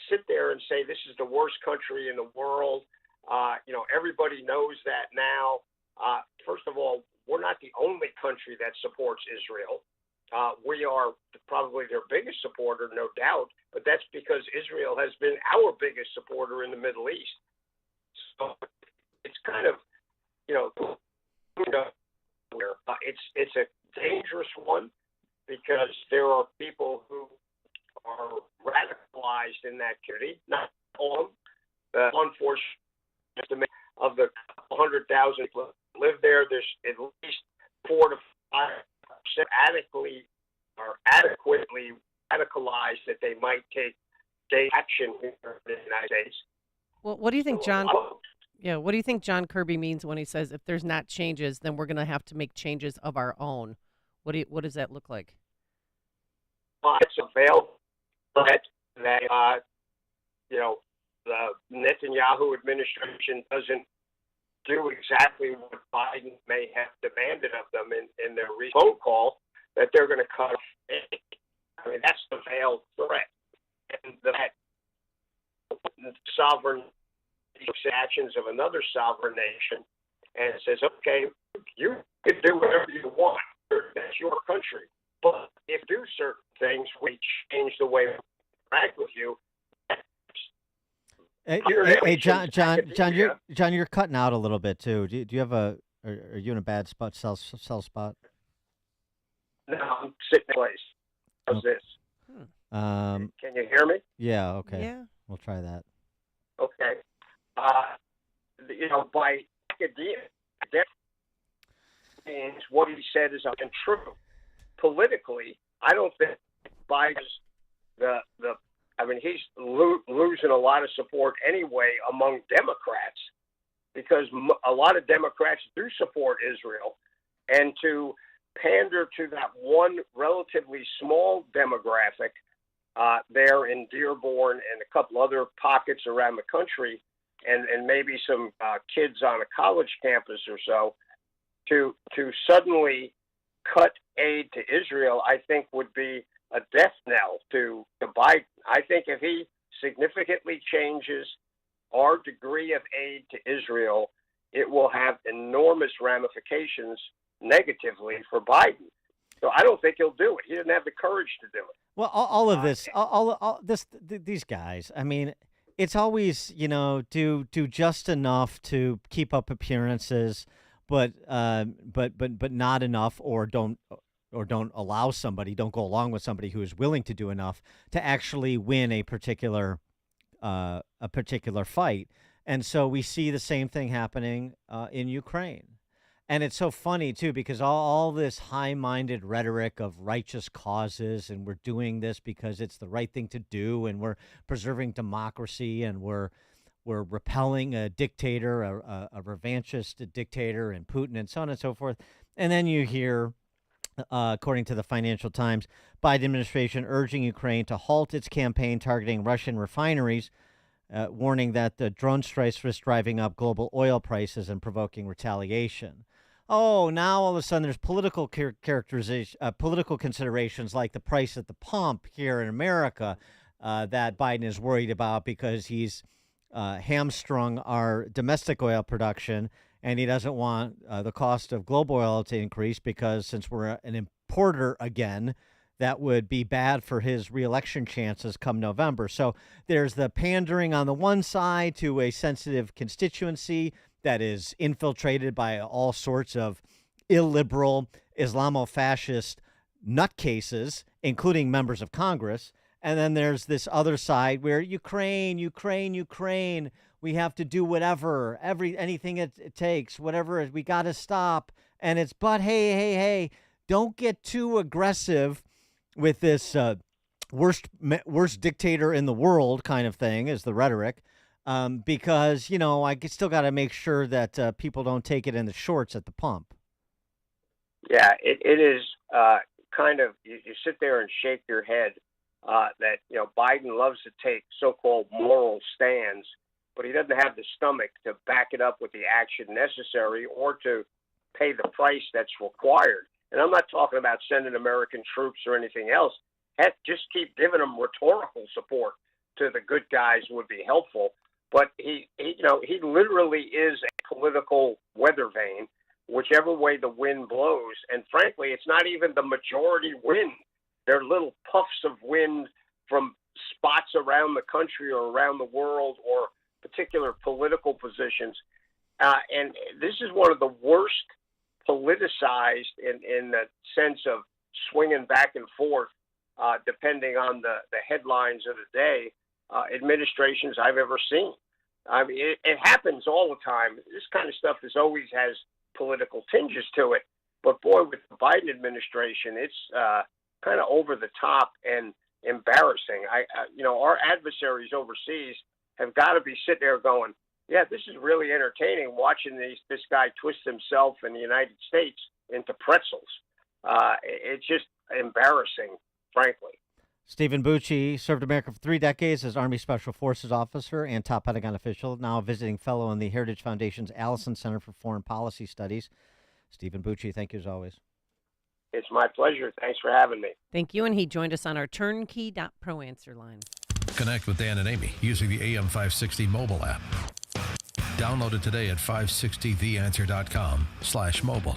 sit there and say this is the worst country in the world. Everybody knows that now. First of all, we're not the only country that supports Israel. We are probably their biggest supporter, no doubt, but that's because Israel has been our biggest supporter in the Middle East. So it's kind of, it's a dangerous one because there are people who are radicalized in that community, not all of them. Unfortunately, of the 100,000 people who live there, there's at least 4 to 5% adequately radicalized that they might take action here in the United States. Well, what do you think, John? Yeah, what do you think John Kirby means when he says if there's not changes, then we're going to have to make changes of our own? What does that look like? It's a veiled threat that the Netanyahu administration doesn't do exactly what Biden may have demanded of them in their recent phone call, that they're going to cut off aid. I mean, that's the veiled threat. And that sovereign actions of another sovereign nation and says, okay, you can do whatever you want. That's your country. But if you do certain things, we change the way we interact with you. Hey, John, you're cutting out a little bit too. Do you have are you in a bad spot, cell spot? No, I'm sitting in place. How's this? Can you hear me? Yeah. Okay. Yeah. We'll try that. Okay. By academia, what he said is untrue. Politically, I don't think Biden's he's losing a lot of support anyway among Democrats because a lot of Democrats do support Israel, and to pander to that one relatively small demographic there in Dearborn and a couple other pockets around the country, and maybe some kids on a college campus or so, to suddenly cut aid to Israel, I think would be a death knell to Biden. I think if he significantly changes our degree of aid to Israel, it will have enormous ramifications negatively for Biden. So I don't think he'll do it. He doesn't have the courage to do it. Well, all of this, all this, these guys. I mean, it's always, do just enough to keep up appearances, but not enough, or don't allow somebody, don't go along with somebody who is willing to do enough to actually win a particular fight. And so we see the same thing happening in Ukraine. And it's so funny, too, because all this high-minded rhetoric of righteous causes, and we're doing this because it's the right thing to do, and we're preserving democracy, and we're repelling a dictator, a revanchist dictator, and Putin, and so on and so forth. And then you hear, according to the Financial Times, Biden administration urging Ukraine to halt its campaign targeting Russian refineries, warning that the drone strikes risk driving up global oil prices and provoking retaliation. Oh, now all of a sudden there's political political considerations like the price at the pump here in America that Biden is worried about because he's hamstrung our domestic oil production, and he doesn't want the cost of global oil to increase because since we're an importer again, that would be bad for his reelection chances come November. So there's the pandering on the one side to a sensitive constituency that is infiltrated by all sorts of illiberal Islamo-fascist nutcases, including members of Congress. And then there's this other side where Ukraine, we have to do whatever, anything it takes, whatever, we got to stop. And it's, but hey, don't get too aggressive with this worst dictator in the world kind of thing is the rhetoric. Because, I still got to make sure that people don't take it in the shorts at the pump. Yeah, it is kind of, you sit there and shake your head that, Biden loves to take so-called moral stands, but he doesn't have the stomach to back it up with the action necessary or to pay the price that's required. And I'm not talking about sending American troops or anything else. Heck, just keep giving them rhetorical support to the good guys would be helpful. But he literally is a political weather vane, whichever way the wind blows. And frankly, it's not even the majority wind. They're little puffs of wind from spots around the country or around the world or particular political positions. And this is one of the worst politicized in the sense of swinging back and forth, depending on the headlines of the day, administrations I've ever seen. I mean, it happens all the time. This kind of stuff always has political tinges to it. But boy, with the Biden administration, it's kind of over the top and embarrassing. Our adversaries overseas have got to be sitting there going, yeah, this is really entertaining watching this guy twist himself in the United States into pretzels. It's just embarrassing, frankly. Stephen Bucci served America for 3 decades as Army Special Forces officer and top Pentagon official, now a visiting fellow in the Heritage Foundation's Allison Center for Foreign Policy Studies. Stephen Bucci, thank you as always. It's my pleasure. Thanks for having me. Thank you. And he joined us on our turnkey.pro answer line. Connect with Dan and Amy using the AM 560 mobile app. Download it today at 560theanswer.com/mobile.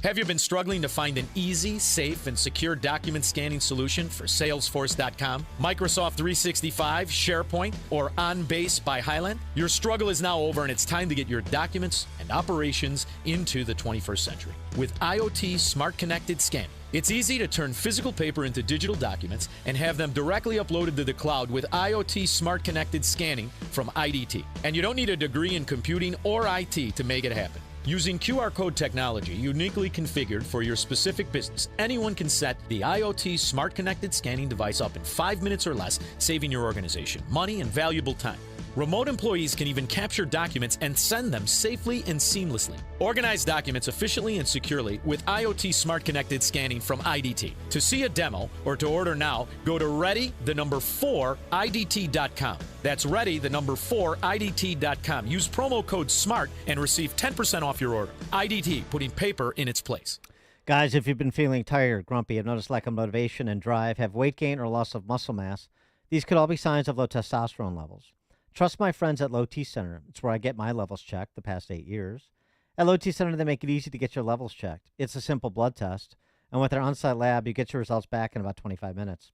Have you been struggling to find an easy, safe, and secure document scanning solution for Salesforce.com, Microsoft 365, SharePoint, or OnBase by Highland? Your struggle is now over, and it's time to get your documents and operations into the 21st century with IoT Smart Connected Scanning. It's easy to turn physical paper into digital documents and have them directly uploaded to the cloud with IoT Smart Connected Scanning from IDT. And you don't need a degree in computing or IT to make it happen. Using QR code technology uniquely configured for your specific business, anyone can set the IoT Smart Connected Scanning device up in 5 minutes or less, saving your organization money and valuable time. Remote employees can even capture documents and send them safely and seamlessly. Organize documents efficiently and securely with IoT Smart Connected Scanning from IDT. To see a demo or to order now, go to ready4idt.com. That's ready4idt.com. Use promo code SMART and receive 10% off your order. IDT, putting paper in its place. Guys, if you've been feeling tired, grumpy, have noticed lack of motivation and drive, have weight gain or loss of muscle mass, these could all be signs of low testosterone levels. Trust my friends at Low T Center. It's where I get my levels checked the past 8 years. At Low T Center, they make it easy to get your levels checked. It's a simple blood test, and with their on-site lab, you get your results back in about 25 minutes.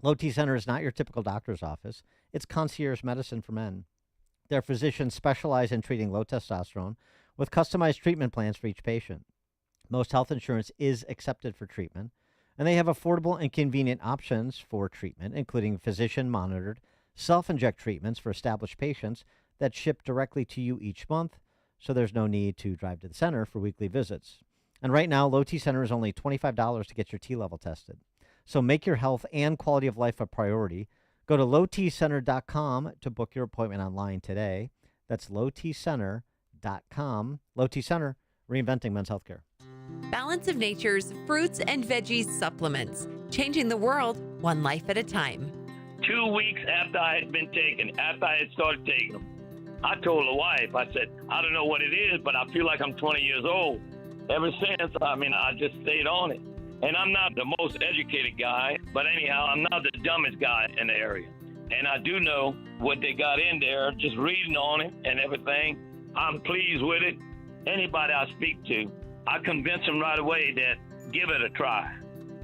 Low T Center is not your typical doctor's office. It's concierge medicine for men. Their physicians specialize in treating low testosterone with customized treatment plans for each patient. Most health insurance is accepted for treatment, and they have affordable and convenient options for treatment, including physician-monitored, self-inject treatments for established patients that ship directly to you each month, so there's no need to drive to the center for weekly visits. And right now, Low T Center is only $25 to get your T-level tested. So make your health and quality of life a priority. Go to lowtcenter.com to book your appointment online today. That's lowtcenter.com. Low T Center, reinventing men's healthcare. Balance of Nature's fruits and veggies supplements, changing the world one life at a time. 2 weeks after I had been taken, after I had started taking them, I told the wife, I said, I don't know what it is, but I feel like I'm 20 years old. Ever since, I just stayed on it. And I'm not the most educated guy, but anyhow, I'm not the dumbest guy in the area. And I do know what they got in there, just reading on it and everything. I'm pleased with it. Anybody I speak to, I convince them right away that give it a try.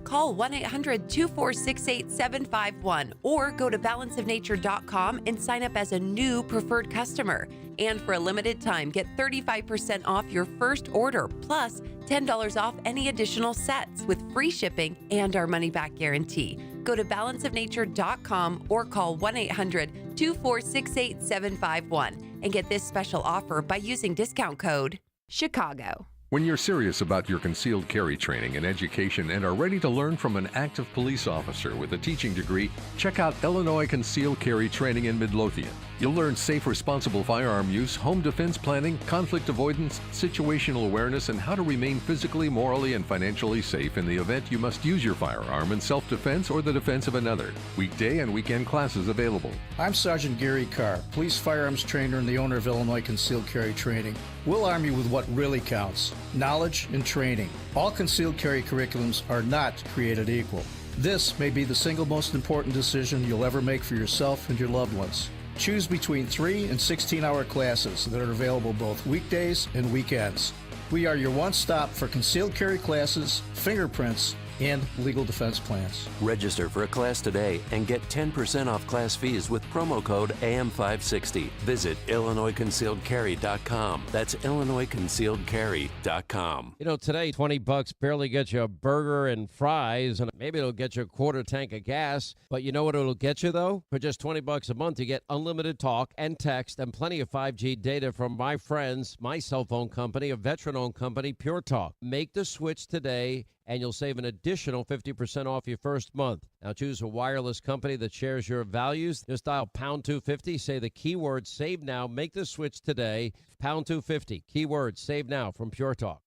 Call 1-800-246-8751 or go to balanceofnature.com and sign up as a new preferred customer. And for a limited time, get 35% off your first order, plus $10 off any additional sets with free shipping and our money-back guarantee. Go to balanceofnature.com or call 1-800-246-8751 and get this special offer by using discount code CHICAGO. When you're serious about your concealed carry training and education and are ready to learn from an active police officer with a teaching degree, check out Illinois Concealed Carry Training in Midlothian. You'll learn safe, responsible firearm use, home defense planning, conflict avoidance, situational awareness, and how to remain physically, morally, and financially safe in the event you must use your firearm in self-defense or the defense of another. Weekday and weekend classes available. I'm Sergeant Gary Carr, police firearms trainer and the owner of Illinois Concealed Carry Training. We'll arm you with what really counts: knowledge and training. All concealed carry curriculums are not created equal. This may be the single most important decision you'll ever make for yourself and your loved ones. Choose between 3 and 16-hour classes that are available both weekdays and weekends. We are your one-stop for concealed carry classes, fingerprints, and legal defense plans. Register for a class today and get 10% off class fees with promo code AM560. Visit IllinoisConcealedCarry.com. That's IllinoisConcealedCarry.com. You know, today, $20 barely gets you a burger and fries, and maybe it'll get you a quarter tank of gas. But you know what it'll get you, though? For just $20 a month, you get unlimited talk and text and plenty of 5G data from my friends, my cell phone company, a veteran-owned company, Pure Talk. Make the switch today, and you'll save an additional 50% off your first month. Now choose a wireless company that shares your values. Just dial pound 250, say the keyword save now, make the switch today. Pound 250, keyword save now from Pure Talk.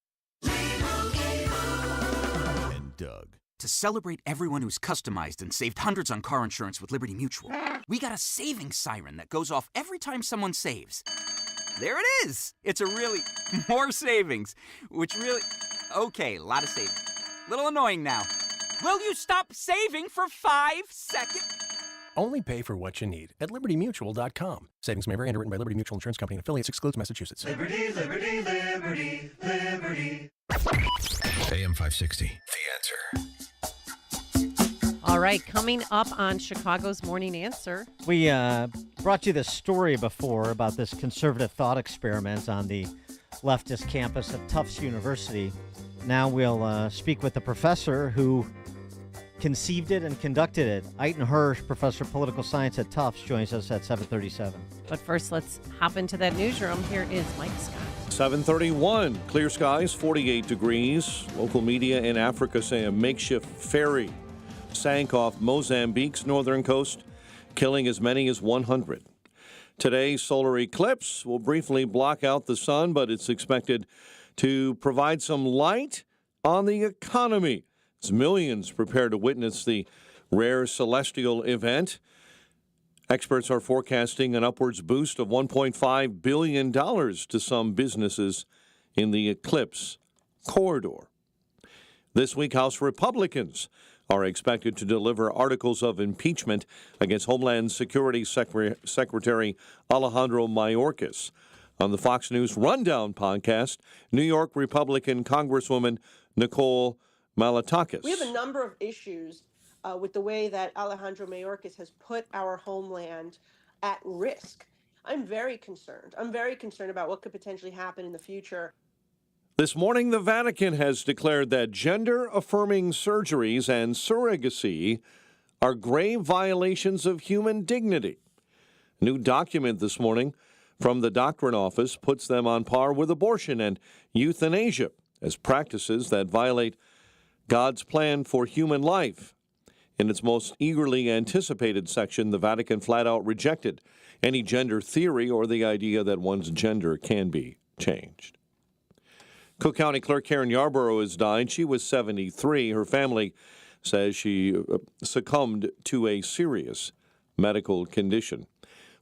And Doug. To celebrate everyone who's customized and saved hundreds on car insurance with Liberty Mutual, we got a savings siren that goes off every time someone saves. There it is. It's a really more savings, which really, okay, a lot of savings. Little annoying now. Will you stop saving for 5 seconds? Only pay for what you need at LibertyMutual.com. Savings may vary. Underwritten by Liberty Mutual Insurance Company and affiliates. Excludes Massachusetts. Liberty, liberty, liberty, liberty. AM 560, The Answer. All right, coming up on Chicago's Morning Answer. We brought you this story before about this conservative thought experiment on the leftist campus of Tufts University. Now we'll speak with the professor who conceived it and conducted it. Eitan Hirsch, professor of political science at Tufts, joins us at 7:37. But first, let's hop into that newsroom. Here is Mike Scott. 7:31, clear skies, 48 degrees. Local media in Africa say a makeshift ferry sank off Mozambique's northern coast, killing as many as 100. Today's solar eclipse will briefly block out the sun, but it's expected to provide some light on the economy as millions prepare to witness the rare celestial event. Experts are forecasting an upwards boost of $1.5 billion to some businesses in the eclipse corridor. This week, House Republicans are expected to deliver articles of impeachment against Homeland Security Secretary Alejandro Mayorkas. On the Fox News Rundown podcast, New York Republican Congresswoman Nicole Malatakis. We have a number of issues with the way that Alejandro Mayorkas has put our homeland at risk. I'm very concerned. I'm very concerned about what could potentially happen in the future. This morning, the Vatican has declared that gender-affirming surgeries and surrogacy are grave violations of human dignity. A new document this morning from the Doctrine Office puts them on par with abortion and euthanasia as practices that violate God's plan for human life. In its most eagerly anticipated section, the Vatican flat out rejected any gender theory or the idea that one's gender can be changed. Cook County Clerk Karen Yarborough has died. She was 73. Her family says she succumbed to a serious medical condition.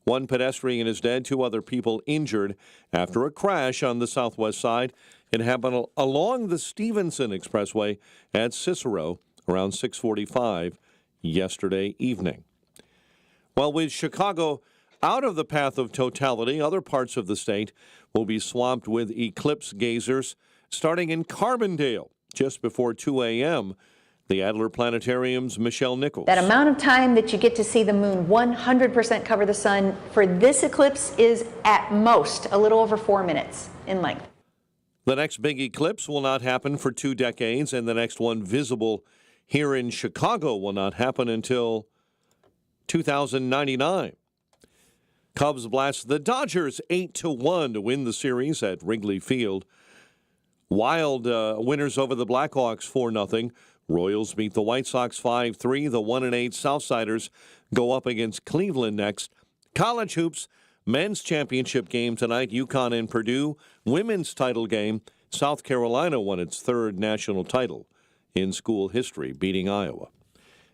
One pedestrian is dead, 2 other people injured after a crash on the southwest side. It happened along the Stevenson Expressway at Cicero around 6:45 yesterday evening. Well, with Chicago out of the path of totality, other parts of the state will be swamped with eclipse gazers starting in Carbondale just before 2 a.m. The Adler Planetarium's Michelle Nichols. That amount of time that you get to see the moon 100% cover the sun for this eclipse is at most a little over 4 minutes in length. The next big eclipse will not happen for 2 decades, and the next one visible here in Chicago will not happen until 2099. Cubs blast the Dodgers 8-1 to win the series at Wrigley Field. Wild winners over the Blackhawks 4-0. Royals beat the White Sox 5-3. The 1-8 Southsiders go up against Cleveland next. College hoops, men's championship game tonight, UConn and Purdue. Women's title game, South Carolina won its 3rd national title in school history, beating Iowa.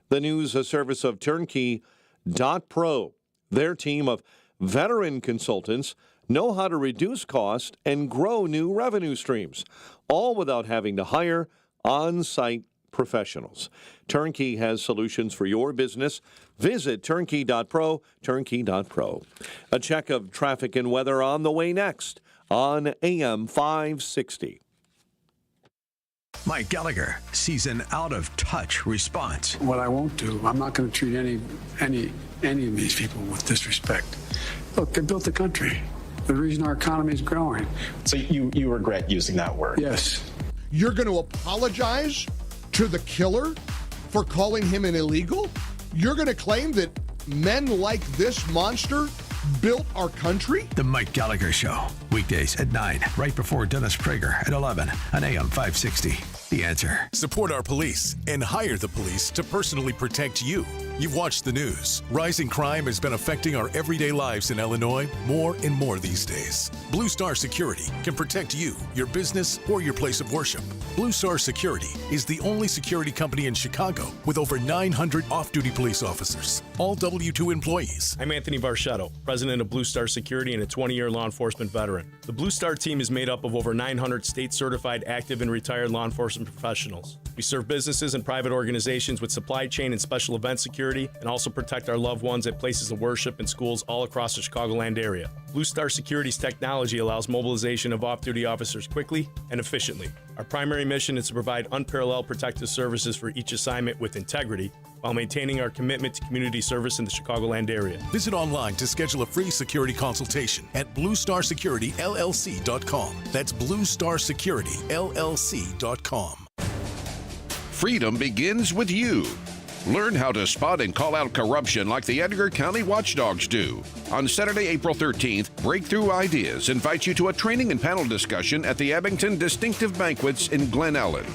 The news, a service of Turnkey.pro. Their team of veteran consultants know how to reduce cost and grow new revenue streams, all without having to hire on-site professionals. Turnkey has solutions for your business. Visit Turnkey.pro, Turnkey.pro. A check of traffic and weather on the way next on AM 560. Mike Gallagher sees an out-of-touch response. What I won't do, I'm not going to treat any of these people with disrespect. Look, they built the country. The reason our economy is growing. So you regret using that word? Yes. You're going to apologize to the killer for calling him an illegal? You're going to claim that men like this monster built our country? The Mike Gallagher Show, weekdays at 9, right before Dennis Prager at 11 on AM 560. The Answer. Support our police and hire the police to personally protect you. You've watched the news. Rising crime has been affecting our everyday lives in Illinois more and more these days. Blue Star Security can protect you, your business, or your place of worship. Blue Star Security is the only security company in Chicago with over 900 off-duty police officers, all W-2 employees. I'm Anthony Varchetto, president of Blue Star Security and a 20-year law enforcement veteran. The Blue Star team is made up of over 900 state-certified active and retired law enforcement professionals. We serve businesses and private organizations with supply chain and special event security, and also protect our loved ones at places of worship and schools all across the Chicagoland area. Blue Star Security's technology allows mobilization of off-duty officers quickly and efficiently. Our primary mission is to provide unparalleled protective services for each assignment with integrity, while maintaining our commitment to community service in the Chicagoland area. Visit online to schedule a free security consultation at BlueStarSecurityLLC.com. That's BlueStarSecurityLLC.com. Freedom begins with you. Learn how to spot and call out corruption like the Edgar County Watchdogs do. On Saturday, April 13th, Breakthrough Ideas invites you to a training and panel discussion at the Abington Distinctive Banquets in Glen Ellen.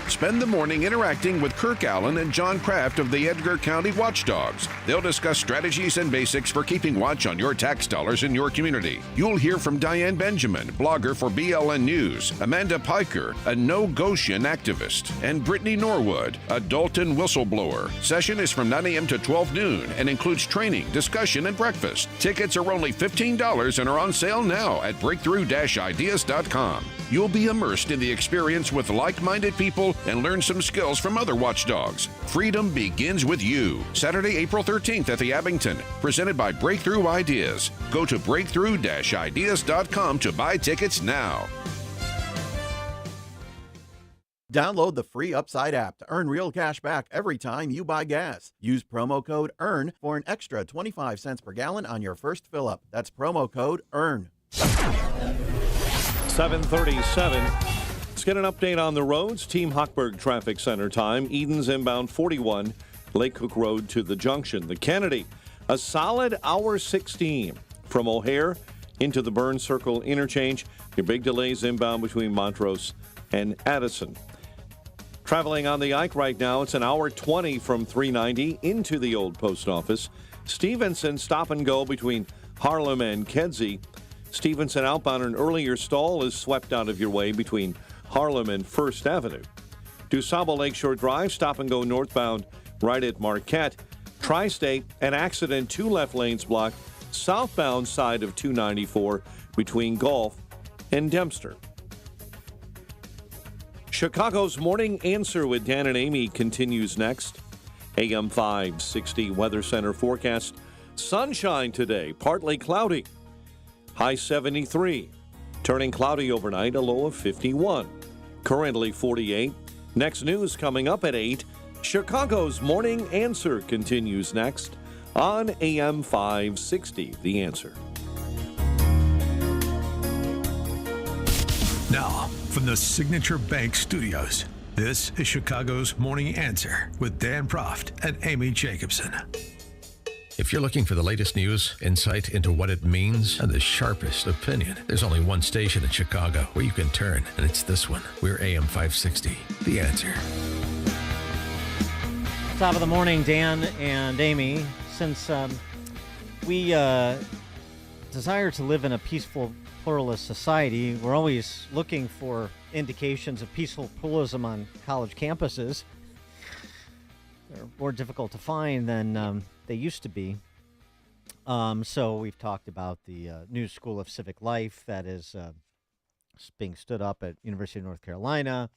Spend the morning interacting with Kirk Allen and John Kraft of the Edgar County Watchdogs. They'll discuss strategies and basics for keeping watch on your tax dollars in your community. You'll hear from Diane Benjamin, blogger for BLN News, Amanda Piker, a No Goshen activist, and Brittany Norwood, a Dalton whistleblower. Session is from 9 a.m. to 12 noon and includes training, discussion, and breakfast. Tickets are only $15 and are on sale now at breakthrough-ideas.com. You'll be immersed in the experience with like-minded people and learn some skills from other watchdogs. Freedom begins with you. Saturday, April 13th at the Abington, presented by Breakthrough Ideas. Go to breakthrough-ideas.com to buy tickets now. Download the free Upside app to earn real cash back every time you buy gas. Use promo code EARN for an extra 25 cents per gallon on your first fill-up. That's promo code EARN. 7:37. Let's get an update on the roads. Team Hochberg Traffic Center time. Eden's inbound 41, Lake Cook Road to the junction. The Kennedy, a solid hour 16 from O'Hare into the Burn Circle interchange. Your big delays inbound between Montrose and Addison. Traveling on the Ike right now, it's an hour 20 from 390 into the old post office. Stevenson stop and go between Harlem and Kedzie. Stevenson outbound, an earlier stall is swept out of your way between Harlem and First Avenue. DuSable Lakeshore Drive, stop and go northbound right at Marquette. Tri-State, an accident, 2 left lanes blocked, southbound side of 294 between Gulf and Dempster. Chicago's Morning Answer with Dan and Amy continues next. AM 560 Weather Center forecast. Sunshine today, partly cloudy. High 73. Turning cloudy overnight, a low of 51. Currently 48. Next news coming up at 8. Chicago's Morning Answer continues next on AM 560. The Answer. Now, from the Signature Bank Studios, this is Chicago's Morning Answer with Dan Proft and Amy Jacobson. If you're looking for the latest news, insight into what it means, and the sharpest opinion, there's only one station in Chicago where you can turn, and it's this one. We're AM 560, The Answer. Top of the morning, Dan and Amy. Since we desire to live in a peaceful, pluralist society, we're always looking for indications of peaceful pluralism on college campuses. They're more difficult to find than they used to be. So we've talked about the new School of Civic Life that is being stood up at University of North Carolina,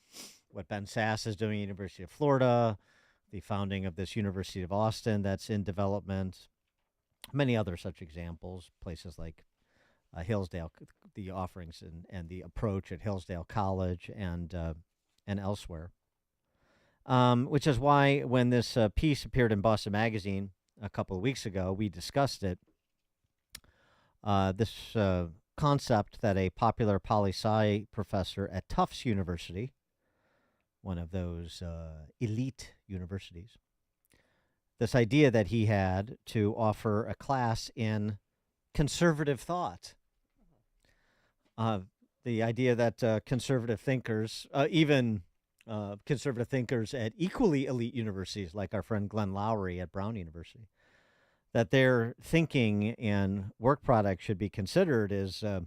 what Ben Sass is doing at University of Florida, the founding of this University of Austin that's in development, many other such examples, places like Hillsdale, the offerings and the approach at Hillsdale College and elsewhere. Which is why when this piece appeared in Boston Magazine a couple of weeks ago, we discussed it. This concept that a popular poli-sci professor at Tufts University, one of those elite universities, this idea that he had to offer a class in conservative thought. The idea that conservative thinkers, even conservative thinkers at equally elite universities, like our friend Glenn Lowry at Brown University, that their thinking and work product should be considered as a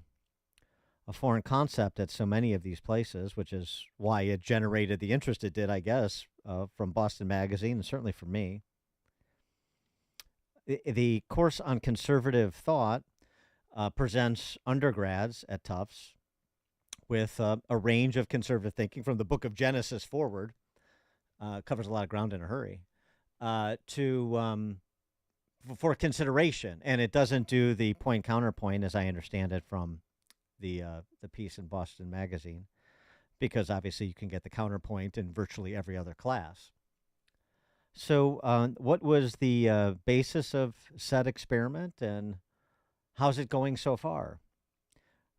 foreign concept at so many of these places, which is why it generated the interest it did, I guess, from Boston Magazine, and certainly from me. The course on conservative thought presents undergrads at Tufts with a range of conservative thinking from the book of Genesis forward, covers a lot of ground in a hurry, for consideration. And it doesn't do the point-counterpoint, as I understand it, from the piece in Boston Magazine, because obviously you can get the counterpoint in virtually every other class. So what was the basis of said experiment, and how's it going so far?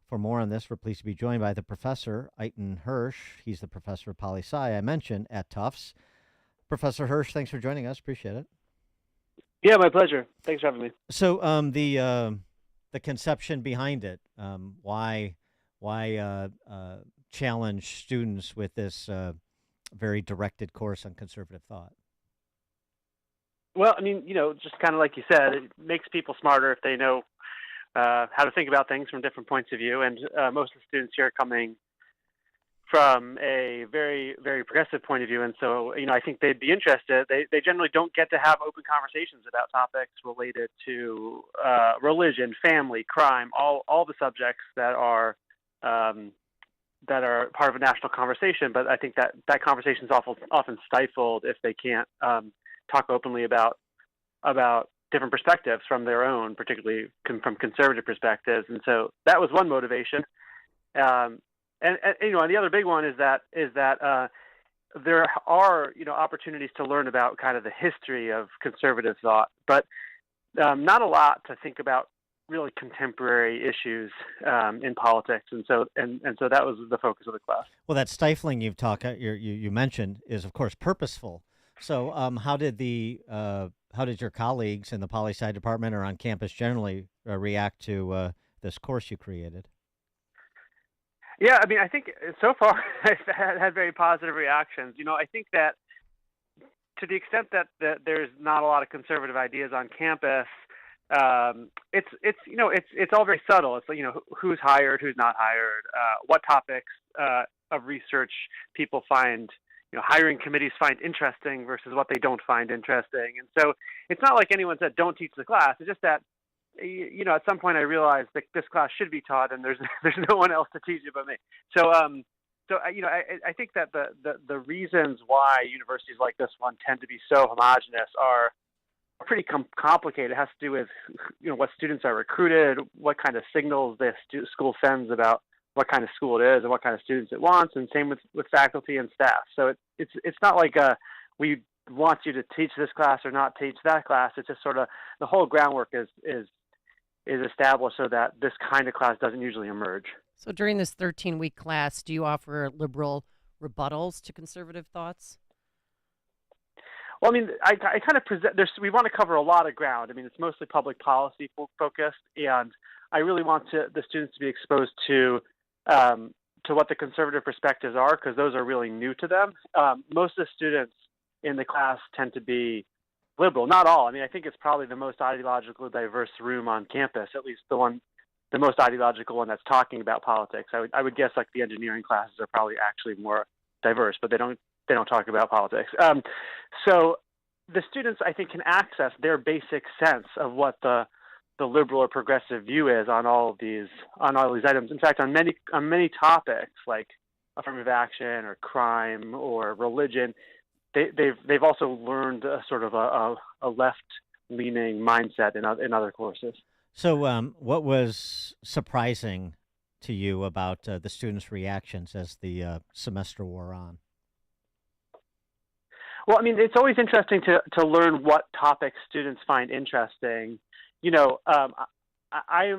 For more on this, we're pleased to be joined by the professor, Eitan Hirsch. He's the professor of poli-sci I mentioned at Tufts. Professor Hirsch, thanks for joining us. Appreciate it. Yeah, my pleasure. Thanks for having me. So the conception behind it, why challenge students with this very directed course on conservative thought? Well, I mean, just kind of like you said, it makes people smarter if they know how to think about things from different points of view. And most of the students here are coming from a very, very progressive point of view. And so, I think they'd be interested. They generally don't get to have open conversations about topics related to religion, family, crime, all the subjects that are, are part of a national conversation, but I think that conversation is often stifled if they can't talk openly about different perspectives from their own, particularly from conservative perspectives. And so that was one motivation. And the other big one is that there are opportunities to learn about kind of the history of conservative thought, but not a lot to think about really contemporary issues in politics, and so that was the focus of the class. Well, that stifling you mentioned is, of course, purposeful. So, how did your colleagues in the poli-sci department or on campus generally react to this course you created? Yeah, I mean, I think so far I've had very positive reactions. I think that to the extent that there's not a lot of conservative ideas on campus, it's all very subtle. It's like, who's hired, who's not hired, what topics of research people find, hiring committees find interesting versus what they don't find interesting. And so it's not like anyone said don't teach the class. It's just that at some point I realized that this class should be taught, and there's no one else to teach it but me. So I think that the reasons why universities like this one tend to be so homogenous are pretty complicated. It has to do with what students are recruited, what kind of signals the school sends about what kind of school it is and what kind of students it wants, and same with faculty and staff. So it's not like we want you to teach this class or not teach that class. It's just sort of the whole groundwork is established so that this kind of class doesn't usually emerge. So during this 13-week class, do you offer liberal rebuttals to conservative thoughts? Well, I mean, I kind of present. We want to cover a lot of ground. I mean, it's mostly public policy focused, and I really want the students to be exposed to what the conservative perspectives are, because those are really new to them. Most of the students in the class tend to be liberal. Not all. I mean, I think it's probably the most ideologically diverse room on campus, at least the most ideological one that's talking about politics. I would guess like the engineering classes are probably actually more diverse, but they don't talk about politics. So the students, I think, can access their basic sense of what the liberal or progressive view is on all these items. In fact, on many topics like affirmative action or crime or religion, they've also learned a sort of a left-leaning mindset in other courses. So, what was surprising to you about the students' reactions as the semester wore on? Well, I mean, it's always interesting to learn what topics students find interesting. I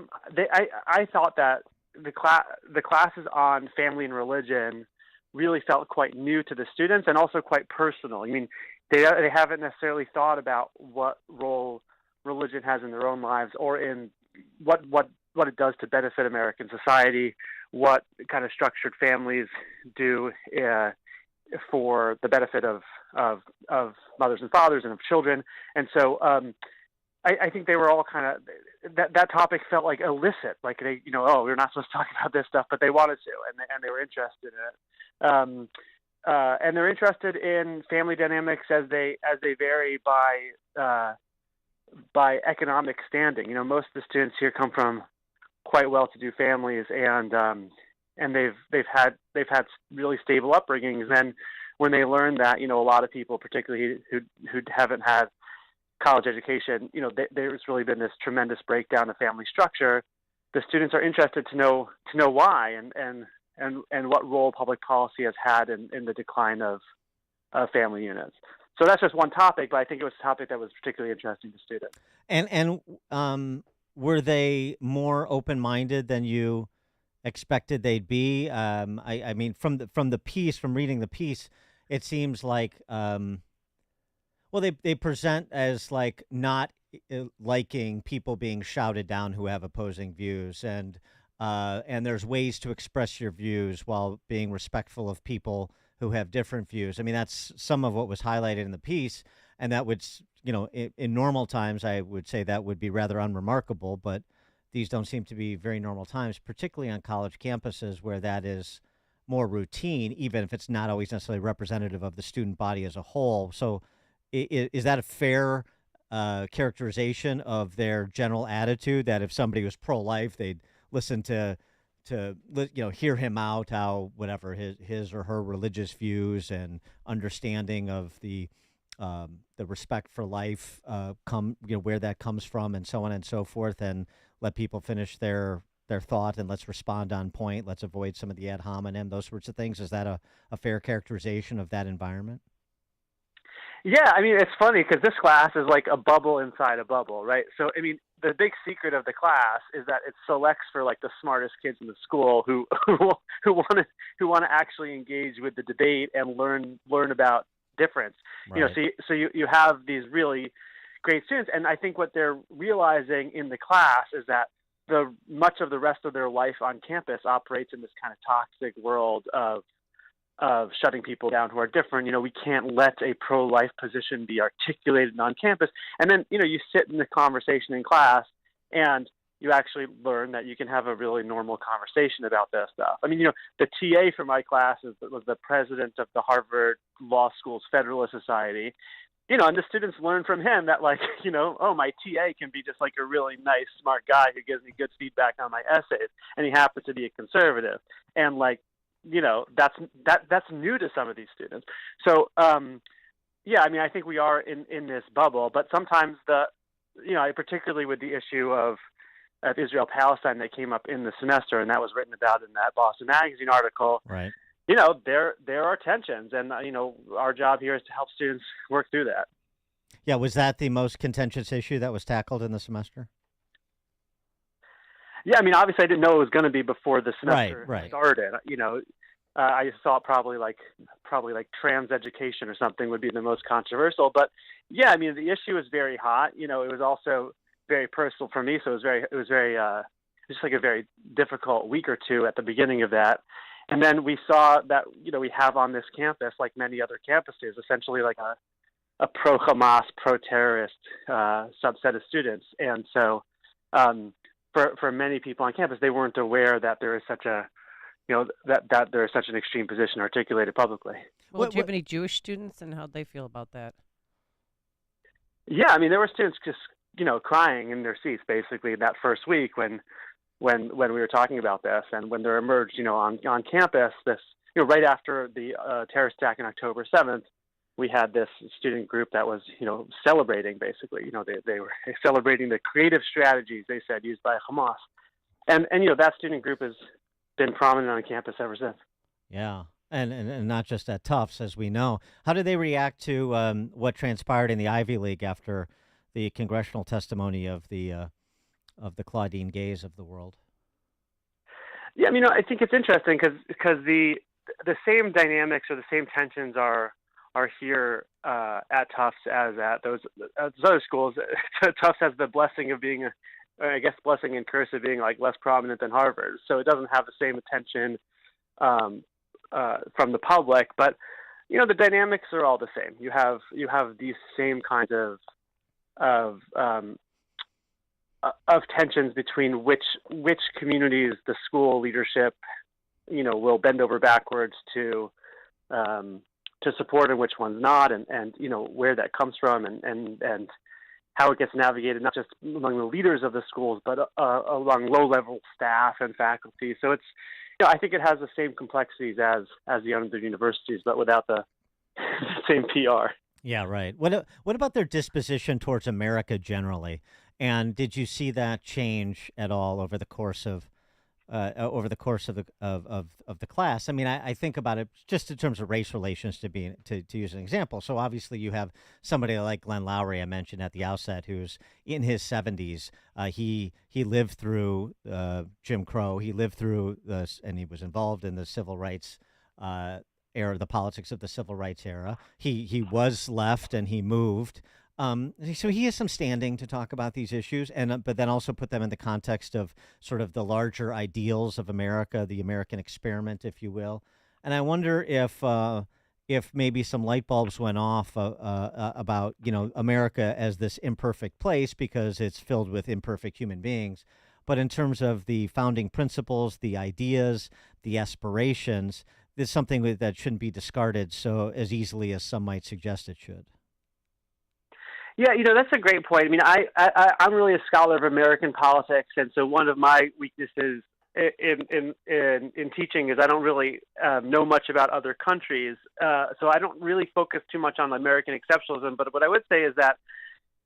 thought that the classes on family and religion really felt quite new to the students and also quite personal. I mean, they haven't necessarily thought about what role religion has in their own lives or in what it does to benefit American society, what kind of structured families do for the benefit of mothers and fathers and of children. And so I think they were all kind of that topic felt like illicit, like they we're not supposed to talk about this stuff, but they wanted to, and they were interested in it. And they're interested in family dynamics as they vary by economic standing. Most of the students here come from quite well-to-do families, and they've had really stable upbringings. And when they learn that, a lot of people, particularly who haven't had college education, there's really been this tremendous breakdown of family structure. The students are interested to know why and what role public policy has had in the decline of family units. So that's just one topic, but I think it was a topic that was particularly interesting to students. And were they more open-minded than you expected they'd be? I mean, from reading the piece, it seems like they present as like not liking people being shouted down who have opposing views, and there's ways to express your views while being respectful of people who have different views. I mean, that's some of what was highlighted in the piece, and that would, in normal times, I would say that would be rather unremarkable, but these don't seem to be very normal times, particularly on college campuses where that is more routine, even if it's not always necessarily representative of the student body as a whole. So is that a fair characterization of their general attitude, that if somebody was pro-life, they'd listen to hear him out, how whatever his or her religious views and understanding of the respect for life where that comes from, and so on and so forth, and let people finish their thought, and let's respond on point. Let's avoid some of the ad hominem, those sorts of things. Is that a fair characterization of that environment? Yeah, I mean, it's funny because this class is like a bubble inside a bubble, right? So, I mean, the big secret of the class is that it selects for like the smartest kids in the school who want to actually engage with the debate and learn about difference. Right. So you have these really great students, and I think what they're realizing in the class is that much of the rest of their life on campus operates in this kind of toxic world of shutting people down who are different. We can't let a pro-life position be articulated on campus. And then, you sit in the conversation in class and you actually learn that you can have a really normal conversation about this stuff. I mean, the TA for my class was the president of the Harvard Law School's Federalist Society. And the students learn from him that, like, oh, my TA can be just like a really nice, smart guy who gives me good feedback on my essays, and he happens to be a conservative. And, like, that's new to some of these students. So, yeah, I mean, I think we are in this bubble, but sometimes particularly with the issue of Israel-Palestine that came up in the semester, and that was written about in that Boston Magazine article. Right. There are tensions, and our job here is to help students work through that. Yeah, was that the most contentious issue that was tackled in the semester? Yeah, I mean, obviously, I didn't know it was going to be before the semester right. started. I thought probably like trans education or something would be the most controversial. But yeah, I mean, the issue is very hot. It was also very personal for me, so it was just like a very difficult week or two at the beginning of that. And then we saw that, we have on this campus, like many other campuses, essentially like a pro-Hamas, pro-terrorist subset of students. And so for many people on campus, they weren't aware that there is such a, that there is such an extreme position articulated publicly. Well, do you have any Jewish students, and how'd they feel about that? Yeah, I mean, there were students just, crying in their seats basically that first week when we were talking about this, and when there emerged, on campus, this, right after the terrorist attack on October 7th, we had this student group that was, celebrating basically, they were celebrating the creative strategies, they said, used by Hamas. And that student group has been prominent on campus ever since. Yeah. And not just at Tufts, as we know. How did they react to what transpired in the Ivy League after the congressional testimony of the Claudine Gays of the world? Yeah, I mean, I think it's interesting because the same dynamics or the same tensions are here at Tufts as at those other schools. Tufts has the blessing of being blessing and curse of being like less prominent than Harvard, so it doesn't have the same attention from the public. But the dynamics are all the same. You have these same kinds of tensions between which communities the school leadership will bend over backwards to support and which ones not, and where that comes from, and how it gets navigated, not just among the leaders of the schools, but among low-level staff and faculty. So it's, I think it has the same complexities as the other universities, but without the same PR. Yeah, right. What about their disposition towards America generally? And did you see that change at all over the course of the class? I mean, I think about it just in terms of race relations to use an example. So obviously you have somebody like Glenn Lowry, I mentioned at the outset, who's in his 70s. He lived through Jim Crow. He lived through and he was involved in the civil rights era, the politics of the civil rights era. He was left and he moved. So he has some standing to talk about these issues, but then also put them in the context of sort of the larger ideals of America, the American experiment, if you will. And I wonder if maybe some light bulbs went off about America as this imperfect place because it's filled with imperfect human beings, but in terms of the founding principles, the ideas, the aspirations, there's something that shouldn't be discarded so as easily as some might suggest it should. Yeah, that's a great point. I mean, I'm really a scholar of American politics, and so one of my weaknesses in teaching is I don't really know much about other countries, so I don't really focus too much on American exceptionalism. But what I would say is that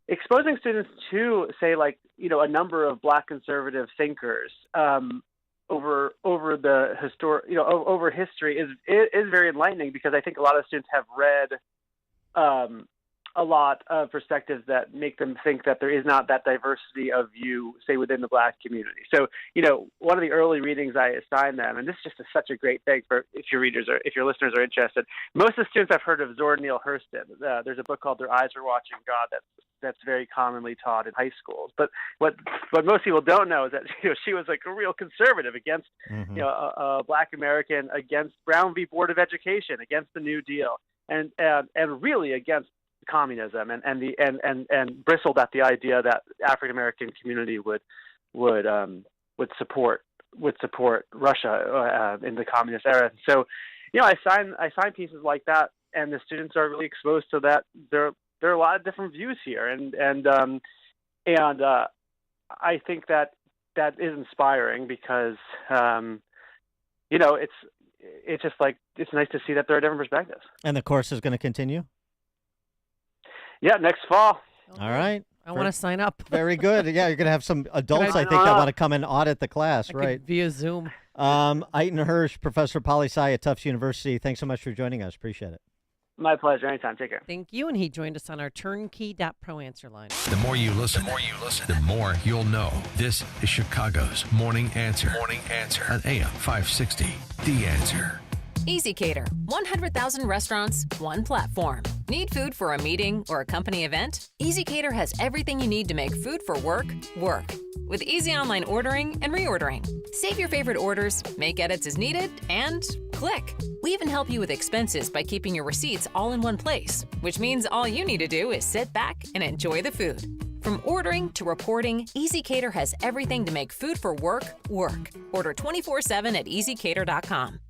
exposing students to, say, like, a number of Black conservative thinkers over the over history is very enlightening, because I think a lot of students have read a lot of perspectives that make them think that there is not that diversity of view, say, within the Black community. So, one of the early readings I assigned them, and this is just such a great thing for if your listeners are interested. Most of the students have heard of Zora Neale Hurston. There's a book called Their Eyes Are Watching God that's very commonly taught in high schools. But what most people don't know is that she was like a real conservative against a Black American, against Brown v. Board of Education, against the New Deal, and really against communism, and bristled at the idea that African American community would support Russia in the communist era. So, I sign pieces like that, and the students are really exposed to that. There are a lot of different views here, and I think that is inspiring, because it's just like, it's nice to see that there are different perspectives. And the course is going to continue? Yeah, next fall. All right. I want to sign up. Very good. Yeah, you're going to have some adults, I think, that want to come and audit the class, right? Via Zoom. Eitan Hirsch, Professor of Poli-Sci at Tufts University. Thanks so much for joining us. Appreciate it. My pleasure. Anytime. Take care. Thank you. And he joined us on our turnkey.pro answer line. The more you listen, the more you'll know. This is Chicago's Morning Answer. On AM 560. The Answer. EasyCater. 100,000 restaurants, one platform. Need food for a meeting or a company event? EasyCater has everything you need to make food for work, work. With easy online ordering and reordering. Save your favorite orders, make edits as needed, and click. We even help you with expenses by keeping your receipts all in one place, which means all you need to do is sit back and enjoy the food. From ordering to reporting, EasyCater has everything to make food for work, work. Order 24/7 at easycater.com.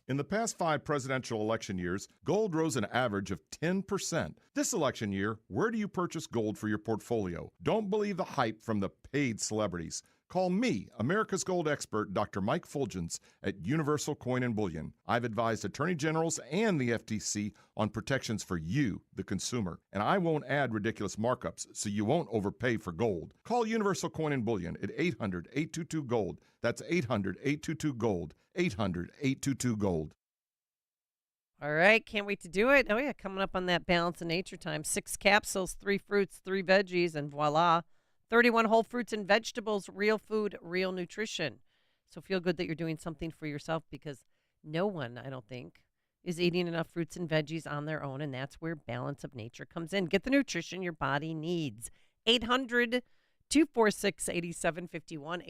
In the past 5 presidential election years, gold rose an average of 10%. This election year, where do you purchase gold for your portfolio? Don't believe the hype from the paid celebrities. Call me, America's gold expert, Dr. Mike Fulgens at Universal Coin and Bullion. I've advised attorney generals and the FTC on protections for you, the consumer, and I won't add ridiculous markups so you won't overpay for gold. Call Universal Coin and Bullion at 800-822-GOLD. That's 800-822-GOLD. 800-822-GOLD. All right, can't wait to do it. Oh, yeah, coming up on that Balance of Nature time. 6 capsules, 3 fruits, 3 veggies, and voila. 31 whole fruits and vegetables, real food, real nutrition. So feel good that you're doing something for yourself, because no one, I don't think, is eating enough fruits and veggies on their own, and that's where Balance of Nature comes in. Get the nutrition your body needs. 800-246-8751,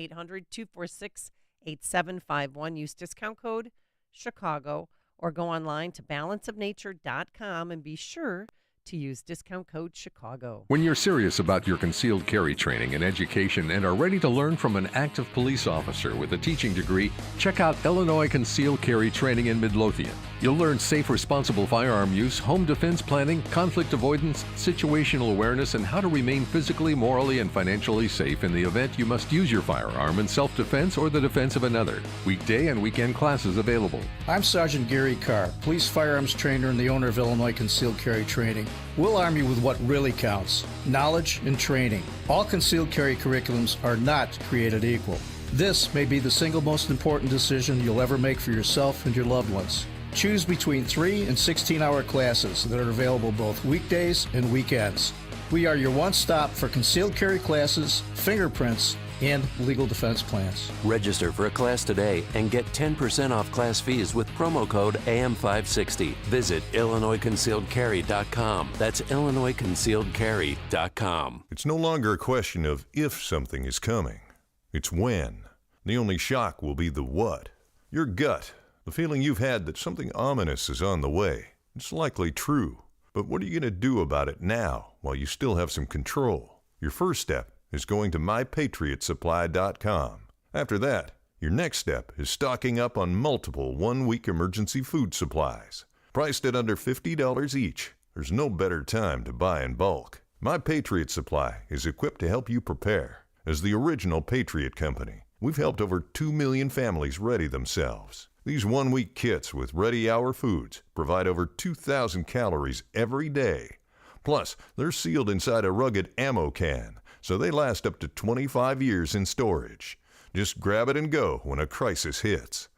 800-246-8751. Use discount code Chicago, or go online to balanceofnature.com and be sure to use discount code Chicago. When you're serious about your concealed carry training and education and are ready to learn from an active police officer with a teaching degree, check out Illinois Concealed Carry Training in Midlothian. You'll learn safe, responsible firearm use, home defense planning, conflict avoidance, situational awareness, and how to remain physically, morally, and financially safe in the event you must use your firearm in self-defense or the defense of another. Weekday and weekend classes available. I'm Sergeant Gary Carr, police firearms trainer and the owner of Illinois Concealed Carry Training. We'll arm you with what really counts, knowledge and training. All concealed carry curriculums are not created equal. This may be the single most important decision you'll ever make for yourself and your loved ones. Choose between 3 and 16-hour classes that are available both weekdays and weekends. We are your one-stop for concealed carry classes, fingerprints, and legal defense plans. Register for a class today and get 10% off class fees with promo code AM560. Visit IllinoisConcealedCarry.com. That's IllinoisConcealedCarry.com. It's no longer a question of if something is coming. It's when. The only shock will be the what. Your gut. The feeling you've had that something ominous is on the way. It's likely true. But what are you going to do about it now while you still have some control? Your first step is going to mypatriotsupply.com. After that, your next step is stocking up on multiple one-week emergency food supplies. Priced at under $50 each, there's no better time to buy in bulk. My Patriot Supply is equipped to help you prepare. As the original Patriot Company, We've helped over 2 million families ready themselves. These one-week kits with ready-hour foods provide over 2,000 calories every day. Plus, they're sealed inside a rugged ammo can, so they last up to 25 years in storage. Just grab it and go when a crisis hits.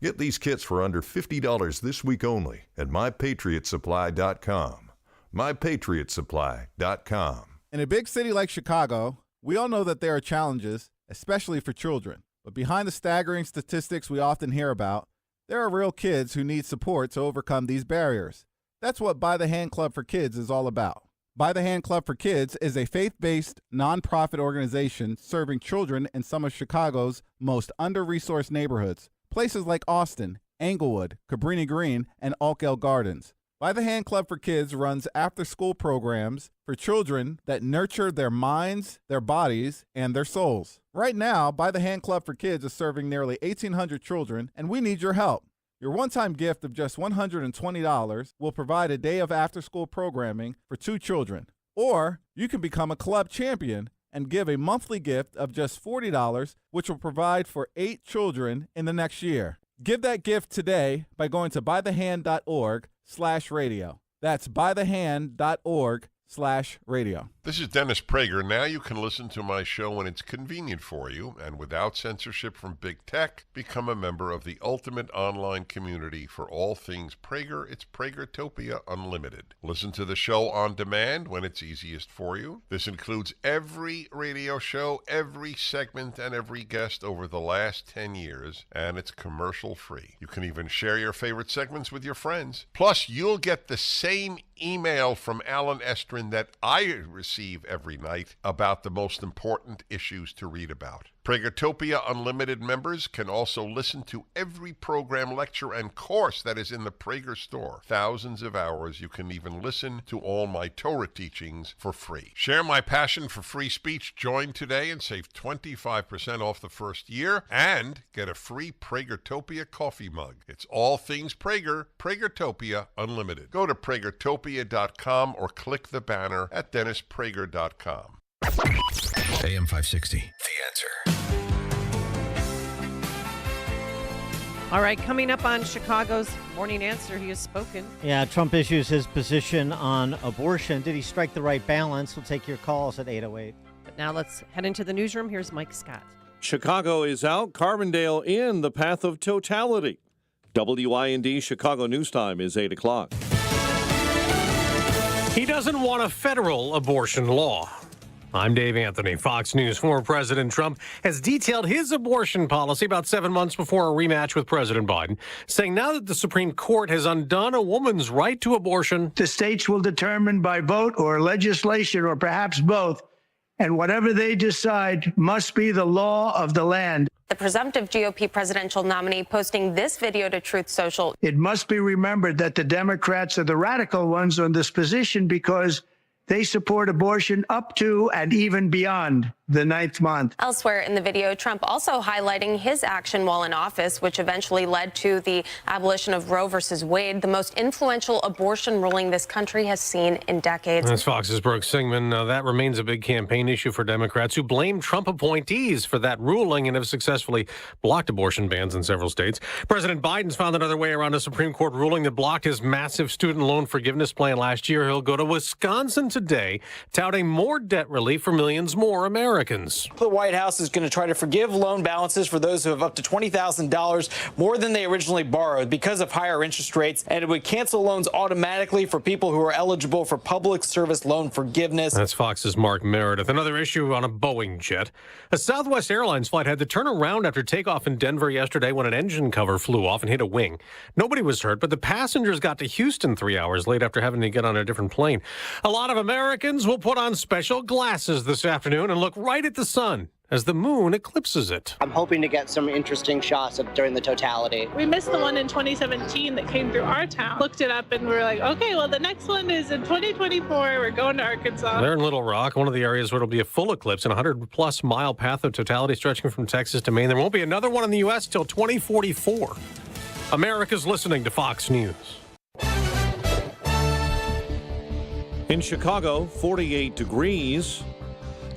Get these kits for under $50 this week only at MyPatriotSupply.com. MyPatriotSupply.com. In a big city like Chicago, we all know that there are challenges, especially for children. But behind the staggering statistics we often hear about, there are real kids who need support to overcome these barriers. That's what By the Hand Club for Kids is all about. By the Hand Club for Kids is a faith-based, nonprofit organization serving children in some of Chicago's most under-resourced neighborhoods, places like Austin, Englewood, Cabrini Green, and Oakdale Gardens. By the Hand Club for Kids runs after-school programs for children that nurture their minds, their bodies, and their souls. Right now, By the Hand Club for Kids is serving nearly 1,800 children, and we need your help. Your one-time gift of just $120 will provide a day of after-school programming for 2 children. Or you can become a club champion and give a monthly gift of just $40, which will provide for 8 children in the next year. Give that gift today by going to bythehand.org/radio. That's bythehand.org/radio. This is Dennis Prager. Now you can listen to my show when it's convenient for you and without censorship from big tech. Become a member of the ultimate online community for all things Prager. It's Pragertopia Unlimited. Listen to the show on demand when it's easiest for you. This includes every radio show, every segment, and every guest over the last 10 years, and it's commercial free. You can even share your favorite segments with your friends. Plus, you'll get the same email from Alan Estrin that I receive every night about the most important issues to read about. Pragertopia Unlimited members can also listen to every program, lecture, and course that is in the Prager store. Thousands of hours. You can even listen to all my Torah teachings for free. Share my passion for free speech. Join today and save 25% off the first year and get a free Pragertopia coffee mug. It's all things Prager. Pragertopia Unlimited. Go to Pragertopia.com or click the banner at DennisPrager.com. AM 560, The Answer. All right, coming up on Chicago's Morning Answer, he has spoken. Yeah, Trump issues his position on abortion. Did he strike the right balance? We'll take your calls at 808. But now let's head into the newsroom. Here's Mike Scott. Chicago is out, Carbondale in, the path of totality. WIND Chicago News Time is 8 o'clock. He doesn't want a federal abortion law. I'm Dave Anthony, Fox News. Former President Trump has detailed his abortion policy about 7 months before a rematch with President Biden, saying now that the Supreme Court has undone a woman's right to abortion, the states will determine by vote or legislation or perhaps both, and whatever they decide must be the law of the land. The presumptive GOP presidential nominee posting this video to Truth Social. It must be remembered that the Democrats are the radical ones on this position because they support abortion up to and even beyond the 9th month. Elsewhere in the video, Trump also highlighting his action while in office, which eventually led to the abolition of Roe versus Wade, the most influential abortion ruling this country has seen in decades. That's Fox's Brooke Singman. That remains a big campaign issue for Democrats who blame Trump appointees for that ruling and have successfully blocked abortion bans in several states. President Biden's found another way around a Supreme Court ruling that blocked his massive student loan forgiveness plan last year. He'll go to Wisconsin today, touting more debt relief for millions more Americans. The White House is going to try to forgive loan balances for those who have up to $20,000 more than they originally borrowed because of higher interest rates, and it would cancel loans automatically for people who are eligible for public service loan forgiveness. That's Fox's Mark Meredith. Another issue on a Boeing jet. A Southwest Airlines flight had to turn around after takeoff in Denver yesterday when an engine cover flew off and hit a wing. Nobody was hurt, but the passengers got to Houston 3 hours late after having to get on a different plane. A lot of Americans will put on special glasses this afternoon and look right at the sun as the moon eclipses it. I'm hoping to get some interesting shots during the totality. We missed the one in 2017 that came through our town. Looked it up and we were like, okay, well, the next one is in 2024. We're going to Arkansas. They're in Little Rock, one of the areas where it'll be a full eclipse, and a 100-plus mile path of totality stretching from Texas to Maine. There won't be another one in the U.S. till 2044. America's listening to Fox News. In Chicago, 48 degrees.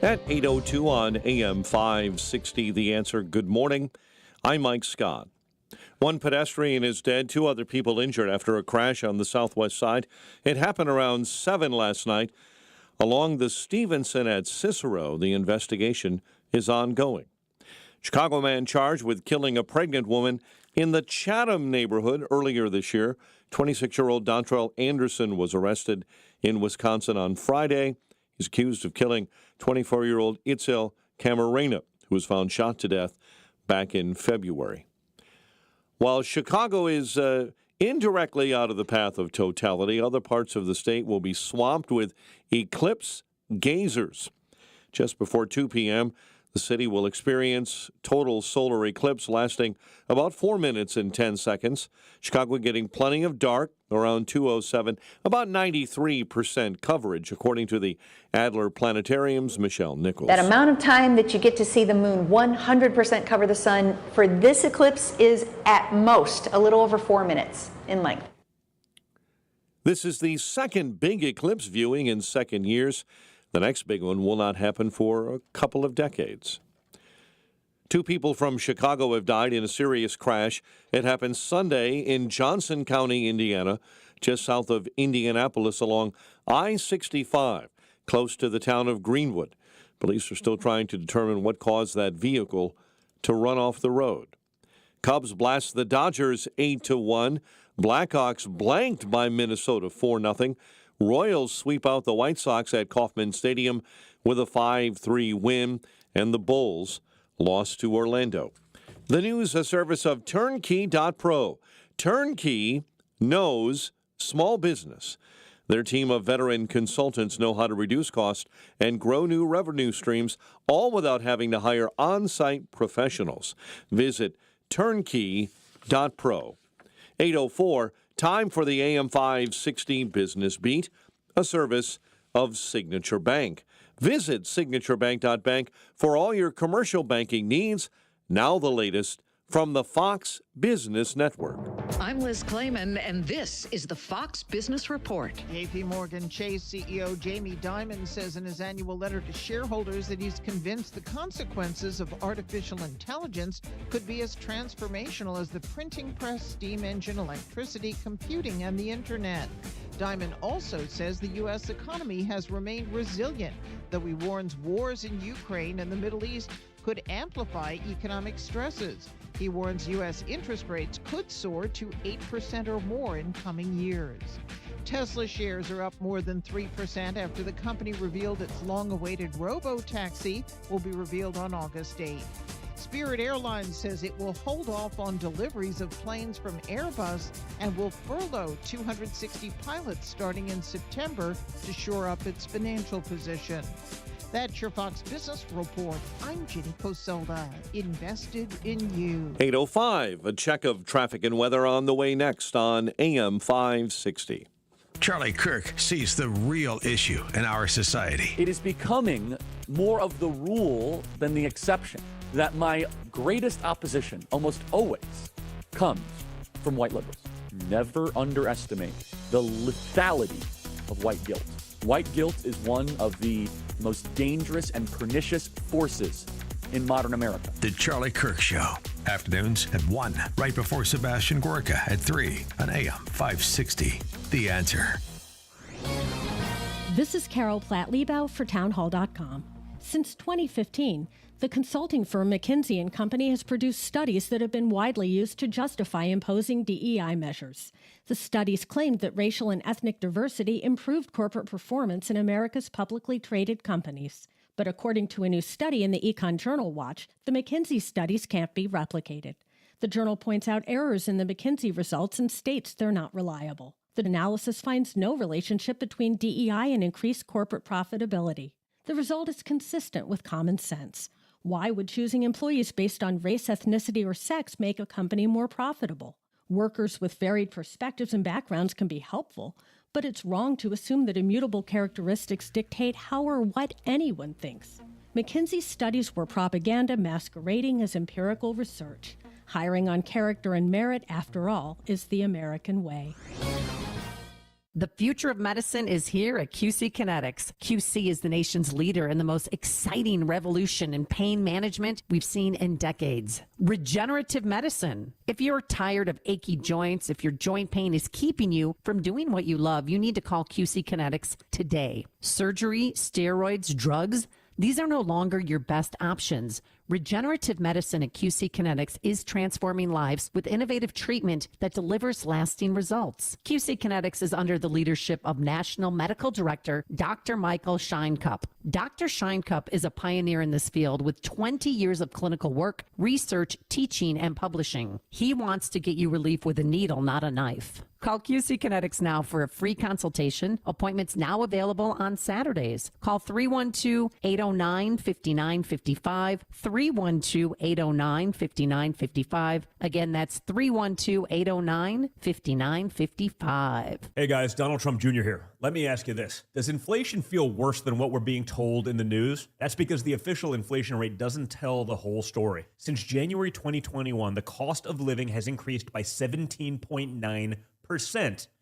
At 8:02 on AM 560, The Answer. Good morning. I'm Mike Scott. One pedestrian is dead, 2 other people injured after a crash on the southwest side. It happened around 7 last night along the Stevenson at Cicero. The investigation is ongoing. Chicago man charged with killing a pregnant woman in the Chatham neighborhood earlier this year. 26-year-old Dontrell Anderson was arrested in Wisconsin on Friday. He's accused of killing 24-year-old Itzel Camarena, who was found shot to death back in February. While Chicago is indirectly out of the path of totality, other parts of the state will be swamped with eclipse gazers. Just before 2 p.m., the city will experience total solar eclipse lasting about 4 minutes and 10 seconds. Chicago getting plenty of dark around 2:07, about 93% coverage, according to the Adler Planetarium's Michelle Nichols. That amount of time that you get to see the moon 100% cover the sun for this eclipse is at most a little over 4 minutes in length. This is the second big eclipse viewing in second years. The next big one will not happen for a couple of decades. 2 people from Chicago have died in a serious crash. It happened Sunday in Johnson County, Indiana, just south of Indianapolis along I-65, close to the town of Greenwood. Police are still trying to determine what caused that vehicle to run off the road. Cubs blast the Dodgers 8-1. Blackhawks blanked by Minnesota 4-0. Royals sweep out the White Sox at Kauffman Stadium with a 5-3 win, and the Bulls lost to Orlando. The news, a service of Turnkey.pro. Turnkey knows small business. Their team of veteran consultants know how to reduce costs and grow new revenue streams, all without having to hire on-site professionals. Visit Turnkey.pro. 8:04. Time for the AM 560 Business Beat, a service of Signature Bank. Visit signaturebank.bank for all your commercial banking needs. Now the latest from the Fox Business Network. I'm Liz Clayman, and this is the Fox Business Report. JP Morgan Chase CEO Jamie Dimon says in his annual letter to shareholders that he's convinced the consequences of artificial intelligence could be as transformational as the printing press, steam engine, electricity, computing, and the internet. Dimon also says the U.S. economy has remained resilient, though he warns wars in Ukraine and the Middle East could amplify economic stresses. He warns U.S. interest rates could soar to 8% or more in coming years. Tesla shares are up more than 3% after the company revealed its long-awaited robo-taxi will be revealed on August 8th. Spirit Airlines says it will hold off on deliveries of planes from Airbus and will furlough 260 pilots starting in September to shore up its financial position. That's your Fox Business Report. I'm Ginny Coselda, invested in you. 8:05, a check of traffic and weather on the way next on AM 560. Charlie Kirk sees the real issue in our society. It is becoming more of the rule than the exception that my greatest opposition almost always comes from white liberals. Never underestimate the lethality of white guilt. White guilt is one of the most dangerous and pernicious forces in modern America. The Charlie Kirk Show. Afternoons at 1, right before Sebastian Gorka at 3 on AM 560. The Answer. This is Carol Platt-Liebau for townhall.com. Since 2015, the consulting firm McKinsey & Company has produced studies that have been widely used to justify imposing DE&I measures. The studies claimed that racial and ethnic diversity improved corporate performance in America's publicly traded companies. But according to a new study in the Econ Journal Watch, the McKinsey studies can't be replicated. The journal points out errors in the McKinsey results and states they're not reliable. The analysis finds no relationship between DE&I and increased corporate profitability. The result is consistent with common sense. Why would choosing employees based on race, ethnicity, or sex make a company more profitable? Workers with varied perspectives and backgrounds can be helpful, but it's wrong to assume that immutable characteristics dictate how or what anyone thinks. McKinsey's studies were propaganda masquerading as empirical research. Hiring on character and merit, after all, is the American way. The future of medicine is here at QC Kinetics. QC is the nation's leader in the most exciting revolution in pain management we've seen in decades. Regenerative medicine. If you're tired of achy joints, if your joint pain is keeping you from doing what you love, you need to call QC Kinetics today. Surgery, steroids, drugs, these are no longer your best options. Regenerative medicine at QC Kinetics is transforming lives with innovative treatment that delivers lasting results. QC Kinetics is under the leadership of National Medical Director Dr. Michael Scheinkup. Dr. Scheinkup is a pioneer in this field with 20 years of clinical work, research, teaching, and publishing. He wants to get you relief with a needle, not a knife. Call QC Kinetics now for a free consultation. Appointments now available on Saturdays. Call 312-809-5955, 312-809-5955. Again, that's 312-809-5955. Hey guys, Donald Trump Jr. here. Let me ask you this. Does inflation feel worse than what we're being told in the news? That's because the official inflation rate doesn't tell the whole story. Since January 2021, the cost of living has increased by 17.9%.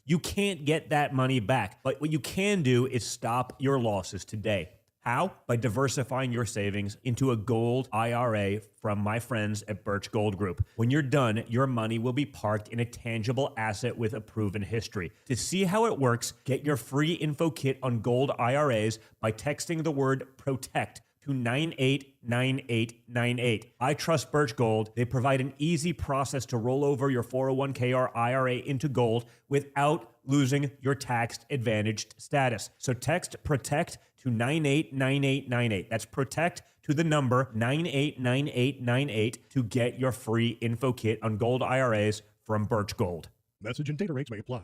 You can't get that money back, but what you can do is stop your losses today. How? By diversifying your savings into a gold IRA from my friends at Birch Gold Group. When you're done, your money will be parked in a tangible asset with a proven history. To see how it works, get your free info kit on gold IRAs by texting the word PROTECT to 989898. I trust Birch Gold. They provide an easy process to roll over your 401k or IRA into gold without losing your tax-advantaged status. So text PROTECT to 989898. That's PROTECT to the number 989898 to get your free info kit on gold IRAs from Birch Gold. Message and data rates may apply.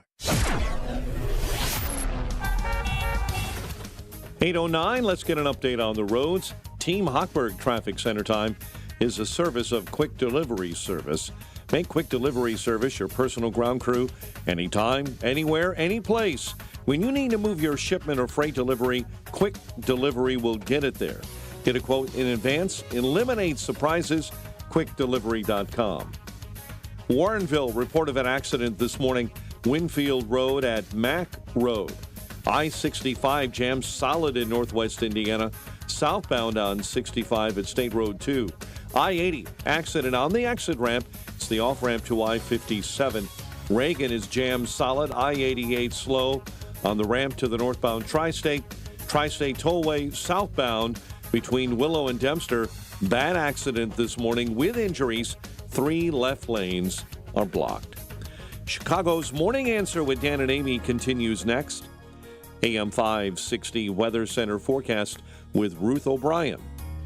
8:09, let's get an update on the roads. Team Hochberg Traffic Center Time is a service of Quick Delivery Service. Make Quick Delivery Service your personal ground crew anytime, anywhere, any place. When you need to move your shipment or freight delivery, Quick Delivery will get it there. Get a quote in advance, eliminate surprises, quickdelivery.com. Warrenville report of an accident this morning, Winfield Road at Mack Road. I-65 jams solid in northwest Indiana, southbound on 65 at State Road 2. I-80 accident on the exit ramp. It's the off-ramp to I-57. Reagan is jammed solid. I-88 slow on the ramp to the northbound Tri-State. Tri-State Tollway southbound between Willow and Dempster. Bad accident this morning with injuries. 3 left lanes are blocked. Chicago's Morning Answer with Dan and Amy continues next. AM 560 Weather Center forecast with Ruth O'Brien.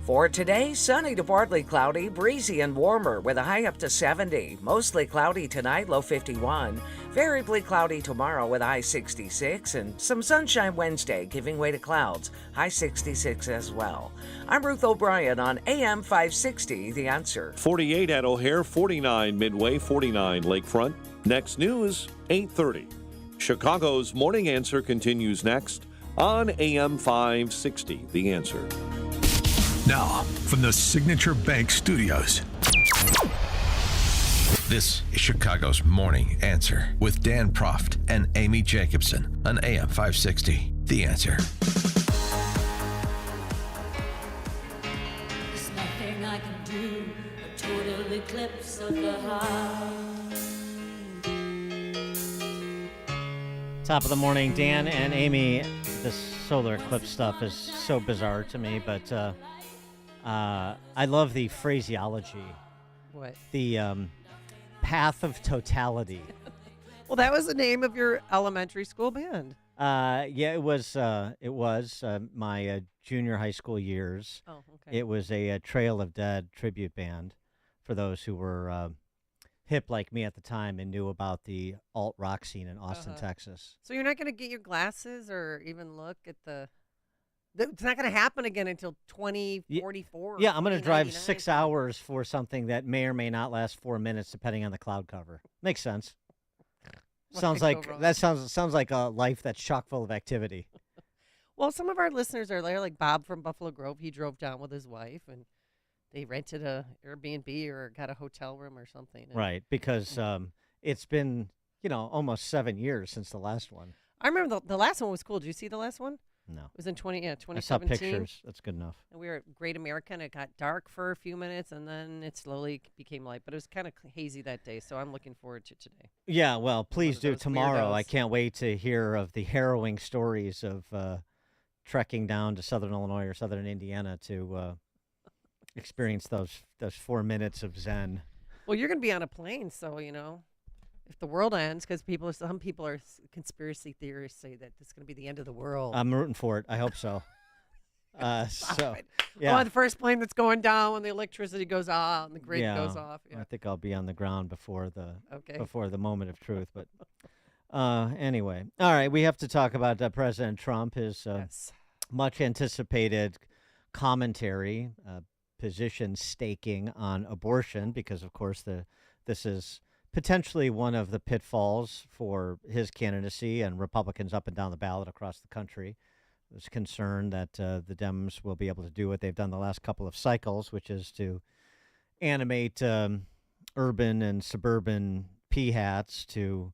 For today, sunny to partly cloudy, breezy and warmer with a high up to 70. Mostly cloudy tonight, low 51. Variably cloudy tomorrow with high 66. And some sunshine Wednesday, giving way to clouds, high 66 as well. I'm Ruth O'Brien on AM 560, The Answer. 48 at O'Hare, 49 Midway, 49 Lakefront. Next news, 8:30. Chicago's Morning Answer continues next on AM 560, The Answer. Now, from the Signature Bank Studios. This is Chicago's Morning Answer with Dan Proft and Amy Jacobson on AM 560, The Answer. There's nothing I can do, a total eclipse of the heart. Top of the morning, Dan and Amy. This solar eclipse stuff is so bizarre to me, but I love the phraseology. What? The path of totality. Well, that was the name of your elementary school band. Yeah, it was my junior high school years. Oh, okay. It was a Trail of Dead tribute band for those who were hip like me at the time and knew about the alt rock scene in Austin, Texas. So you're not going to get your glasses or even look at the... It's not going to happen again until 2044. Yeah, I'm going to drive 6 hours for something that may or may not last 4 minutes, depending on the cloud cover. Makes sense. Sounds like a life that's chock full of activity. Well, some of our listeners are there, like Bob from Buffalo Grove. He drove down with his wife, and they rented a Airbnb or got a hotel room or something. Right, because it's been almost 7 years since the last one. I remember the last one was cool. Did you see the last one? No. It was in 2017. I saw pictures. That's good enough. And we were at Great America, and it got dark for a few minutes, and then it slowly became light. But it was kind of hazy that day, so I'm looking forward to today. Yeah, well, please do those tomorrow. weirdos. I can't wait to hear of the harrowing stories of trekking down to southern Illinois or southern Indiana to experience those 4 minutes of zen. Well, you're going to be on a plane, so, if the world ends, because some people are conspiracy theorists say that this is going to be the end of the world. I'm rooting for it. I hope so. So, yeah. Oh, the first plane that's going down when the electricity goes out and the grid goes off. Yeah. I think I'll be on the ground before the moment of truth. But anyway, all right, we have to talk about President Trump. His much anticipated commentary, position staking on abortion, because of course this is potentially one of the pitfalls for his candidacy and Republicans up and down the ballot across the country. There's concern that the Dems will be able to do what they've done the last couple of cycles, which is to animate urban and suburban peahats to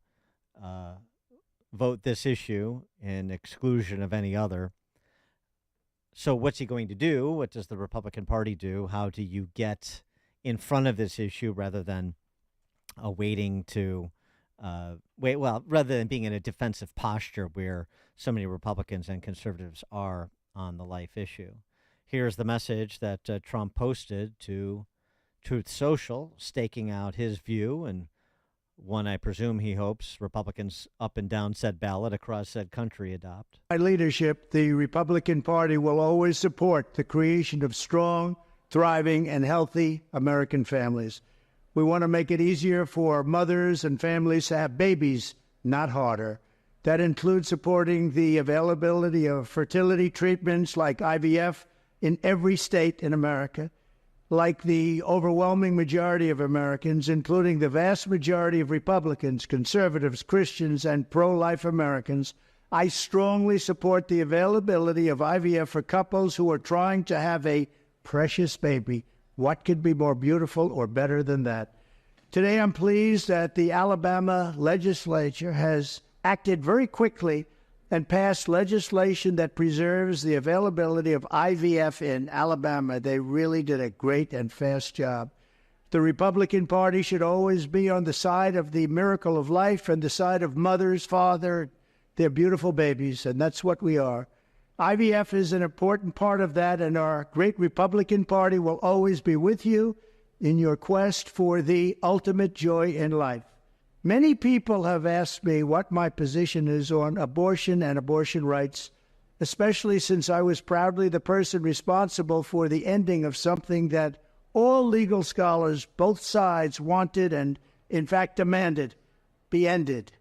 vote this issue in exclusion of any other. So what's he going to do? What does the Republican Party do? How do you get in front of this issue rather than waiting to rather than being in a defensive posture where so many Republicans and conservatives are on the life issue? Here's the message that Trump posted to Truth Social, staking out his view, and one I presume he hopes Republicans up and down said ballot across said country adopt. My leadership, the Republican Party will always support the creation of strong, thriving, and healthy American families. We want to make it easier for mothers and families to have babies, not harder. That includes supporting the availability of fertility treatments like IVF in every state in America. Like the overwhelming majority of Americans, including the vast majority of Republicans, conservatives, Christians, and pro-life Americans, I strongly support the availability of IVF for couples who are trying to have a precious baby. What could be more beautiful or better than that? Today, I'm pleased that the Alabama legislature has acted very quickly and passed legislation that preserves the availability of IVF in Alabama. They really did a great and fast job. The Republican Party should always be on the side of the miracle of life and the side of mothers, father, their beautiful babies, and that's what we are. IVF is an important part of that, and our great Republican Party will always be with you in your quest for the ultimate joy in life. Many people have asked me what my position is on abortion and abortion rights, especially since I was proudly the person responsible for the ending of something that all legal scholars, both sides, wanted and, in fact, demanded be ended.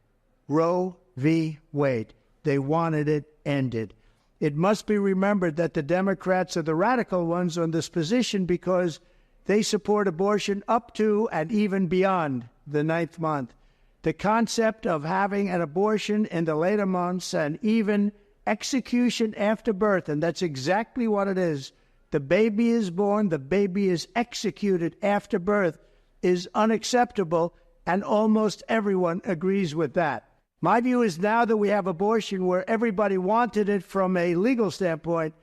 Roe v. Wade. They wanted it ended. It must be remembered that the Democrats are the radical ones on this position because they support abortion up to and even beyond the 9th month. The concept of having an abortion in the later months and even execution after birth, and that's exactly what it is. The baby is born, the baby is executed after birth, is unacceptable, and almost everyone agrees with that. My view is now that we have abortion where everybody wanted it from a legal standpoint,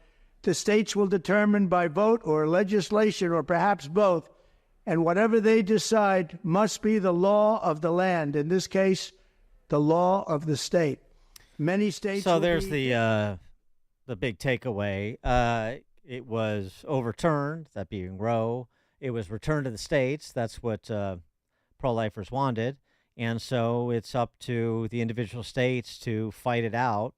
the states will determine by vote or legislation or perhaps both, and whatever they decide must be the law of the land. In this case, the law of the state. Many states. So there's the big takeaway. It was overturned, that being Roe. It was returned to the states. That's what pro-lifers wanted. And so it's up to the individual states to fight it out,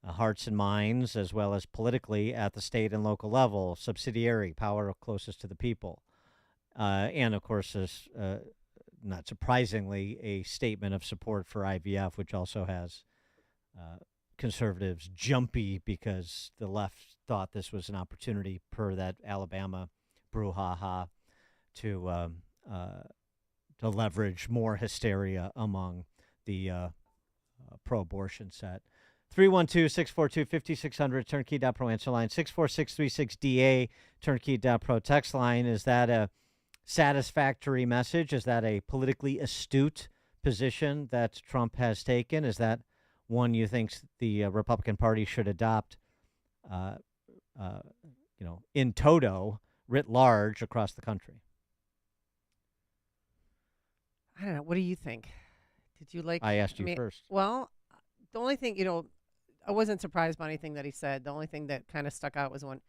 hearts and minds, as well as politically at the state and local level, subsidiary power closest to the people. And, of course, is, not surprisingly, a statement of support for IVF, which also has conservatives jumpy because the left thought this was an opportunity, per that Alabama brouhaha, to leverage more hysteria among the pro-abortion set. 312-642-5600, turnkey.pro answer line. 64636DA, turnkey.pro text line. Is that a satisfactory message? Is that a politically astute position that Trump has taken? Is that one you think the Republican Party should adopt, in toto, writ large across the country? I don't know. What do you think? Did you like? I asked you first. Well, the only thing, I wasn't surprised by anything that he said. The only thing that kind of stuck out was when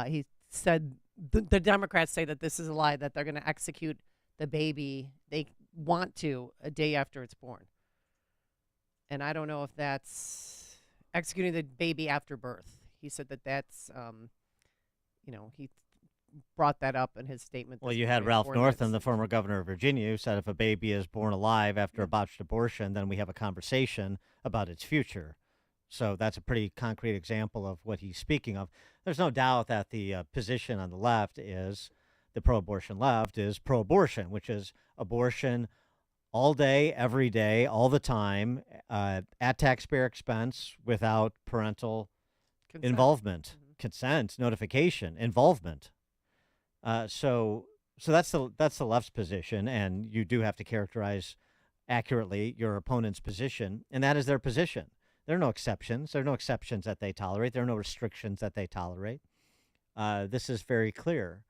he said the Democrats say that this is a lie, that they're going to execute the baby. They want to a day after it's born. And I don't know if that's executing the baby after birth. He said that's, he brought that up in his statement. Well, you had Ralph Northam, the former governor of Virginia, who said if a baby is born alive after a botched abortion, then we have a conversation about its future. So that's a pretty concrete example of what he's speaking of. There's no doubt that the position on the left is, the pro-abortion left is pro-abortion, which is abortion all day, every day, all the time, at taxpayer expense, without parental involvement, consent, notification, involvement. So that's the left's position, and you do have to characterize accurately your opponent's position, and that is their position. There are no exceptions. There are no exceptions that they tolerate. There are no restrictions that they tolerate. This is very clear.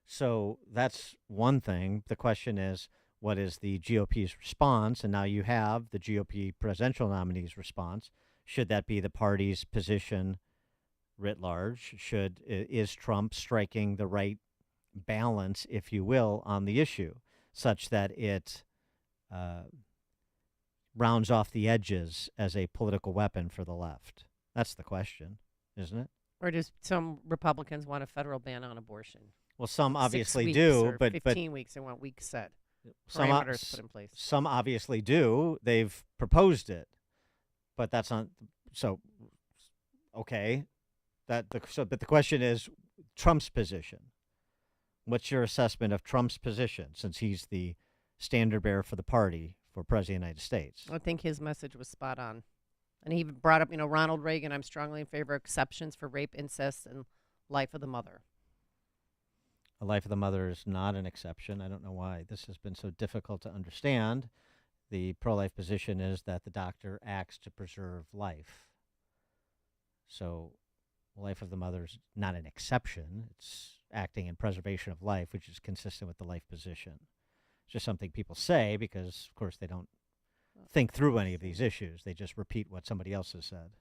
So that's one thing. The question is, what is the GOP's response? And now you have the GOP presidential nominee's response. Should that be the party's position writ large? Is Trump striking the right balance, if you will, on the issue, such that it rounds off the edges as a political weapon for the left? That's the question, isn't it? Or does some Republicans want a federal ban on abortion? Well, some obviously 6 weeks do, or but 15 weeks. They want weeks set. Some Parameters put in place. Some obviously do. They've proposed it, but that's not so. Okay, but the question is Trump's position. What's your assessment of Trump's position, since he's the standard bearer for the party for President of the United States? I think his message was spot on. And he even brought up, Ronald Reagan, I'm strongly in favor of exceptions for rape, incest, and life of the mother. A life of the mother is not an exception. I don't know why this has been so difficult to understand. The pro-life position is that the doctor acts to preserve life. So life of the mother is not an exception. It's acting in preservation of life, which is consistent with the life position. It's just something people say because, of course, they don't think through any of these issues. They just repeat what somebody else has said.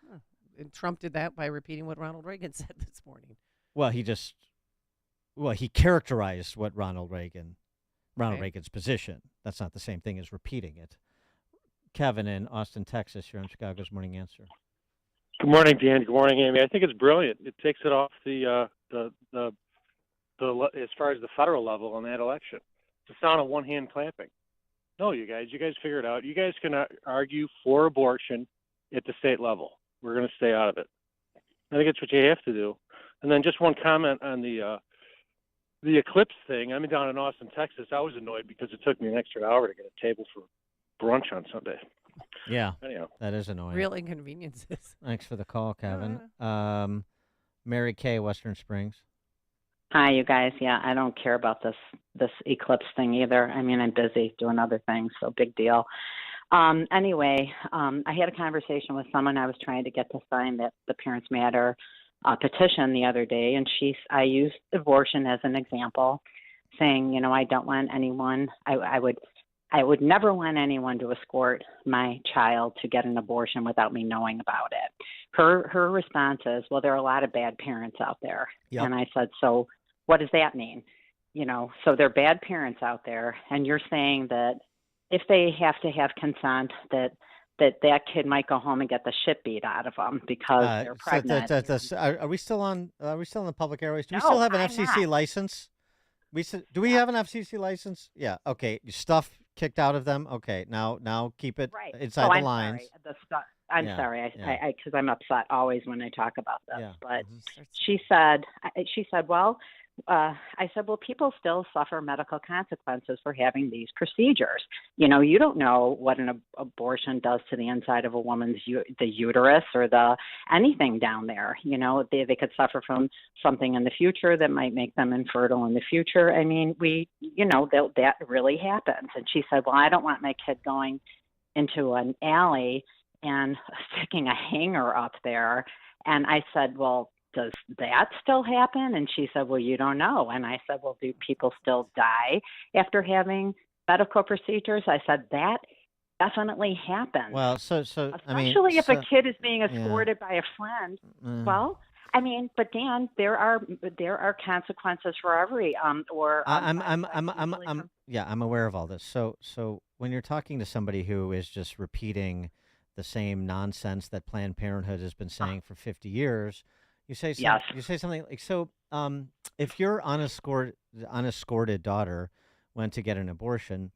Huh. And Trump did that by repeating what Ronald Reagan said this morning. Well, he characterized what Ronald Reagan's position. That's not the same thing as repeating it. Kevin in Austin, Texas, you're on Chicago's Morning Answer. Good morning, Dan. Good morning, Amy. I think it's brilliant. It takes it off the as far as the federal level on that election. It's a sound of one-hand clapping. No, you guys figure it out. You guys can argue for abortion at the state level. We're going to stay out of it. I think it's what you have to do. And then just one comment on the eclipse thing. I'm down in Austin, Texas. I was annoyed because it took me an extra hour to get a table for brunch on Sunday. Yeah, anyhow, that is annoying. Real inconveniences. Thanks for the call, Kevin. Mary Kay, Western Springs. Hi, you guys. Yeah, I don't care about this eclipse thing either. I mean, I'm busy doing other things, so big deal. Anyway, I had a conversation with someone I was trying to get to sign the Parents Matter petition the other day, and I used abortion as an example, saying, I don't want anyone. I would never want anyone to escort my child to get an abortion without me knowing about it. Her response is, well, there are a lot of bad parents out there. Yep. And I said, so what does that mean? So there are bad parents out there, and you're saying that if they have to have consent, that kid might go home and get the shit beat out of them because they're pregnant. Are we still on? Are we still in the public airways? Do we still have an FCC license? Do we have an FCC license? Yeah. Okay. Stuff kicked out of them. Okay. Now keep it inside the lines. Sorry. I'm sorry. Because I'm upset always when I talk about this. Yeah. But she said, well, I said, well, people still suffer medical consequences for having these procedures. You don't know what an abortion does to the inside of a woman's the uterus or anything down there. They could suffer from something in the future that might make them infertile in the future. I mean, that really happens. And she said, well, I don't want my kid going into an alley and sticking a hanger up there. And I said, well, does that still happen? And she said, well, you don't know. And I said, well, do people still die after having medical procedures? I said, that definitely happens. Well, Especially if a kid is being escorted by a friend. Well, I mean, but Dan, there are consequences for every I'm aware of all this. So when you're talking to somebody who is just repeating the same nonsense that Planned Parenthood has been saying for 50 years, you say something like, if your unescorted daughter went to get an abortion,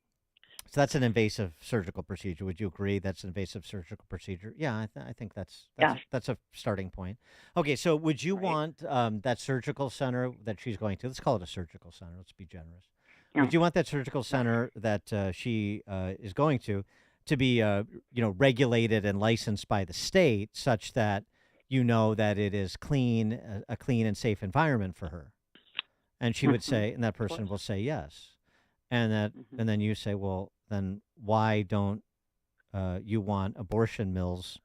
so that's an invasive surgical procedure. Would you agree that's an invasive surgical procedure? Yeah, I think that's a starting point. Okay, so would you want that surgical center that she's going to? Let's call it a surgical center. Let's be generous. Yeah. Would you want that surgical center that she is going to be regulated and licensed by the state, such that you know that it is clean, a clean and safe environment for her? And she would say, and that person will say yes. And and then you say, well, then why don't you want abortion mills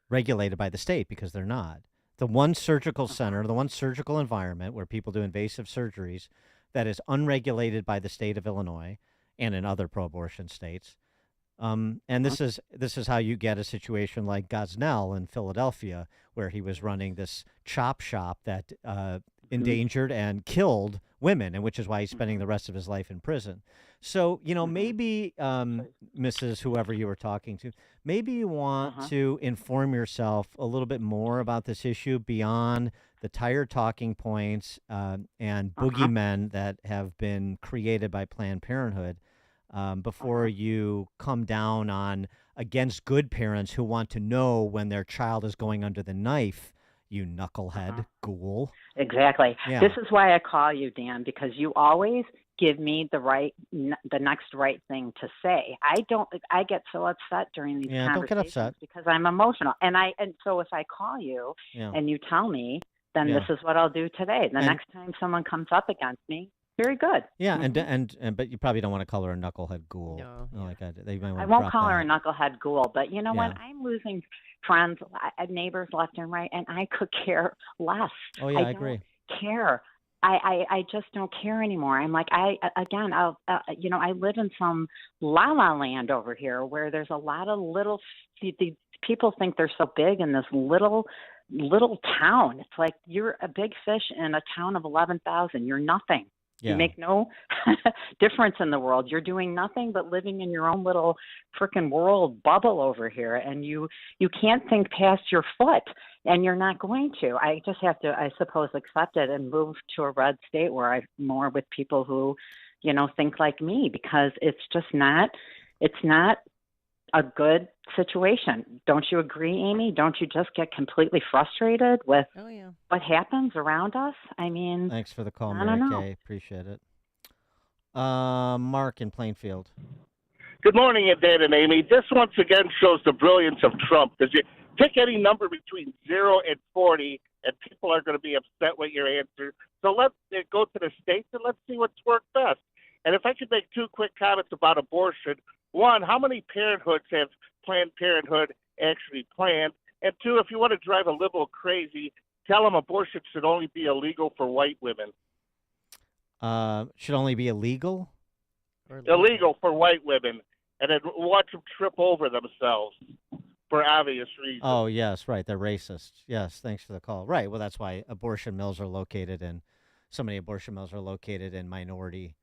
regulated by the state? Because they're not. The one surgical center, the one surgical environment where people do invasive surgeries that is unregulated by the state of Illinois and in other pro-abortion states. And this is how you get a situation like Gosnell in Philadelphia, where he was running this chop shop that endangered and killed women, and which is why he's spending the rest of his life in prison. So, maybe, Mrs. Whoever you were talking to, maybe you want to inform yourself a little bit more about this issue beyond the tired talking points and boogeymen that have been created by Planned Parenthood before you come down on against good parents who want to know when their child is going under the knife. You knucklehead ghoul. Exactly. Yeah. This is why I call you, Dan, because you always give me the next right thing to say. I get so upset during these conversations. Don't get upset. Because I'm emotional. And so if I call you and you tell me, then this is what I'll do today. The next time someone comes up against me, very good. Yeah, and but you probably don't want to call her a knucklehead ghoul. No, Like they might want I to won't drop call that. her a knucklehead ghoul, but you know what? I'm losing friends, neighbors left and right, and I could care less. Oh yeah, I don't agree. Care. I just don't care anymore. I'm like, I live in some la la land over here where there's a lot of little, the people think they're so big in this little town. It's like you're a big fish in a town of 11,000. You're nothing. Yeah. You make no difference in the world. You're doing nothing but living in your own little frickin' world bubble over here, and you can't think past your foot, and you're not going to. I just have to, I suppose, accept it and move to a red state where I'm more with people who, think like me, because it's just not a good situation. Don't you agree, Amy? Don't you just get completely frustrated with what happens around us? I mean, Thanks for the call, I don't Mary know. Kay. Appreciate it. Mark in Plainfield. Good morning, Dan and Amy. This once again shows the brilliance of Trump, because you pick any number between 0 and 40, and people are going to be upset with your answer. So let's go to the states and let's see what's worked best. And if I could make two quick comments about abortion. One, how many parenthoods have Planned Parenthood actually planned? And two, if you want to drive a liberal crazy, tell them abortion should only be illegal for white women. Should only be illegal? Illegal for white women. And then watch them trip over themselves for obvious reasons. Oh, yes, right. They're racist. Yes, thanks for the call. Right. Well, that's why so many abortion mills are located in minority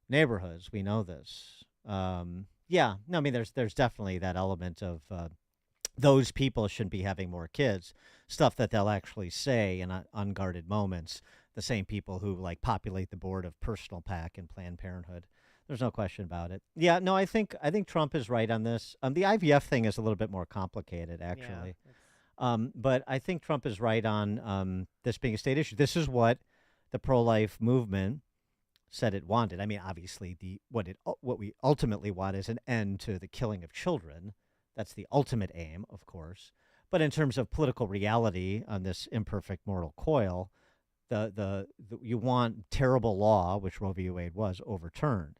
neighborhoods. We know this. Yeah, no, I mean, there's definitely that element of those people shouldn't be having more kids, stuff that they'll actually say in unguarded moments, the same people who, populate the board of Personal PAC and Planned Parenthood. There's no question about it. Yeah, no, I think Trump is right on this. The IVF thing is a little bit more complicated, actually. Yeah, but I think Trump is right on this being a state issue. This is what the pro-life movement said it wanted. I mean, obviously, what we ultimately want is an end to the killing of children. That's the ultimate aim, of course. But in terms of political reality on this imperfect mortal coil, you want terrible law, which Roe v. Wade was, overturned.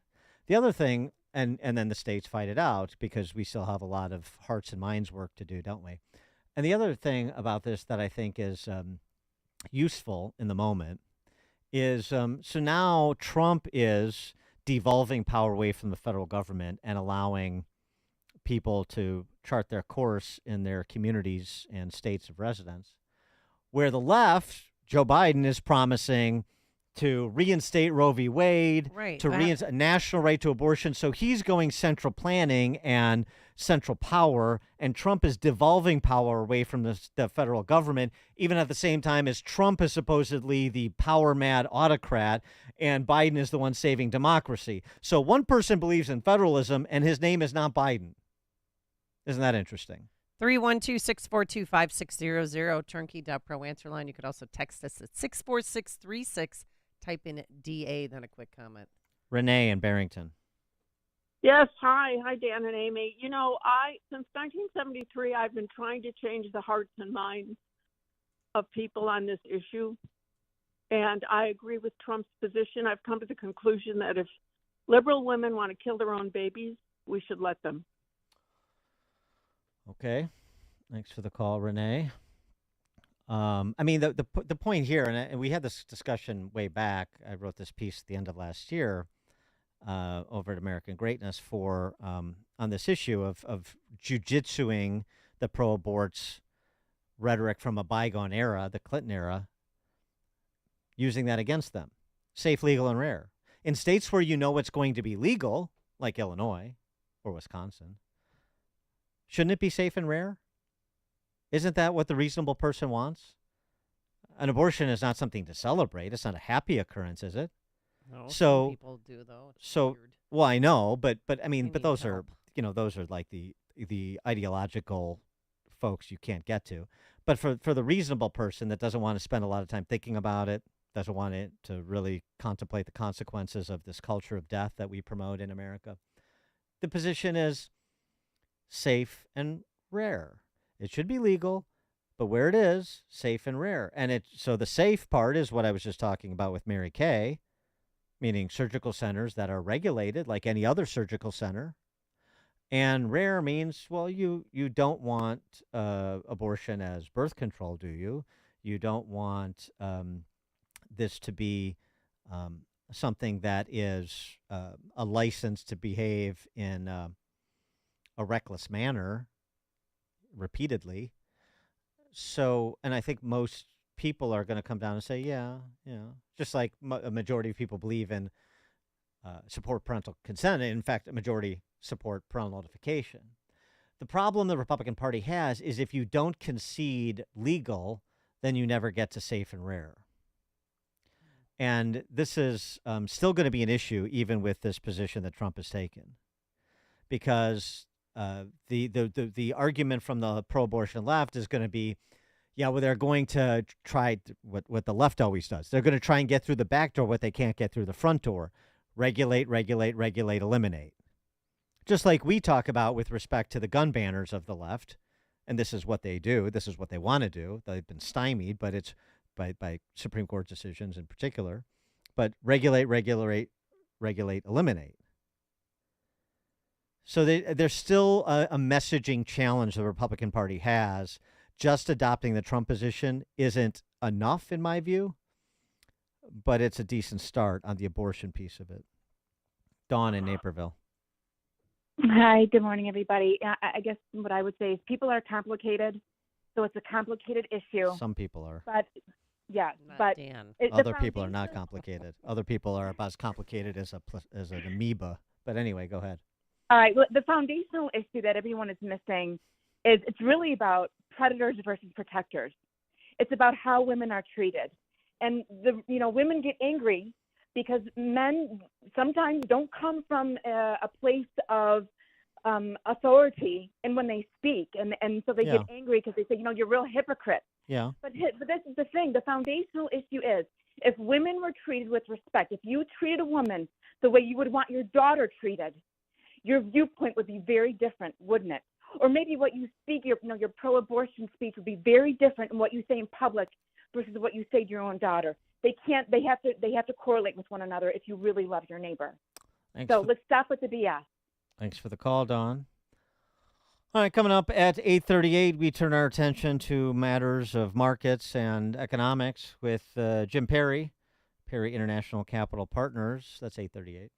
The other thing and then the states fight it out because we still have a lot of hearts and minds work to do, don't we? And the other thing about this that I think is useful in the moment is so now Trump is devolving power away from the federal government and allowing people to chart their course in their communities and states of residence, where the left, Joe Biden, is promising to reinstate Roe v. Wade, Right. to reinstate a national right to abortion. So he's going central planning and central power, and Trump is devolving power away from the federal government, even at the same time as Trump is supposedly the power-mad autocrat, and Biden is the one saving democracy. So one person believes in federalism, and his name is not Biden. Isn't that interesting? 312-642-5600, turnkey.pro answer line. You could also text us at 64636. Type in DA, then a quick comment. Renee in Barrington. Yes, hi, Dan and Amy. You know, since 1973, I've been trying to change the hearts and minds of people on this issue, and I agree with Trump's position. I've come to the conclusion that if liberal women want to kill their own babies, we should let them. Okay, thanks for the call, Renee. I mean, the point here, and we had this discussion way back. I wrote this piece at the end of last year over at American Greatness on this issue of jujitsuing the pro-aborts rhetoric from a bygone era, the Clinton era, using that against them. Safe, legal, and rare. In states where you know it's going to be legal, like Illinois or Wisconsin, shouldn't it be safe and rare? Isn't that what the reasonable person wants? An abortion is not something to celebrate. It's not a happy occurrence, is it? No, so some people do, though. It's so weird. well, I know, but I mean, They but need those help. are those are like the ideological folks you can't get to. But for the reasonable person that doesn't want to spend a lot of time thinking about it, doesn't want it to really contemplate the consequences of this culture of death that we promote in America, the position is safe and rare. It should be legal, but where it is, safe and rare. And so the safe part is what I was just talking about with Mary Kay, meaning surgical centers that are regulated like any other surgical center. And rare means, well, you don't want abortion as birth control, do you? You don't want this to be something that is a license to behave in a reckless manner repeatedly. So, and I think most people are going to come down and say, yeah, just like a majority of people believe in support parental consent. In fact, a majority support parental notification. The problem the Republican Party has is if you don't concede legal, then you never get to safe and rare. And this is still going to be an issue even with this position that Trump has taken, because the argument from the pro-abortion left is going to be, yeah, well, they're going to try what the left always does. They're going to try and get through the back door what they can't get through the front door. Regulate, eliminate. Just like we talk about with respect to the gun banners of the left, and this is what they do. This is what they want to do. They've been stymied, but it's by Supreme Court decisions in particular. But regulate, eliminate. So there's still a messaging challenge the Republican Party has. Just adopting the Trump position isn't enough, in my view, but it's a decent start on the abortion piece of it. Dawn in Naperville. Hi, good morning, everybody. I guess what I would say is people are complicated, so it's a complicated issue. Some people are. But, yeah, Not but Dan. Other people are not complicated. Other people are about as complicated as an amoeba. But anyway, go ahead. All right, well, the foundational issue that everyone is missing is it's really about predators versus protectors. It's about how women are treated. And women get angry because men sometimes don't come from a place of authority, and when they speak, and so they get angry because they say, you're a real hypocrite. Yeah. But this is the thing. The foundational issue is if women were treated with respect, if you treated a woman the way you would want your daughter treated, your viewpoint would be very different, wouldn't it? Or maybe what you speak, your pro-abortion speech would be very different in what you say in public versus what you say to your own daughter. They have to correlate with one another if you really love your neighbor. Thanks So let's stop with the BS. Thanks for the call, Don. All right, coming up at 8:38, we turn our attention to matters of markets and economics with Jim Perry, Perry International Capital Partners. That's 8:38.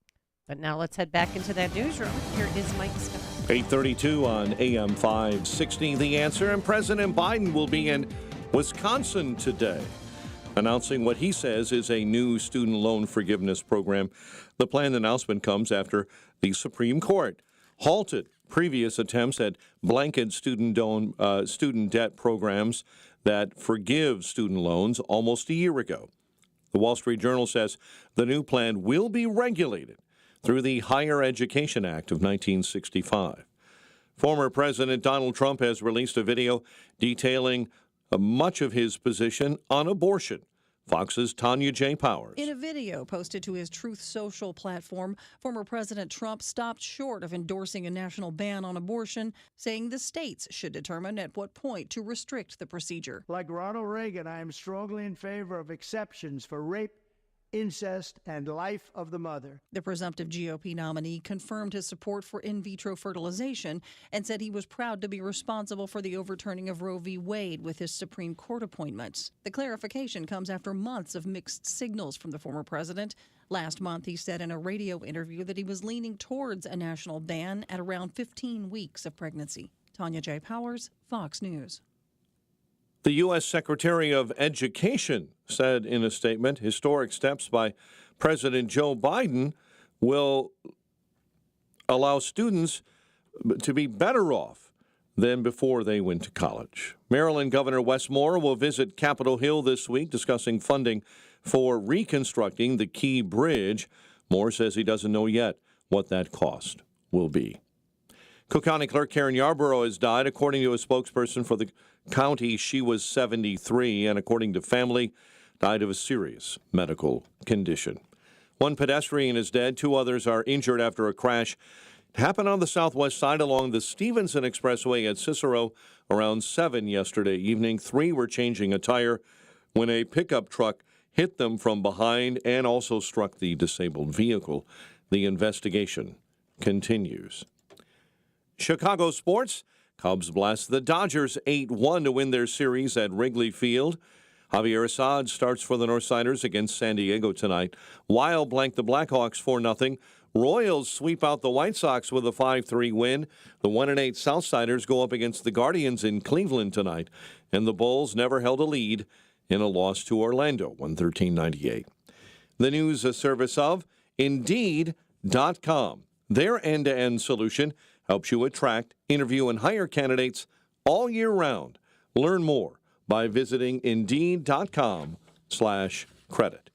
But now let's head back into that newsroom. Here is Mike Scott. 8:32 on AM 560. The Answer, and President Biden will be in Wisconsin today, announcing what he says is a new student loan forgiveness program. The planned announcement comes after the Supreme Court halted previous attempts at blanket student debt programs that forgive student loans almost a year ago. The Wall Street Journal says the new plan will be regulated through the Higher Education Act of 1965. Former President Donald Trump has released a video detailing much of his position on abortion. Fox's Tanya J. Powers. In a video posted to his Truth Social platform, former President Trump stopped short of endorsing a national ban on abortion, saying the states should determine at what point to restrict the procedure. Like Ronald Reagan, I am strongly in favor of exceptions for rape, incest, and life of the mother. The presumptive GOP nominee confirmed his support for in vitro fertilization and said he was proud to be responsible for the overturning of Roe v. Wade with his Supreme Court appointments. The clarification comes after months of mixed signals from the former president. Last month, he said in a radio interview that he was leaning towards a national ban at around 15 weeks of pregnancy. Tanya J. Powers, Fox News. The U.S. Secretary of Education said in a statement, historic steps by President Joe Biden will allow students to be better off than before they went to college. Maryland Governor Wes Moore will visit Capitol Hill this week discussing funding for reconstructing the Key Bridge. Moore says he doesn't know yet what that cost will be. Cook County Clerk Karen Yarborough has died. According to a spokesperson for the county, she was 73, and according to family, died of a serious medical condition. One pedestrian is dead. 2 others are injured after a crash. It happened on the southwest side along the Stevenson Expressway at Cicero around 7 yesterday evening. 3 were changing a tire when a pickup truck hit them from behind and also struck the disabled vehicle. The investigation continues. Chicago sports. Cubs blast the Dodgers 8-1 to win their series at Wrigley Field. Javier Assad starts for the Northsiders against San Diego tonight. Wild blank the Blackhawks 4-0. Royals sweep out the White Sox with a 5-3 win. The 1-8 Southsiders go up against the Guardians in Cleveland tonight. And the Bulls never held a lead in a loss to Orlando, 113-98. The news a service of Indeed.com. Their end-to-end solution helps you attract, interview, and hire candidates all year round. Learn more by visiting Indeed.com/credit.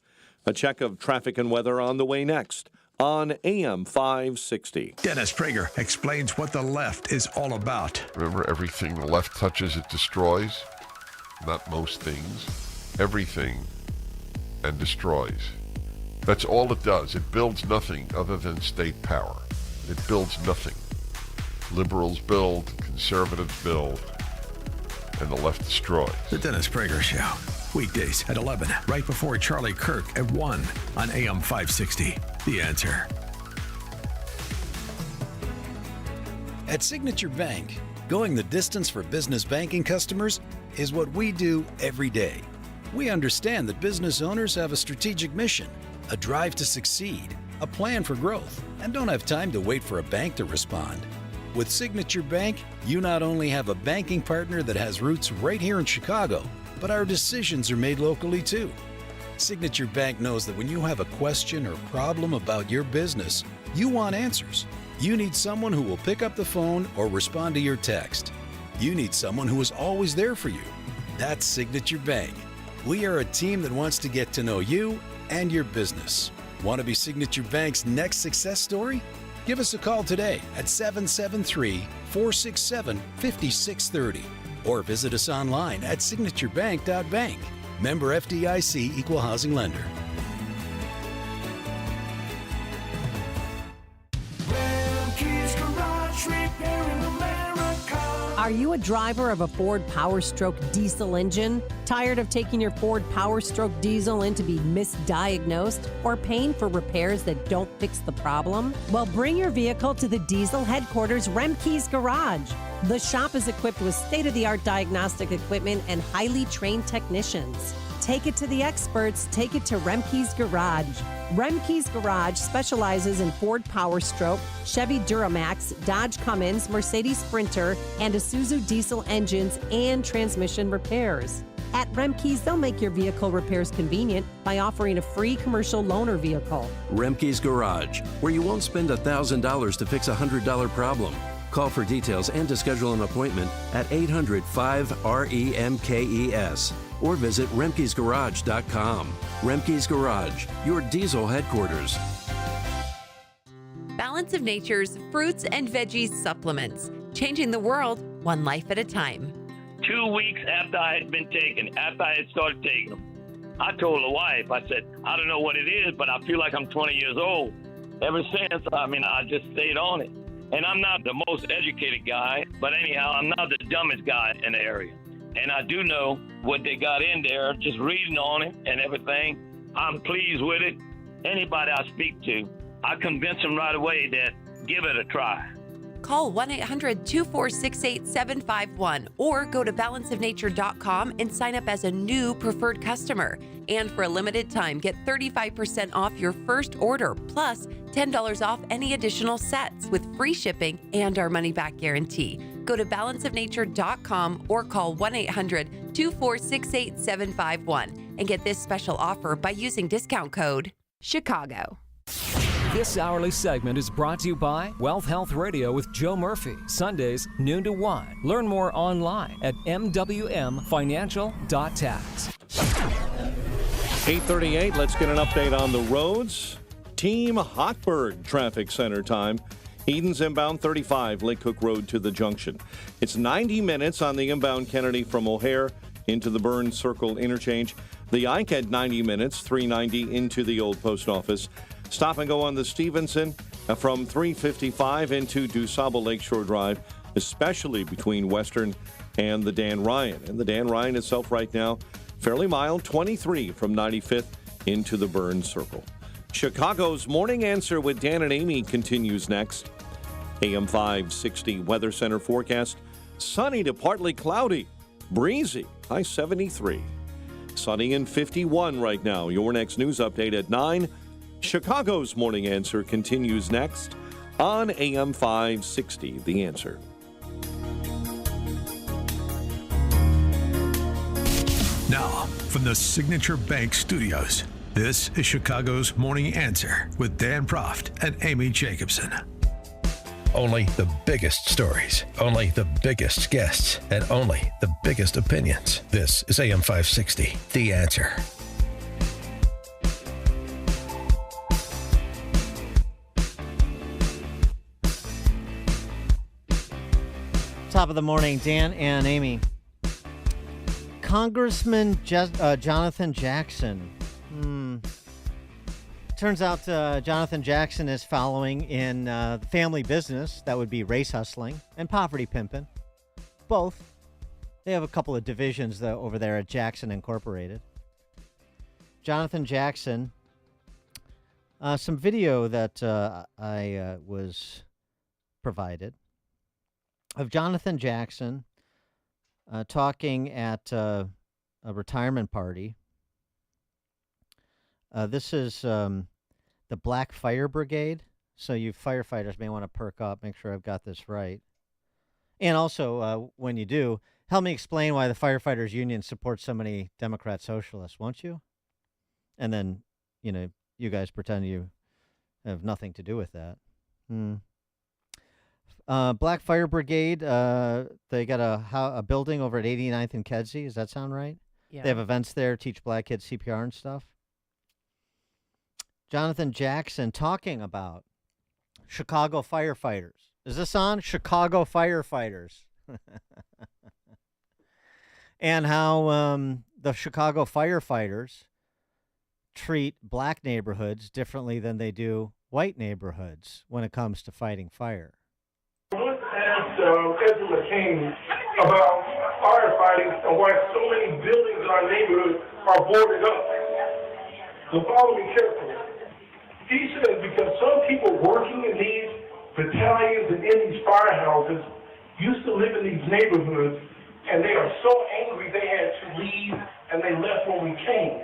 A check of traffic and weather on the way next on AM 560. Dennis Prager explains what the left is all about. Remember, everything the left touches, it destroys. Not most things. Everything, and destroys. That's all it does. It builds nothing other than state power. It builds nothing. Liberals build, conservatives build, and the left destroys. The Dennis Prager Show. Weekdays at 11, right before Charlie Kirk at 1 on AM 560. The Answer. At Signature Bank, going the distance for business banking customers is what we do every day. We understand that business owners have a strategic mission, a drive to succeed, a plan for growth, and don't have time to wait for a bank to respond. With Signature Bank, you not only have a banking partner that has roots right here in Chicago, but our decisions are made locally too. Signature Bank knows that when you have a question or problem about your business, you want answers. You need someone who will pick up the phone or respond to your text. You need someone who is always there for you. That's Signature Bank. We are a team that wants to get to know you and your business. Want to be Signature Bank's next success story? Give us a call today at 773-467-5630 or visit us online at signaturebank.bank. Member FDIC Equal Housing Lender. Are you a driver of a Ford Power Stroke diesel engine? Tired of taking your Ford Power Stroke diesel in to be misdiagnosed or paying for repairs that don't fix the problem? Well, bring your vehicle to the diesel headquarters, Remke's Garage. The shop is equipped with state-of-the-art diagnostic equipment and highly trained technicians. Take it to the experts. Take it to Remke's Garage. Remke's Garage specializes in Ford Power Stroke, Chevy Duramax, Dodge Cummins, Mercedes Sprinter, and Isuzu diesel engines and transmission repairs. At Remke's, they'll make your vehicle repairs convenient by offering a free commercial loaner vehicle. Remke's Garage, where you won't spend $1,000 to fix a $100 problem. Call for details and to schedule an appointment at 800-5-REMKES or visit remkesgarage.com. Remke's Garage, your diesel headquarters. Balance of Nature's fruits and veggies supplements, changing the world one life at a time. 2 weeks after I had been taken, after I had started taking them, I told the wife, I said, I don't know what it is, but I feel like I'm 20 years old. Ever since, I just stayed on it. And I'm not the most educated guy, but anyhow, I'm not the dumbest guy in the area. And I do know what they got in there, just reading on it and everything. I'm pleased with it. Anybody I speak to, I convince them right away that give it a try. Call 1-800-246-8751 or go to balanceofnature.com and sign up as a new preferred customer. And for a limited time, get 35% off your first order, plus $10 off any additional sets with free shipping and our money-back guarantee. Go to balanceofnature.com or call 1-800-246-8751 and get this special offer by using discount code CHICAGO. This hourly segment is brought to you by Wealth Health Radio with Joe Murphy, Sundays, noon to 1. Learn more online at mwmfinancial.tax. 8:38, let's get an update on the roads. Team Hotberg traffic center time. Eden's inbound 35, Lake Cook Road to the junction. It's 90 minutes on the inbound Kennedy from O'Hare into the Burns Circle interchange. The Ike at 90 minutes, 390 into the old post office. Stop and go on the Stevenson from 355 into DuSable Lakeshore Drive, especially between Western and the Dan Ryan. And the Dan Ryan itself right now, fairly mild, 23 from 95th into the Burns Circle. Chicago's Morning Answer with Dan and Amy continues next. AM 560 Weather Center forecast, sunny to partly cloudy, breezy, high 73. Sunny and 51 right now. Your next news update at 9. Chicago's Morning Answer continues next on AM 560, The Answer. Now, from the Signature Bank Studios, this is Chicago's Morning Answer with Dan Proft and Amy Jacobson. Only the biggest stories, only the biggest guests, and only the biggest opinions. This is AM 560, The Answer. Top of the morning, Dan and Amy. Congressman Jonathan Jackson. Turns out Jonathan Jackson is following in the family business. That would be race hustling and poverty pimping. Both. They have a couple of divisions over there at Jackson Incorporated. Jonathan Jackson. Some video that I was provided of Jonathan Jackson talking at a retirement party. This is the Black Fire Brigade, so you firefighters may want to perk up, make sure I've got this right. And also, when you do, help me explain why the firefighters union supports so many Democrat socialists, won't you? And then, you guys pretend you have nothing to do with that. Black Fire Brigade, they got a building over at 89th and Kedzie. Does that sound right? Yeah. They have events there, teach black kids CPR and stuff. Jonathan Jackson talking about Chicago firefighters. Is this on? Chicago firefighters. And how the Chicago firefighters treat black neighborhoods differently than they do white neighborhoods when it comes to fighting fire. I want to ask President McCain about firefighting and why so many buildings in our neighborhood are boarded up. So follow me carefully. He says because some people working in these battalions and in these firehouses used to live in these neighborhoods, and they are so angry they had to leave, and they left when we came.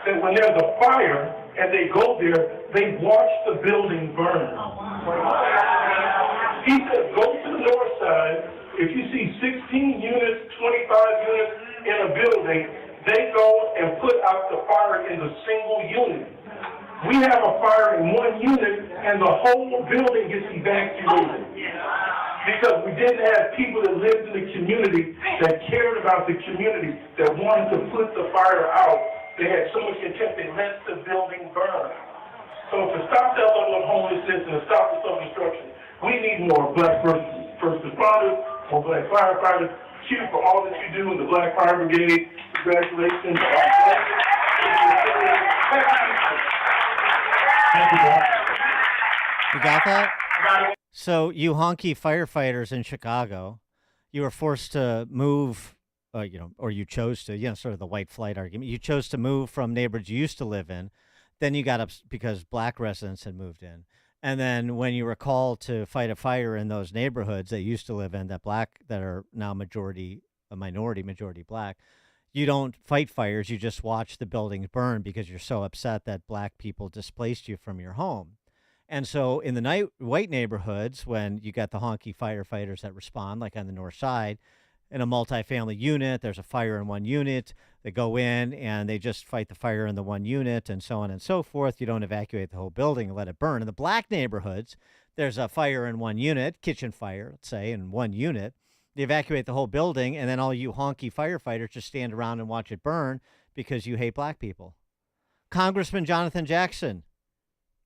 That when there's a fire and they go there, they watch the building burn. He said, go to the north side. If you see 16 units, 25 units in a building, they go and put out the fire in the single unit. We have a fire in one unit, and the whole building gets evacuated. Because we didn't have people that lived in the community that cared about the community, that wanted to put the fire out. They had so much contempt, they let the building burn. So to stop that level of homelessness and to stop the self-destruction, we need more black first responders, more black firefighters. Thank you for all that you do in the Black Fire Brigade. Congratulations. Thank you, Bob. You got that? So you honky firefighters in Chicago, you were forced to move, or you chose to, sort of the white flight argument. You chose to move from neighborhoods you used to live in. Then you got up because black residents had moved in. And then when you were called to fight a fire in those neighborhoods that you used to live in, that are now majority black, you don't fight fires. You just watch the buildings burn because you're so upset that black people displaced you from your home. And so in the white neighborhoods, when you got the honky firefighters that respond, like on the north side, in a multifamily unit, there's a fire in one unit. They go in and they just fight the fire in the one unit and so on and so forth. You don't evacuate the whole building and let it burn. In the black neighborhoods, there's a fire in one unit, kitchen fire, let's say, in one unit. You evacuate the whole building, and then all you honky firefighters just stand around and watch it burn because you hate black people. Congressman Jonathan Jackson.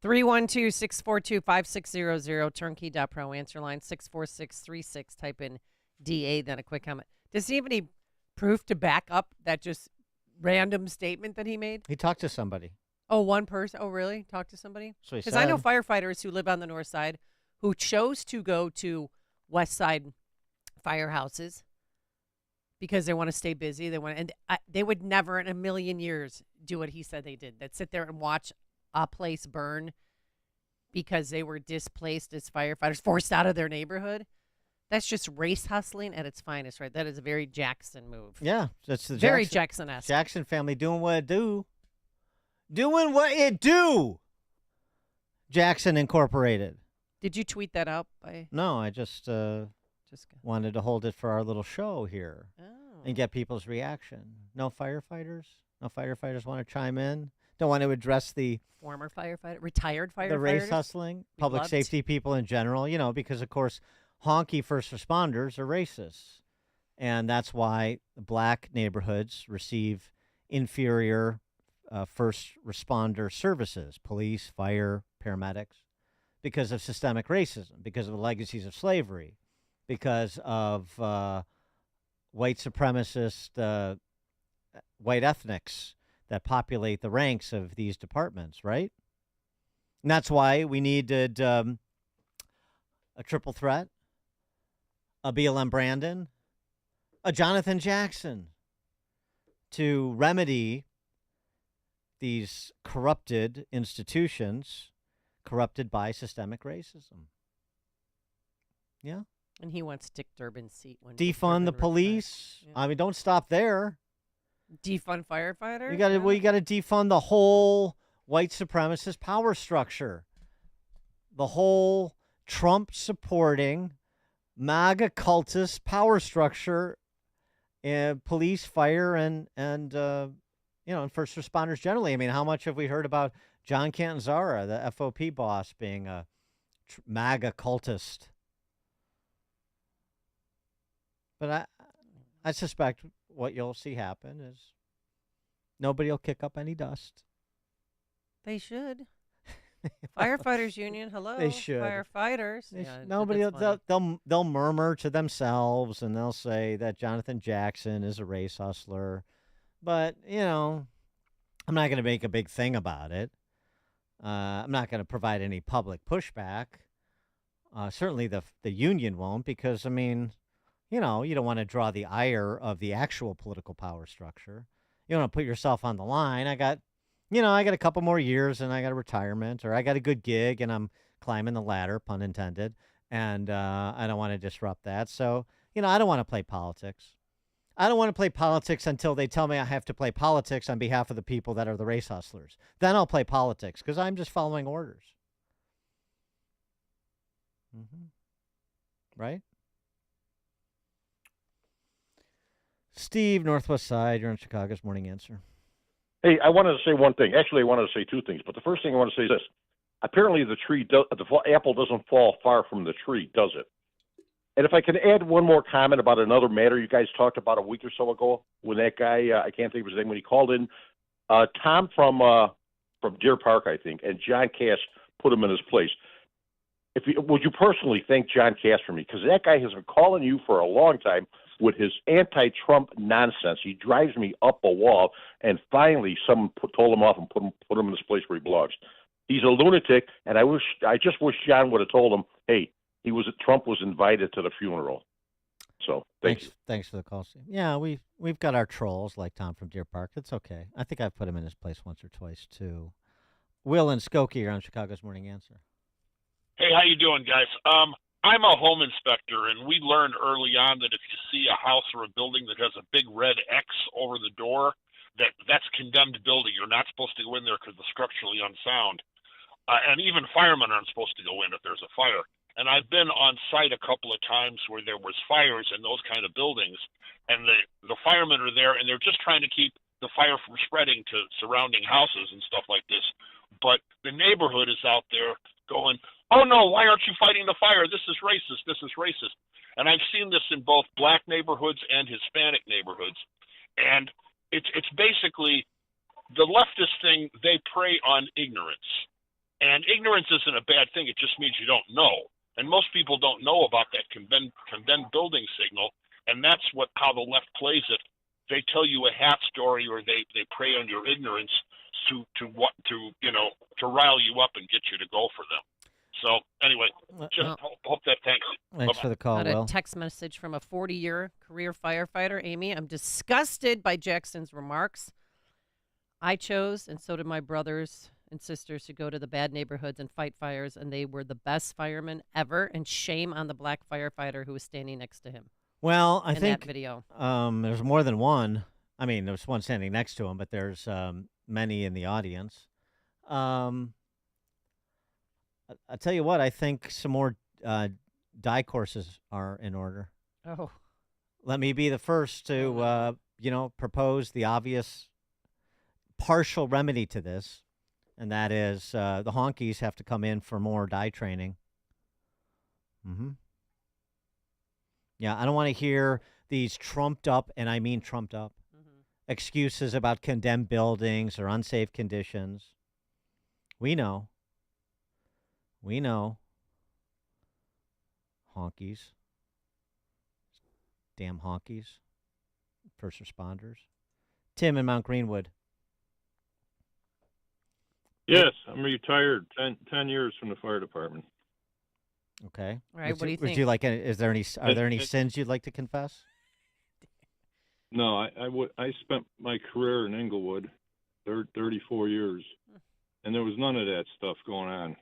312-642-5600, turnkey.pro, answer line 64636. Type in DA, then a quick comment. Does he have any proof to back up that just random statement that he made? He talked to somebody. Oh, one person? Oh, really? Talked to somebody? So he Because said. I know firefighters who live on the north side who chose to go to west side firehouses because they want to stay busy. They would never in a million years do what he said they did. They'd sit there and watch a place burn because they were displaced as firefighters, forced out of their neighborhood. That's just race hustling at its finest, right? That is a very Jackson move. Yeah, that's the very Jackson-esque. Jackson family doing what it do. Doing what it do. Jackson Incorporated. Did you tweet that out? No, I just wanted to hold it for our little show here and get people's reaction. No firefighters? No firefighters want to chime in? Don't want to address the former firefighter, retired firefighters, the race hustling, public safety people in general, because, of course, honky first responders are racists. And that's why black neighborhoods receive inferior first responder services, police, fire, paramedics, because of systemic racism, because of the legacies of slavery, because of white supremacist white ethnics that populate the ranks of these departments, right? And that's why we needed a triple threat, a BLM Brandon, a Jonathan Jackson to remedy these corrupted institutions corrupted by systemic racism. Yeah. And he wants Dick Durbin's seat. When Defund the police. Yeah. I mean, don't stop there. Defund firefighters. You got to you got to defund the whole white supremacist power structure, the whole Trump supporting MAGA cultist power structure, police, fire, and first responders generally. I mean, how much have we heard about John Catanzara, the FOP boss, being a MAGA cultist? But I suspect what you'll see happen is nobody will kick up any dust. They should. Firefighters union, hello. They should. Firefighters. Nobody. They'll murmur to themselves and they'll say that Jonathan Jackson is a race hustler, but I'm not going to make a big thing about it. I'm not going to provide any public pushback. Certainly the union won't, because you know, you don't want to draw the ire of the actual political power structure. You don't want to put yourself on the line. I got a couple more years and I got a retirement, or I got a good gig and I'm climbing the ladder, pun intended, and I don't want to disrupt that. So, I don't want to play politics. I don't want to play politics until they tell me I have to play politics on behalf of the people that are the race hustlers. Then I'll play politics because I'm just following orders. Right? Steve, Northwest Side, you're on Chicago's Morning Answer. Hey, I wanted to say one thing. Actually, I wanted to say two things. But the first thing I want to say is this. Apparently, the apple doesn't fall far from the tree, does it? And if I can add one more comment about another matter you guys talked about a week or so ago, when that guy, I can't think of his name, when he called in, Tom from Deer Park, I think, and John Cass put him in his place. Would you personally thank John Cass for me? Because that guy has been calling you for a long time with his anti-Trump nonsense. He drives me up a wall, and finally someone told him off and put him in his place where he belongs. He's a lunatic, and I just wish John would have told him, hey, Trump was invited to the funeral. So thanks for the call, Steve. Yeah, we've got our trolls like Tom from Deer Park. It's okay. I think I've put him in his place once or twice too. Will and Skokie are on Chicago's Morning Answer. Hey, how you doing, guys? I'm a home inspector, and we learned early on that if you see a house or a building that has a big red X over the door, that's condemned building. You're not supposed to go in there because it's structurally unsound. And even firemen aren't supposed to go in if there's a fire. And I've been on site a couple of times where there was fires in those kind of buildings, and the firemen are there, and they're just trying to keep the fire from spreading to surrounding houses and stuff like this. But the neighborhood is out there going, oh, no, why aren't you fighting the fire? This is racist. This is racist. And I've seen this in both black neighborhoods and Hispanic neighborhoods. And it's basically the leftist thing, they prey on ignorance. And ignorance isn't a bad thing. It just means you don't know. And most people don't know about that condemned building signal, and that's how the left plays it. They tell you a half story, or they prey on your ignorance to rile you up and get you to go for them. So anyway, hope that thanks. Thanks for the call, Got Will. a text message from a 40-year career firefighter, Amy. I'm disgusted by Jackson's remarks. I chose, and so did my brothers and sisters, to go to the bad neighborhoods and fight fires, and they were the best firemen ever, and shame on the black firefighter who was standing next to him. Well, I think that video. There's more than one. I mean, there's one standing next to him, but there's many in the audience. I'll tell you what, I think some more die courses are in order. Oh. Let me be the first to, propose the obvious partial remedy to this. And that is the honkies have to come in for more die training. Yeah, I don't want to hear these trumped up, and I mean trumped up, excuses about condemned buildings or unsafe conditions. We know. Honkies. Damn honkies. First responders. Tim in Mount Greenwood. Yes, I'm retired. 10 years from the fire department. Okay. All right. What do you Would think? you like? Are there any sins you'd like to confess? No, I spent my career in Englewood, 34 years, and there was none of that stuff going on.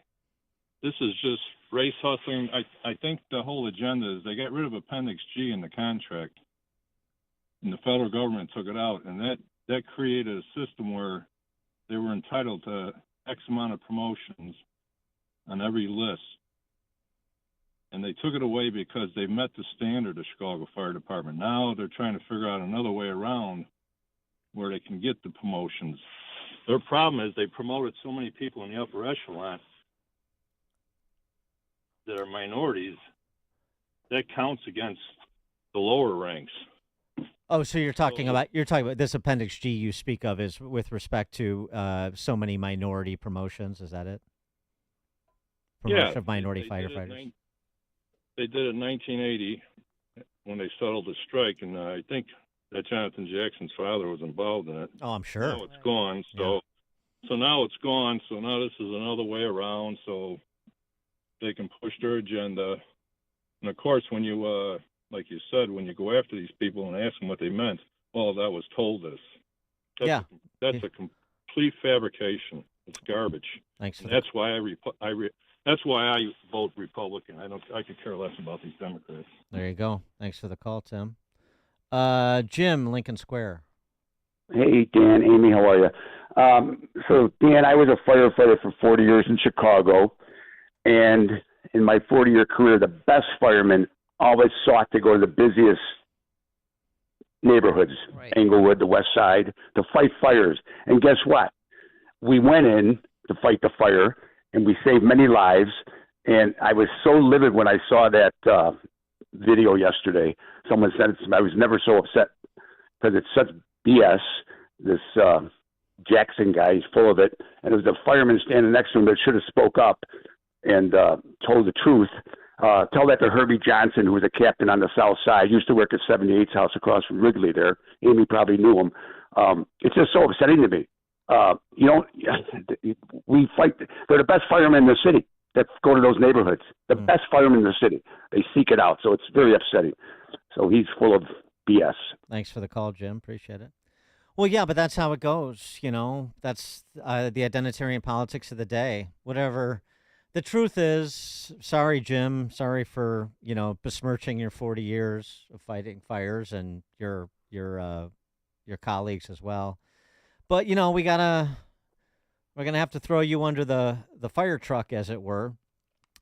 This is just race hustling. I think the whole agenda is they got rid of Appendix G in the contract, and the federal government took it out, and that created a system where they were entitled to X amount of promotions on every list. And they took it away because they met the standard of Chicago Fire Department. Now they're trying to figure out another way around where they can get the promotions. Their problem is they promoted so many people in the upper echelon that are minorities. That counts against the lower ranks. Oh, so you're talking about this Appendix G you speak of is with respect to so many minority promotions. Is that it? Promotion of minority firefighters. They did it in 1980 when they settled the strike, and I think that Jonathan Jackson's father was involved in it. Oh, I'm sure. Now it's gone. So now it's gone. So now this is another way around, so they can push their agenda. And of course, when you like you said, when you go after these people and ask them what they meant, well, that was told us. That's a complete fabrication. It's garbage. Thanks. And that's why that's why I vote Republican. I could care less about these Democrats. There you go. Thanks for the call, Tim. Jim, Lincoln Square. Hey, Dan, Amy, how are you? So, Dan, I was a firefighter for 40 years in Chicago, and in my 40-year career, the best firemen always sought to go to the busiest neighborhoods, Englewood, the West Side, to fight fires. And guess what? We went in to fight the fire, and we saved many lives. And I was so livid when I saw that video yesterday. Someone sent it to me. I was never so upset because it's such BS. This Jackson guy, he's full of it. And there was a fireman standing next to him that should have spoke up and told the truth. Tell that to Herbie Johnson, who was a captain on the South Side. Used to work at 78's house across from Wrigley there. Amy probably knew him. It's just so upsetting to me. We fight. They're the best firemen in the city that go to those neighborhoods. The best firemen in the city. They seek it out. So it's very upsetting. So he's full of BS. Thanks for the call, Jim. Appreciate it. Well, yeah, but that's how it goes. That's the identitarian politics of the day. Whatever. The truth is, sorry, Jim. Sorry for, besmirching your 40 years of fighting fires and your colleagues as well. But, we're going to have to throw you under the fire truck, as it were,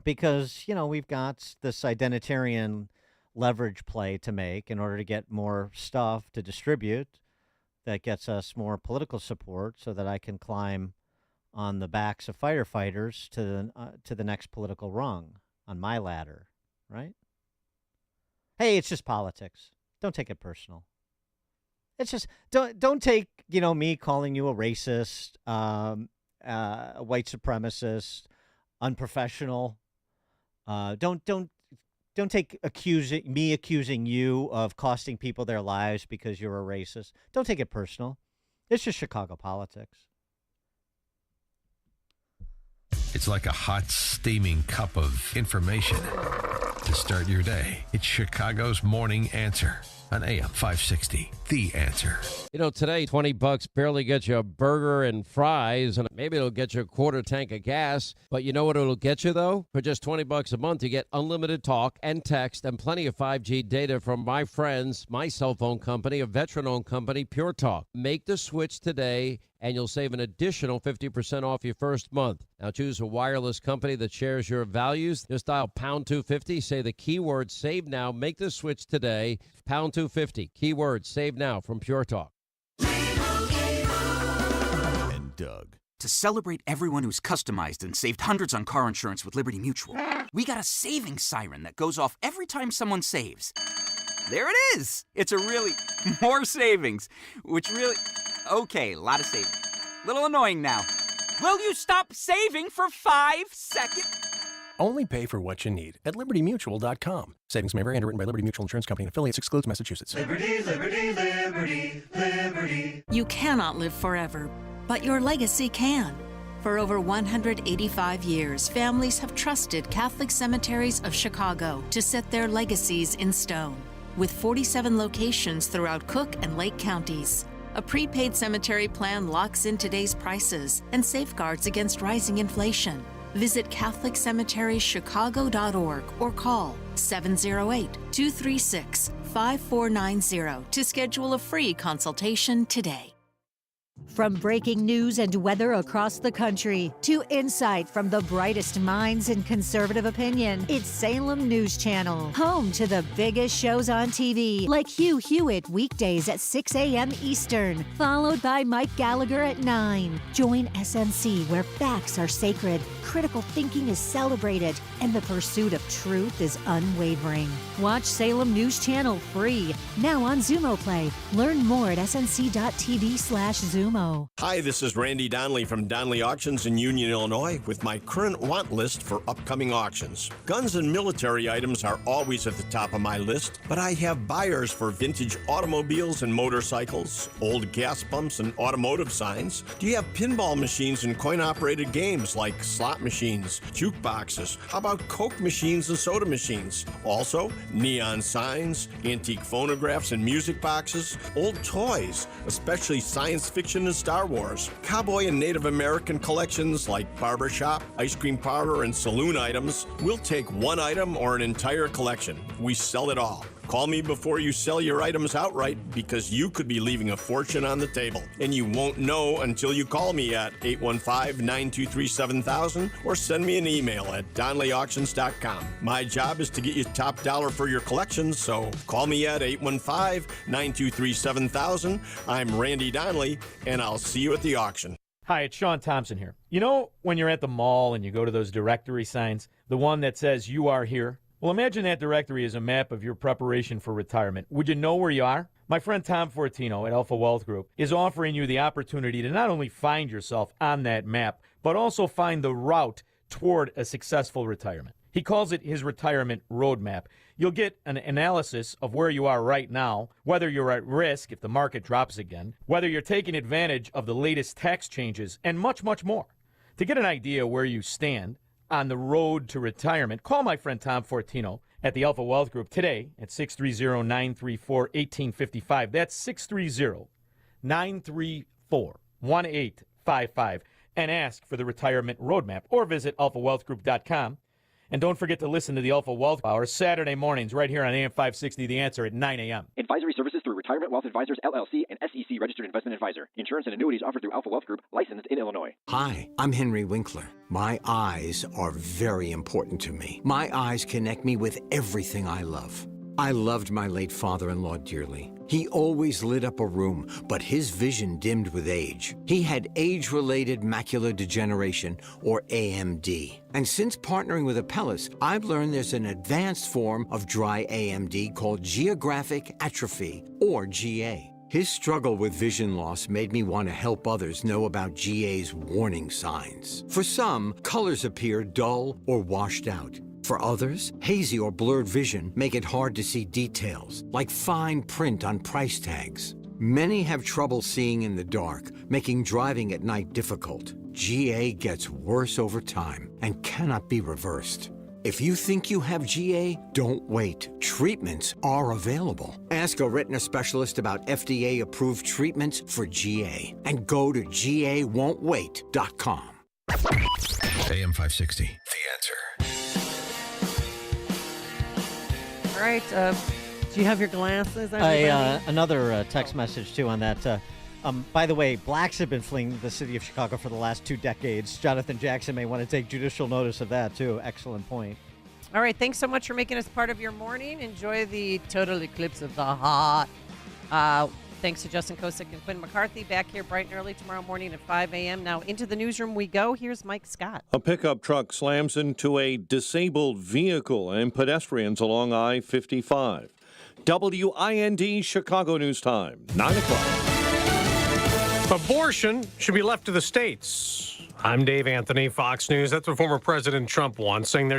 because, we've got this identitarian leverage play to make in order to get more stuff to distribute that gets us more political support so that I can climb on the backs of firefighters to the next political rung on my ladder, right? Hey, it's just politics. Don't take it personal. It's just don't take me calling you a racist, a white supremacist, unprofessional. Don't take accusing you of costing people their lives because you're a racist. Don't take it personal. It's just Chicago politics. It's like a hot, steaming cup of information to start your day. It's Chicago's Morning Answer on AM 560. The Answer. Today, $20 barely gets you a burger and fries, and maybe it'll get you a quarter tank of gas. But you know what it'll get you, though? For just $20 a month, you get unlimited talk and text and plenty of 5G data from my friends, my cell phone company, a veteran-owned company, Pure Talk. Make the switch today, and you'll save an additional 50% off your first month. Now choose a wireless company that shares your values. Just dial pound 250, say the keyword save now, make the switch today. Pound 250, keyword save now from Pure Talk. And Doug. To celebrate everyone who's customized and saved hundreds on car insurance with Liberty Mutual, we got a savings siren that goes off every time someone saves. There it is. It's a really more savings, which really... Okay, a lot of saving. Little annoying now. Will you stop saving for 5 seconds? Only pay for what you need at LibertyMutual.com. Savings may vary. Underwritten by Liberty Mutual Insurance Company and affiliates. Excludes Massachusetts. Liberty, liberty, liberty, liberty. You cannot live forever, but your legacy can. For over 185 years, families have trusted Catholic Cemeteries of Chicago to set their legacies in stone. With 47 locations throughout Cook and Lake counties, a prepaid cemetery plan locks in today's prices and safeguards against rising inflation. Visit CatholicCemeteriesChicago.org or call 708-236-5490 to schedule a free consultation today. From breaking news and weather across the country to insight from the brightest minds in conservative opinion, it's Salem News Channel, home to the biggest shows on TV, like Hugh Hewitt weekdays at 6 a.m. Eastern, followed by Mike Gallagher at 9. Join SNC, where facts are sacred, critical thinking is celebrated, and the pursuit of truth is unwavering. Watch Salem News Channel free, now on Xumo Play. Learn more at snc.tv/Xumo. promo. Hi, this is Randy Donnelly from Donnelly Auctions in Union, Illinois, with my current want list for upcoming auctions. Guns and military items are always at the top of my list, but I have buyers for vintage automobiles and motorcycles, old gas pumps and automotive signs. Do you have pinball machines and coin-operated games like slot machines, jukeboxes? How about Coke machines and soda machines? Also, neon signs, antique phonographs and music boxes, old toys, especially science fiction and Star Wars, cowboy and Native American collections like barbershop, ice cream parlor, and saloon items. We'll take one item or an entire collection. We sell it all. Call me before you sell your items outright because you could be leaving a fortune on the table. And you won't know until you call me at 815-923-7000 or send me an email at DonnellyAuctions.com. My job is to get you top dollar for your collections, so call me at 815-923-7000. I'm Randy Donnelly, and I'll see you at the auction. Hi, it's Sean Thompson here. You know when you're at the mall and you go to those directory signs, the one that says you are here? Well, imagine that directory is a map of your preparation for retirement. Would you know where you are? My friend Tom Fortino at Alpha Wealth Group is offering you the opportunity to not only find yourself on that map, but also find the route toward a successful retirement. He calls it his retirement roadmap. You'll get an analysis of where you are right now, whether you're at risk if the market drops again, whether you're taking advantage of the latest tax changes, and much, much more. To get an idea where you stand on the road to retirement, call my friend Tom Fortino at the Alpha Wealth Group today at 630-934-1855. That's 630-934-1855. And ask for the retirement roadmap or visit alphawealthgroup.com. And don't forget to listen to the Alpha Wealth Hour Saturday mornings right here on AM 560, The Answer at 9 a.m. Advisory services through Retirement Wealth Advisors, LLC, and SEC Registered Investment Advisor. Insurance and annuities offered through Alpha Wealth Group, licensed in Illinois. Hi, I'm Henry Winkler. My eyes are very important to me. My eyes connect me with everything I love. I loved my late father-in-law dearly. He always lit up a room, but his vision dimmed with age. He had age-related macular degeneration, or AMD. And since partnering with Apellis, I've learned there's an advanced form of dry AMD called geographic atrophy, or GA. His struggle with vision loss made me want to help others know about GA's warning signs. For some, colors appear dull or washed out. For others, hazy or blurred vision make it hard to see details, like fine print on price tags. Many have trouble seeing in the dark, making driving at night difficult. GA gets worse over time and cannot be reversed. If you think you have GA, don't wait. Treatments are available. Ask a retina specialist about FDA-approved treatments for GA and go to GAWon'tWait.com. AM 560, The Answer. All right. Do you have your glasses? Another text message, too, on that. By the way, blacks have been fleeing the city of Chicago for the last 2 decades. Jonathan Jackson may want to take judicial notice of that, too. Excellent point. All right. Thanks so much for making us part of your morning. Enjoy the total eclipse of the heart. Thanks to Justin Kosick and Quinn McCarthy. Back here bright and early tomorrow morning at 5 a.m. Now into the newsroom we go. Here's Mike Scott. A pickup truck slams into a disabled vehicle and pedestrians along I-55. WIND Chicago News Time, 9 o'clock. Abortion should be left to the states. I'm Dave Anthony, Fox News. That's what former President Trump wants, saying there